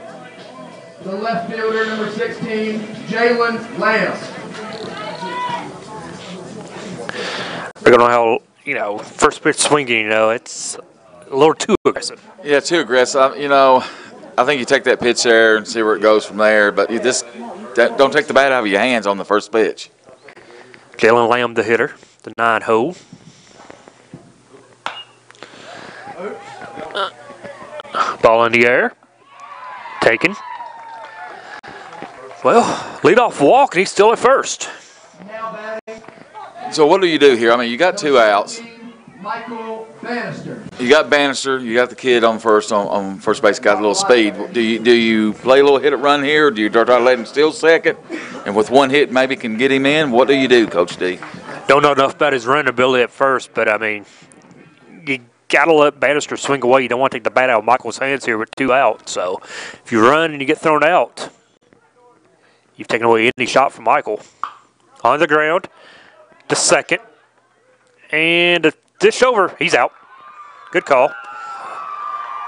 the left fielder, number 16, Jalen Lance. We're going to know how, first pitch swinging, it's a little too aggressive. Yeah, too aggressive. I think you take that pitch there and see where it goes from there, but you just don't take the bat out of your hands on the first pitch. Jalen Lamb, the hitter, the 9-hole. Ball in the air. Taken. Well, leadoff walk, and he's still at first. So what do you do here? You got two outs. Michael Bannister. You got Bannister. You got the kid on first base. Got a little speed. Do you play a little hit and run here, or do you try to let him steal second, and with one hit maybe can get him in? What do you do, Coach D? Don't know enough about his running ability at first, but you got to let Bannister swing away. You don't want to take the bat out of Michael's hands here with two outs. So if you run and you get thrown out, you've taken away any shot from Michael. On the ground, to second, and a dish over. He's out. Good call.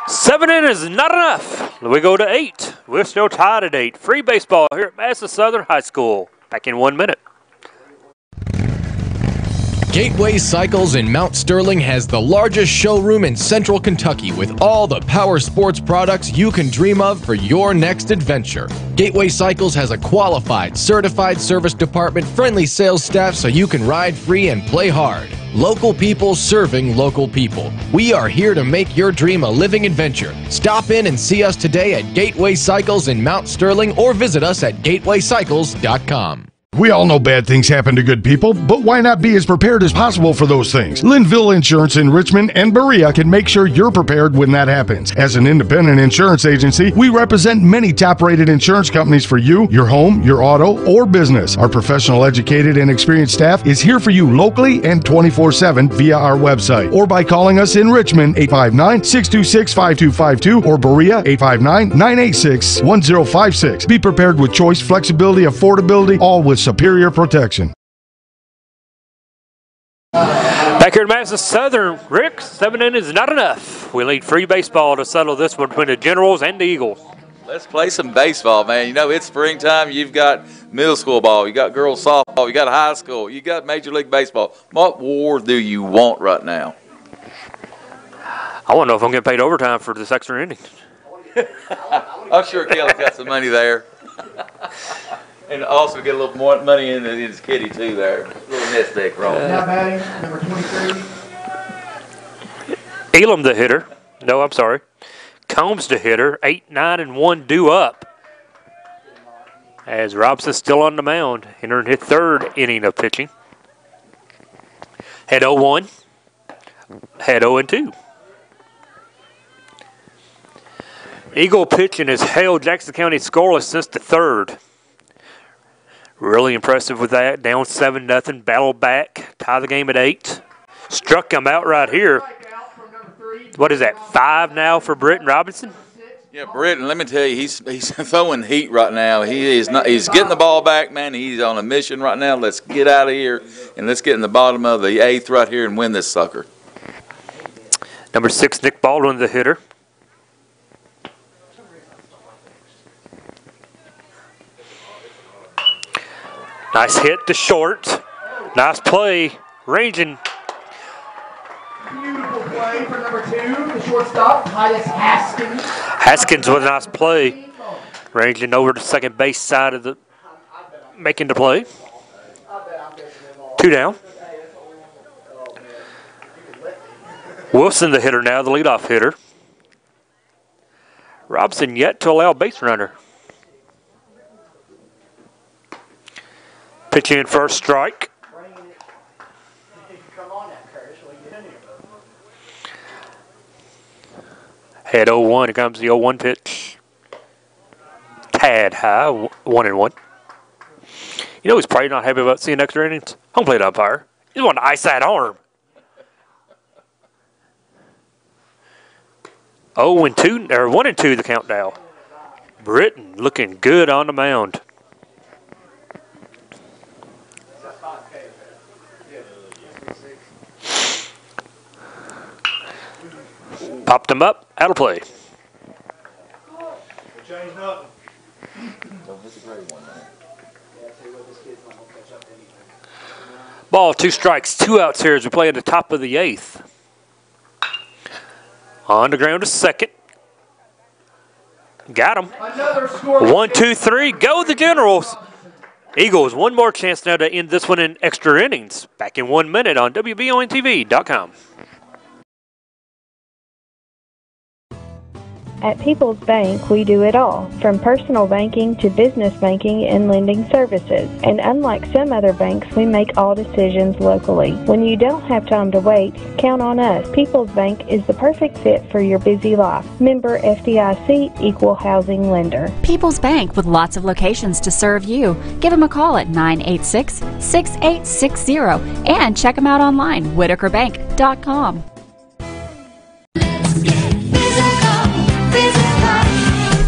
7 innings is not enough. We go to 8. We're still tied at 8. Free baseball here at Madison Southern High School. Back in 1 minute. Gateway Cycles in Mount Sterling has the largest showroom in Central Kentucky with all the power sports products you can dream of for your next adventure. Gateway Cycles has a qualified, certified service department, friendly sales staff so you can ride free and play hard. Local people serving local people. We are here to make your dream a living adventure. Stop in and see us today at Gateway Cycles in Mount Sterling or visit us at gatewaycycles.com. We all know bad things happen to good people, but why not be as prepared as possible for those things? Linville Insurance in Richmond and Berea can make sure you're prepared when that happens. As an independent insurance agency, we represent many top-rated insurance companies for you, your home, your auto, or business. Our professional, educated, and experienced staff is here for you locally and 24/7 via our website or by calling us in Richmond 859-626-5252 or Berea 859-986-1056. Be prepared with choice, flexibility, affordability, all with superior protection. Back here at Madison Southern, Rick, 7 innings is not enough. We need free baseball to settle this one between the Generals and the Eagles. Let's play some baseball, man. You know, it's springtime. You've got middle school ball. You got girls softball. You got high school. You got Major League Baseball. What war do you want right now? I want to know if I'm getting paid overtime for this extra inning. I'm sure Kelly's got some money there. And also get a little more money in his kitty, too, there. A little nest egg roll. Now batting, number 23. Elam the hitter. No, I'm sorry. Combs the hitter. 8, 9, and 1 due up. As Robson's still on the mound, entering his third inning of pitching. Had 0-1. Had 0-2. Eagle pitching has held Jackson County scoreless since the third. Really impressive with that. Down 7-0. Battled back. Tie the game at 8. Struck him out right here. What is that, 5 now for Britton Robinson? Yeah, Britton, let me tell you, he's throwing heat right now. He's getting the ball back, man. He's on a mission right now. Let's get out of here, and let's get in the bottom of the 8th right here and win this sucker. Number 6, Nick Baldwin, the hitter. Nice hit to short. Nice play. Ranging. Beautiful play for number 2, the shortstop, Titus Haskins. Haskins with a nice play. Ranging over to second base side of the, making the play. 2 down. Wilson, the hitter now, the leadoff hitter. Robson yet to allow a base runner. Pitch in first strike. Had 0-1. Here comes the 0-1 pitch. Tad high, 1-1. You know he's probably not happy about seeing extra innings? Home plate umpire. He's wanting to ice that arm. 0-2, or 1-2 the countdown. Britton looking good on the mound. Popped him up, out of play. Ball, 2 strikes, 2 outs here as we play at the top of the 8th. On the ground to second. Got him. 1, 2, 3, go the Generals. Eagles, one more chance now to end this one in extra innings. Back in 1 minute on WBONTV.com. At People's Bank, we do it all, from personal banking to business banking and lending services. And unlike some other banks, we make all decisions locally. When you don't have time to wait, count on us. People's Bank is the perfect fit for your busy life. Member FDIC, Equal Housing Lender. People's Bank with lots of locations to serve you. Give them a call at 986-6860 and check them out online, whitakerbank.com.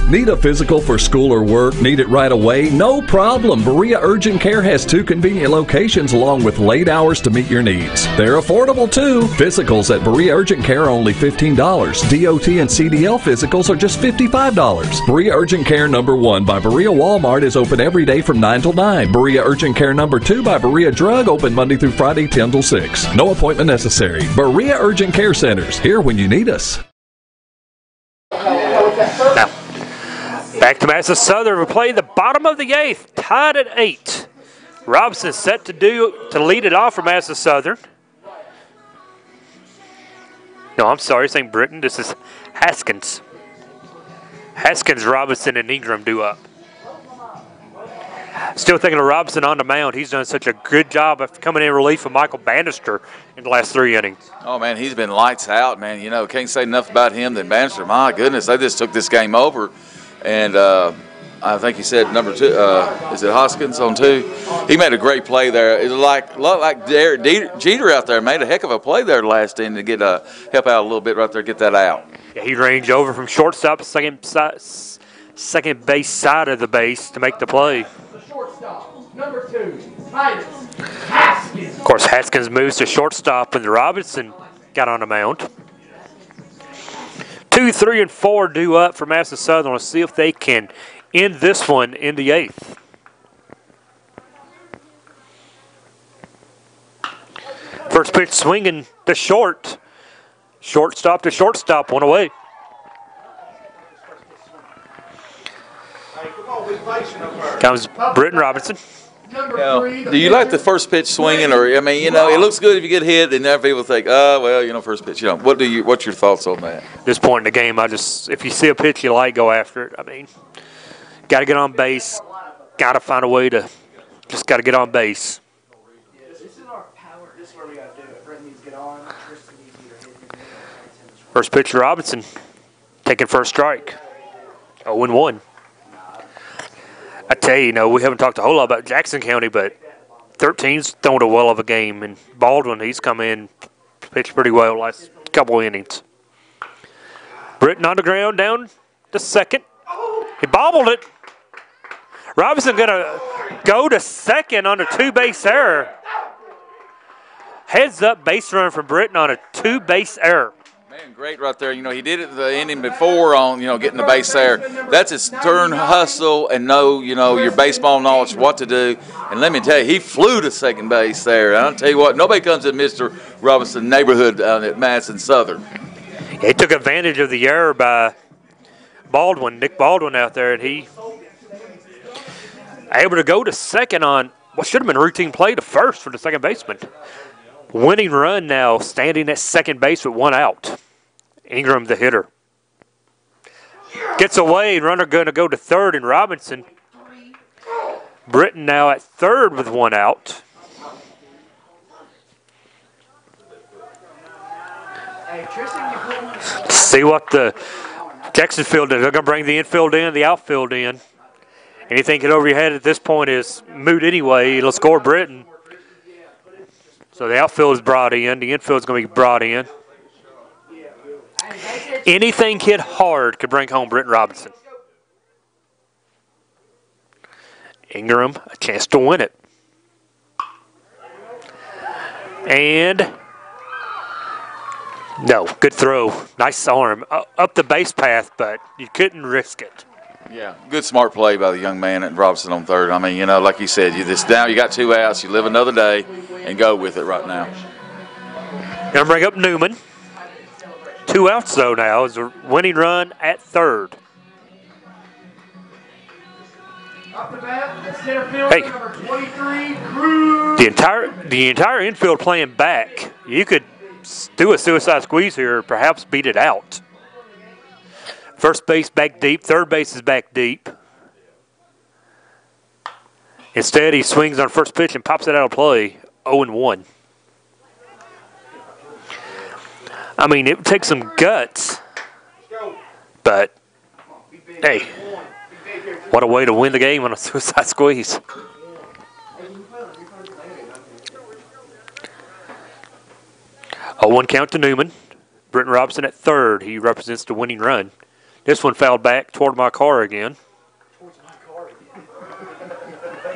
Need a physical for school or work? Need it right away? No problem. Berea Urgent Care has 2 convenient locations along with late hours to meet your needs. They're affordable too. Physicals at Berea Urgent Care are only $15. DOT and CDL physicals are just $55. Berea Urgent Care number 1 by Berea Walmart is open every day from 9 till 9. Berea Urgent Care number 2 by Berea Drug open Monday through Friday 10 till 6. No appointment necessary. Berea Urgent Care Centers, here when you need us. Now, back to Madison Southern. We play the bottom of the 8th, tied at 8. Robson set to lead it off for Madison Southern. No, I'm sorry, St. Britton. This is Haskins. Haskins, Robinson, and Ingram due up. Still thinking of Robinson on the mound. He's done such a good job of coming in relief of Michael Bannister in the last 3 innings. Oh, man, he's been lights out, man. You know, can't say enough about him than Bannister. My goodness, they just took this game over. And I think he said number 2, is it Hoskins on 2? He made a great play there. It looked like Derek Jeter out there made a heck of a play there last inning to get help out a little bit right there, get that out. Yeah, he ranged over from shortstop, second base side of the base to make the play. Shortstop, number 2, Titus Haskins. Of course, Haskins moves to shortstop when Robinson got on the mound. 2, 3, and 4 due up for Madison Southern. Let's see if they can end this one in the 8th. First pitch swinging to short. Shortstop to shortstop, 1 away. Comes Britton Robinson. Now, do you like the first pitch swinging, or I mean, you know, it looks good if you get hit, and then people think, oh, well, you know, first pitch. You know, what's your thoughts on that? At this point in the game, if you see a pitch you like, go after it. I mean, got to get on base, got to find a way to, just got to get on base. First pitch to Robinson, taking first strike. 0-1. I tell you, we haven't talked a whole lot about Jackson County, but 13's thrown a well of a game, and Baldwin, he's come in, pitched pretty well last couple innings. Britton on the ground, down to second. He bobbled it. Robinson going to go to second on a 2-base error. Heads up base run from Britton on a 2-base error. Man, great right there. You know, he did it the inning before on, getting the base there. That's his stern hustle and know, your baseball knowledge, what to do. And let me tell you, he flew to second base there. And I'll tell you what, nobody comes in Mr. Robinson neighborhood at Madison Southern. He took advantage of the error by Nick Baldwin out there, and he able to go to second on what should have been a routine play to first for the second baseman. Winning run now, standing at second base with 1 out. Ingram, the hitter. Gets away, runner going to go to third, and Robinson. Britton now at third with 1 out. See what the Jackson field is. They're going to bring the infield in, the outfield in. Anything get over your head at this point is moot anyway. It'll score Britton. So the outfield is brought in. The infield is going to be brought in. Anything hit hard could bring home Britton Robinson. Ingram, a chance to win it. And no, good throw. Nice arm. Up the base path, but you couldn't risk it. Yeah, good smart play by the young man at Robinson on third. I mean, like you said, you got 2 outs, you live another day and go with it right now. Gonna bring up Newman. 2 outs though now is a winning run at third. Hey, the entire infield playing back. You could do a suicide squeeze here, or perhaps beat it out. First base back deep, third base is back deep. Instead, he swings on first pitch and pops it out of play, 0-1. I mean, it would take some guts, but hey, what a way to win the game on a suicide squeeze. 0-1 count to Newman. Britton Robinson at third. He represents the winning run. This one fouled back toward my car again.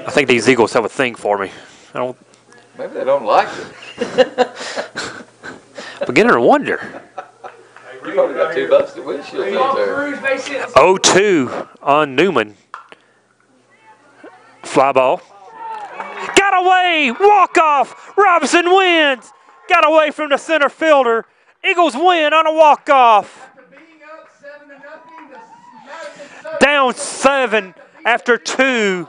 I think these Eagles have a thing for me. Maybe they don't like it. Beginning to wonder. You probably got 2 busted windshields there. 0-2 on Newman. Fly ball. Got away! Walk off! Robinson wins! Got away from the center fielder. Eagles win on a walk off. Down 7 after 2.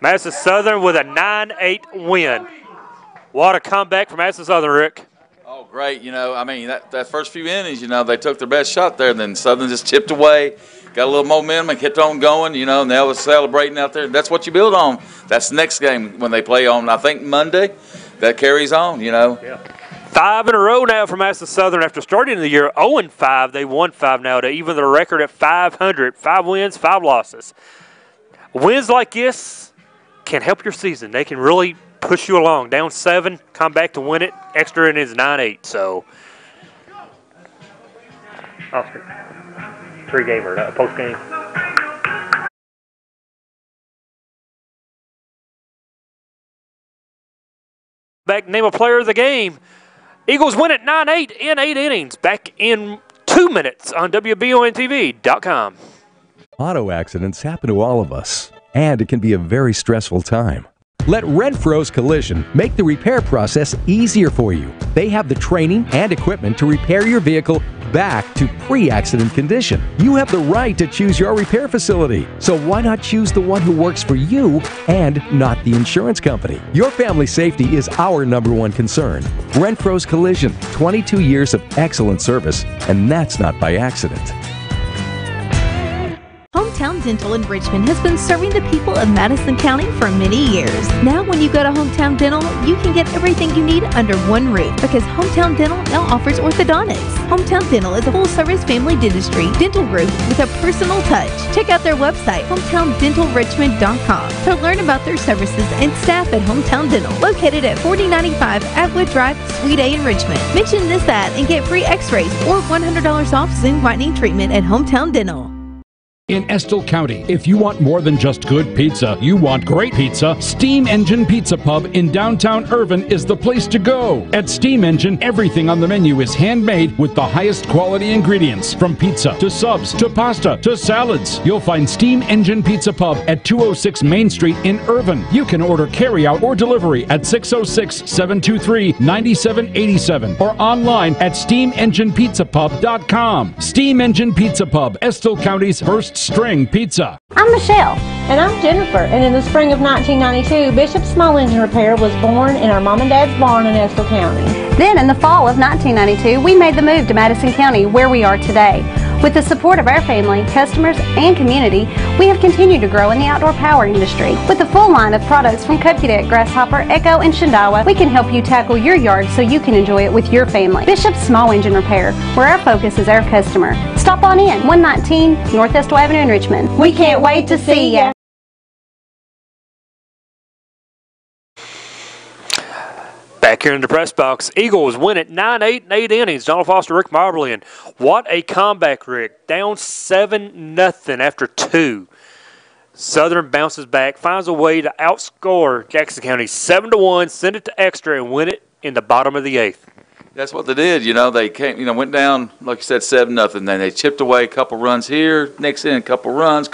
Madison Southern with a 9-8 win. What a comeback from Madison Southern, Rick. Oh, great. I mean, that first few innings, they took their best shot there. Then Southern just chipped away, got a little momentum and kept on going, and they was celebrating out there. That's what you build on. That's the next game when they play on, I think, Monday. That carries on, Yeah. 5 in a row now for Madison Southern. After starting the year 0-5, they won 5 now to even their record at 500. 5 wins, 5 losses. Wins like this can help your season. They can really push you along. Down 7, come back to win it. Extra innings 9-8. So, pre-gamer, post-game. Back, name a player of the game. Eagles win it 9-8 in 8 innings. Back in 2 minutes on WBONTV.com. Auto accidents happen to all of us, and it can be a very stressful time. Let Renfro's Collision make the repair process easier for you. They have the training and equipment to repair your vehicle back to pre-accident condition. You have the right to choose your repair facility, so why not choose the one who works for you and not the insurance company? Your family safety is our #1 concern. Renfro's Collision, 22 years of excellent service, and that's not by accident. Hometown Dental in Richmond has been serving the people of Madison County for many years. Now when you go to Hometown Dental, you can get everything you need under one roof because Hometown Dental now offers orthodontics. Hometown Dental is a full-service family dentistry dental group with a personal touch. Check out their website, hometowndentalrichmond.com, to learn about their services and staff at Hometown Dental, located at 4095 Atwood Drive, Suite A in Richmond. Mention this ad and get free x-rays or $100 off Zoom whitening treatment at Hometown Dental. In Estill County, if you want more than just good pizza, you want great pizza, Steam Engine Pizza Pub in downtown Irvin is the place to go. At Steam Engine, everything on the menu is handmade with the highest quality ingredients. From pizza to subs to pasta to salads, you'll find Steam Engine Pizza Pub at 206 Main Street in Irvin. You can order carryout or delivery at 606-723-9787 or online at steamenginepizzapub.com. Steam Engine Pizza Pub, Estill County's first string pizza. I'm Michelle. And I'm Jennifer. And in the spring of 1992, Bishop Small Engine Repair was born in our mom and dad's barn in Estill County. Then in the fall of 1992, we made the move to Madison County, where we are today. With the support of our family, customers, and community, we have continued to grow in the outdoor power industry. With a full line of products from Cupcadet, Grasshopper, Echo, and Shindawa, we can help you tackle your yard so you can enjoy it with your family. Bishop Small Engine Repair, where our focus is our customer. Stop on in, 119 North Estill Avenue in Richmond. We can't wait to see ya. Back here in the press box, Eagles win it 9-8 in 8 innings. Donald Foster, Rick Marbley, and what a comeback, Rick. Down 7-0 after 2. Southern bounces back, finds a way to outscore Jackson County 7-1, send it to extra, and win it in the bottom of the 8th. That's what they did. They came, went down, like you said, 7-0. Then they chipped away a couple runs here, next inning, couple runs,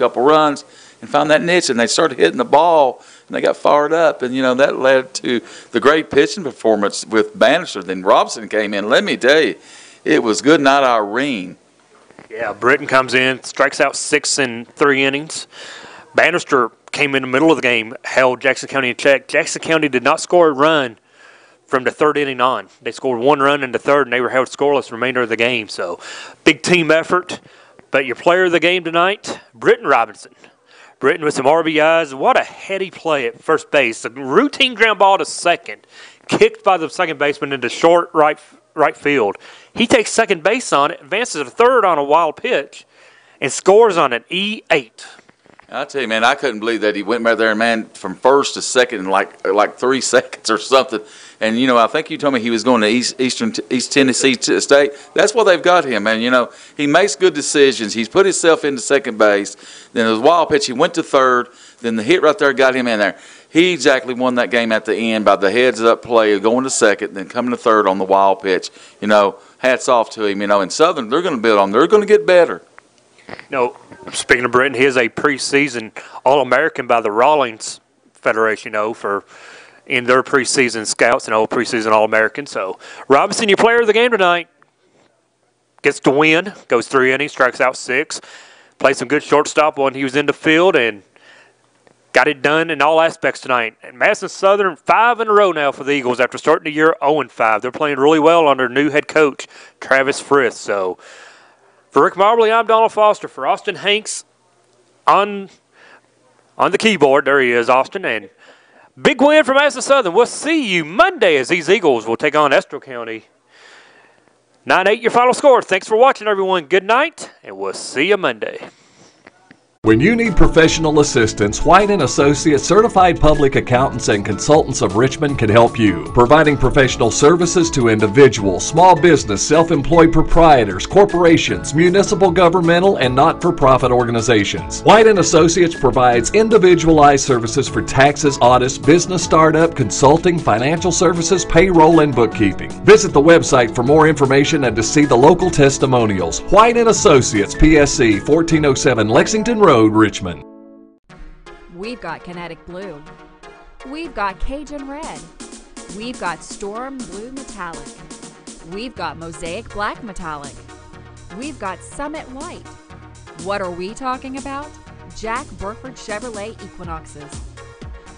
and found that niche, and they started hitting the ball, and they got fired up. And, that led to the great pitching performance with Bannister. Then Robinson came in. Let me tell you, it was good night, Irene. Yeah, Britton comes in, strikes out 6 in 3 innings. Bannister came in the middle of the game, held Jackson County in check. Jackson County did not score a run from the 3rd inning on. They scored 1 run in the 3rd, and they were held scoreless the remainder of the game. So, big team effort. But your player of the game tonight, Britton Robinson. Britton with some RBIs. What a heady play at first base. A routine ground ball to second, kicked by the second baseman into short right field. He takes second base on it, advances to third on a wild pitch, and scores on an E8. I tell you, man, I couldn't believe that he went back there, man, from first to second in like 3 seconds or something. And, I think you told me he was going to East Tennessee State. That's why they've got him, man. He makes good decisions. He's put himself into second base. Then it was a wild pitch. He went to third. Then the hit right there got him in there. He exactly won that game at the end by the heads-up play, going to second, then coming to third on the wild pitch. Hats off to him. In Southern, they're going to build on. They're going to get better. Speaking of Britton, he is a preseason All-American by the Rawlings Federation, in their preseason scouts and preseason All-American. So, Robinson, your player of the game tonight, gets to win, goes 3 innings, strikes out 6, played some good shortstop when he was in the field, and got it done in all aspects tonight. And Madison Southern, 5 in a row now for the Eagles after starting the year 0-5. They're playing really well under new head coach, Travis Frith. So, for Rick Marbley, I'm Donald Foster. For Austin Hanks on the keyboard, there he is, Austin. And big win for Madison Southern. We'll see you Monday as these Eagles will take on Estill County. 9-8 your final score. Thanks for watching, everyone. Good night, and we'll see you Monday. When you need professional assistance, White & Associates Certified Public Accountants and Consultants of Richmond can help you, providing professional services to individuals, small business, self-employed proprietors, corporations, municipal, governmental, and not-for-profit organizations. White & Associates provides individualized services for taxes, audits, business startup, consulting, financial services, payroll, and bookkeeping. Visit the website for more information and to see the local testimonials. White & Associates, PSC, 1407 Lexington Road, Richmond. We've got Kinetic Blue. We've got Cajun Red. We've got Storm Blue Metallic. We've got Mosaic Black Metallic. We've got Summit White. What are we talking about? Jack Burford Chevrolet Equinoxes.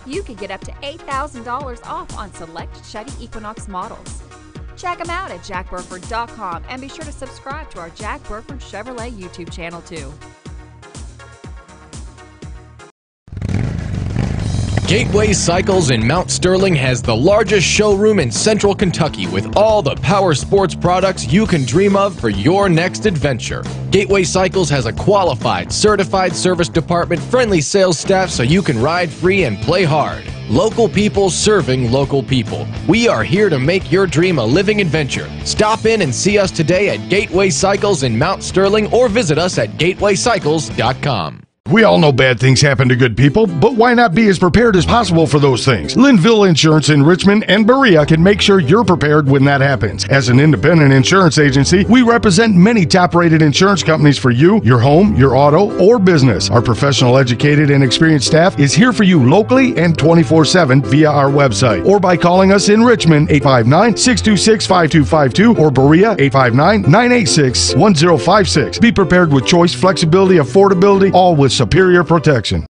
You can get up to $8,000 off on select Chevy Equinox models. Check them out at jackburford.com and be sure to subscribe to our Jack Burford Chevrolet YouTube channel too. Gateway Cycles in Mount Sterling has the largest showroom in Central Kentucky with all the power sports products you can dream of for your next adventure. Gateway Cycles has a qualified, certified service department, friendly sales staff so you can ride free and play hard. Local people serving local people. We are here to make your dream a living adventure. Stop in and see us today at Gateway Cycles in Mount Sterling or visit us at gatewaycycles.com. We all know bad things happen to good people, but why not be as prepared as possible for those things? Linville Insurance in Richmond and Berea can make sure you're prepared when that happens. As an independent insurance agency, we represent many top-rated insurance companies for you, your home, your auto, or business. Our professional, educated, and experienced staff is here for you locally and 24/7 via our website or by calling us in Richmond 859-626-5252 or Berea 859-986-1056. Be prepared with choice, flexibility, affordability, all with superior protection.